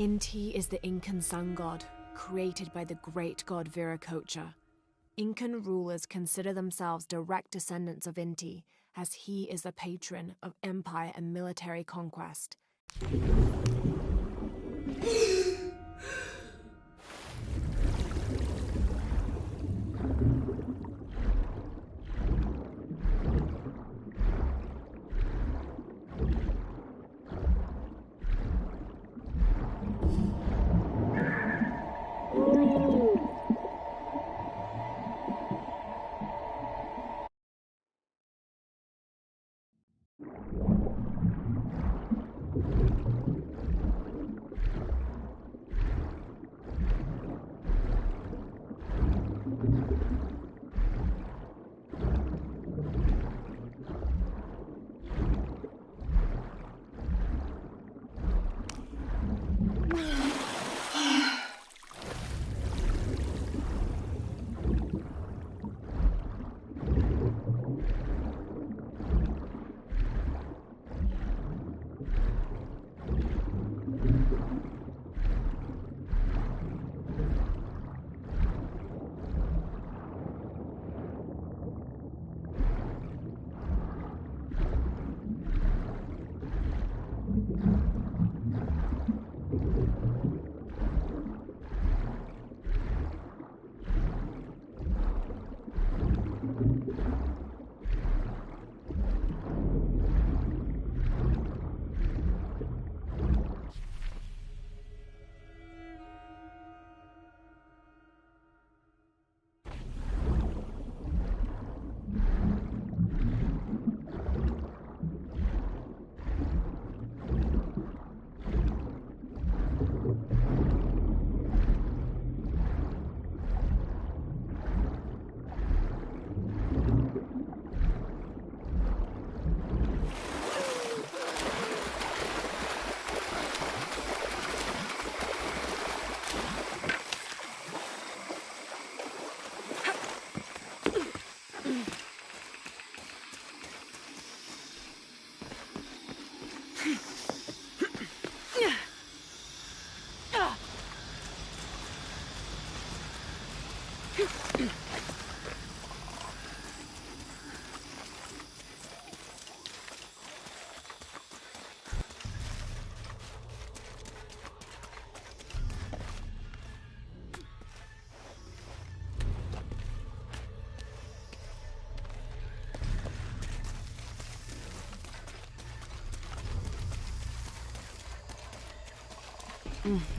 Inti is the Incan sun god, created by the great god Viracocha. Incan rulers consider themselves direct descendants of Inti, as he is the patron of empire and military conquest.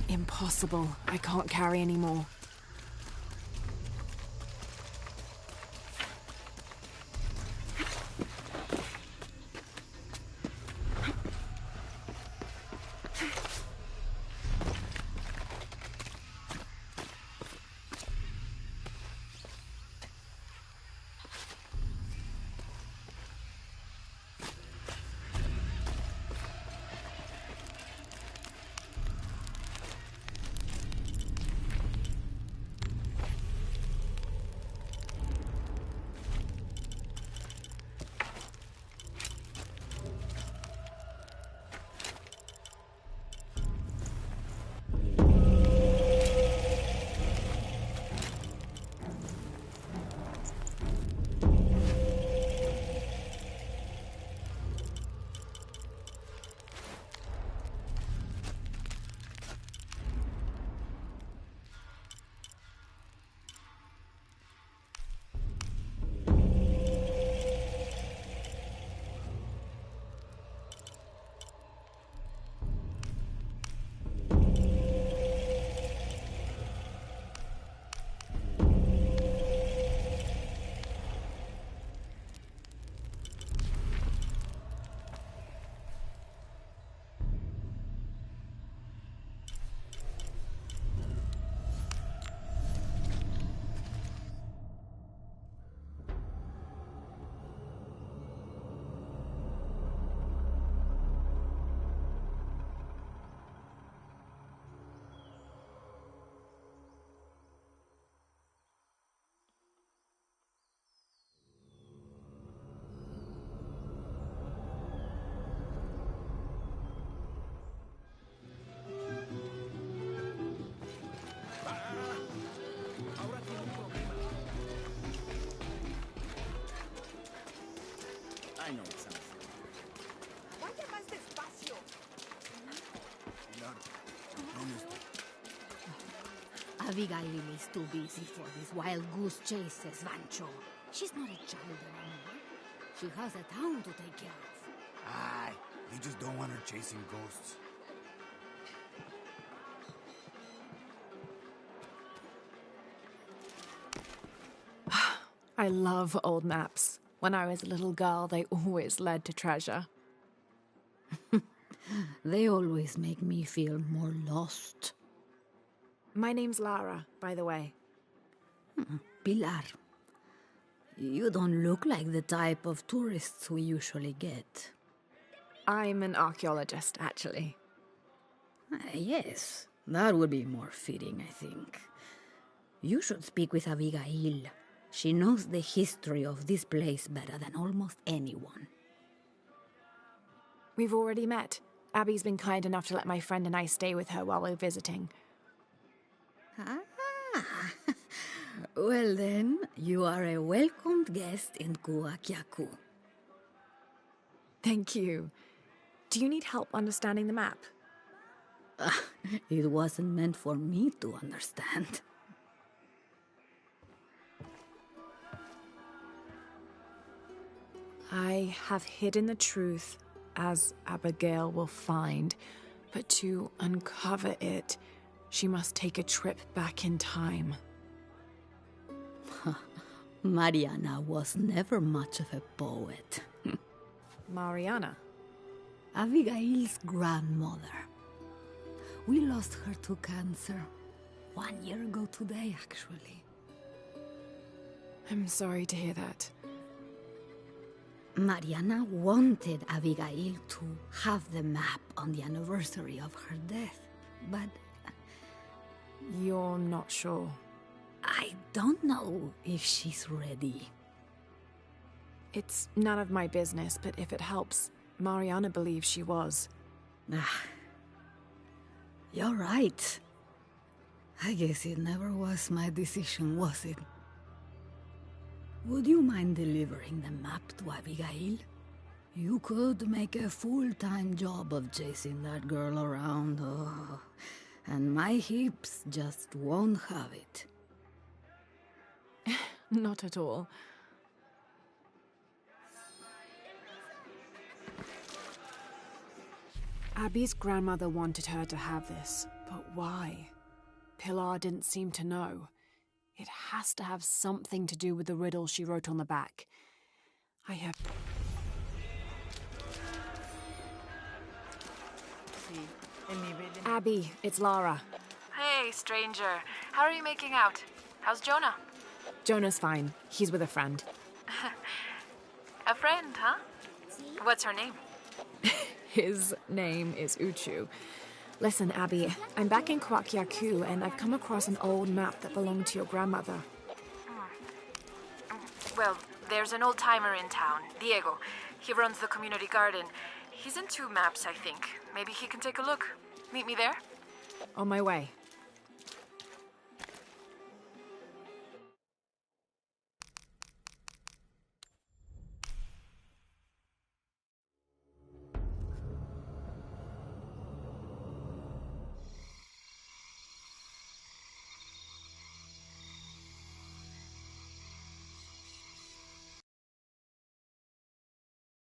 Impossible. I can't carry anymore. Abigail is too busy for these wild goose chases, Vancho. She's not a child anymore. She has a town to take care of. Aye, you just don't want her chasing ghosts. I love old maps. When I was a little girl, they always led to treasure. They always make me feel more lost. My name's Lara, by the way. Pilar. You don't look like the type of tourists we usually get. I'm an archaeologist, actually. Yes, that would be more fitting, I think. You should speak with Abigail. She knows the history of this place better than almost anyone. We've already met. Abby's been kind enough to let my friend and I stay with her while we're visiting. Ah, well then, you are a welcomed guest in Kuakyaku. Thank you. Do you need help understanding the map? It wasn't meant for me to understand. I have hidden the truth, as Abigail will find, but to uncover it, she must take a trip back in time. Mariana was never much of a poet. Mariana? Abigail's grandmother. We lost her to cancer 1 year ago today, actually. I'm sorry to hear that. Mariana wanted Abigail to have the map on the anniversary of her death, but... You're not sure? I don't know if she's ready. It's none of my business, but if it helps, Mariana believes she was. You're right. I guess it never was my decision, was it? Would you mind delivering the map to Abigail? You could make a full-time job of chasing that girl around, and my hips just won't have it. Not at all. Abby's grandmother wanted her to have this, but why? Pilar didn't seem to know. It has to have something to do with the riddle she wrote on the back. I have... Abby, it's Lara. Hey, stranger. How are you making out? How's Jonah? Jonah's fine. He's with a friend. A friend, huh? What's her name? His name is Uchu. Listen, Abby, I'm back in Kuakyaku, and I've come across an old map that belonged to your grandmother. Well, there's an old-timer in town, Diego. He runs the community garden. He's into maps, I think. Maybe he can take a look. Meet me there? On my way.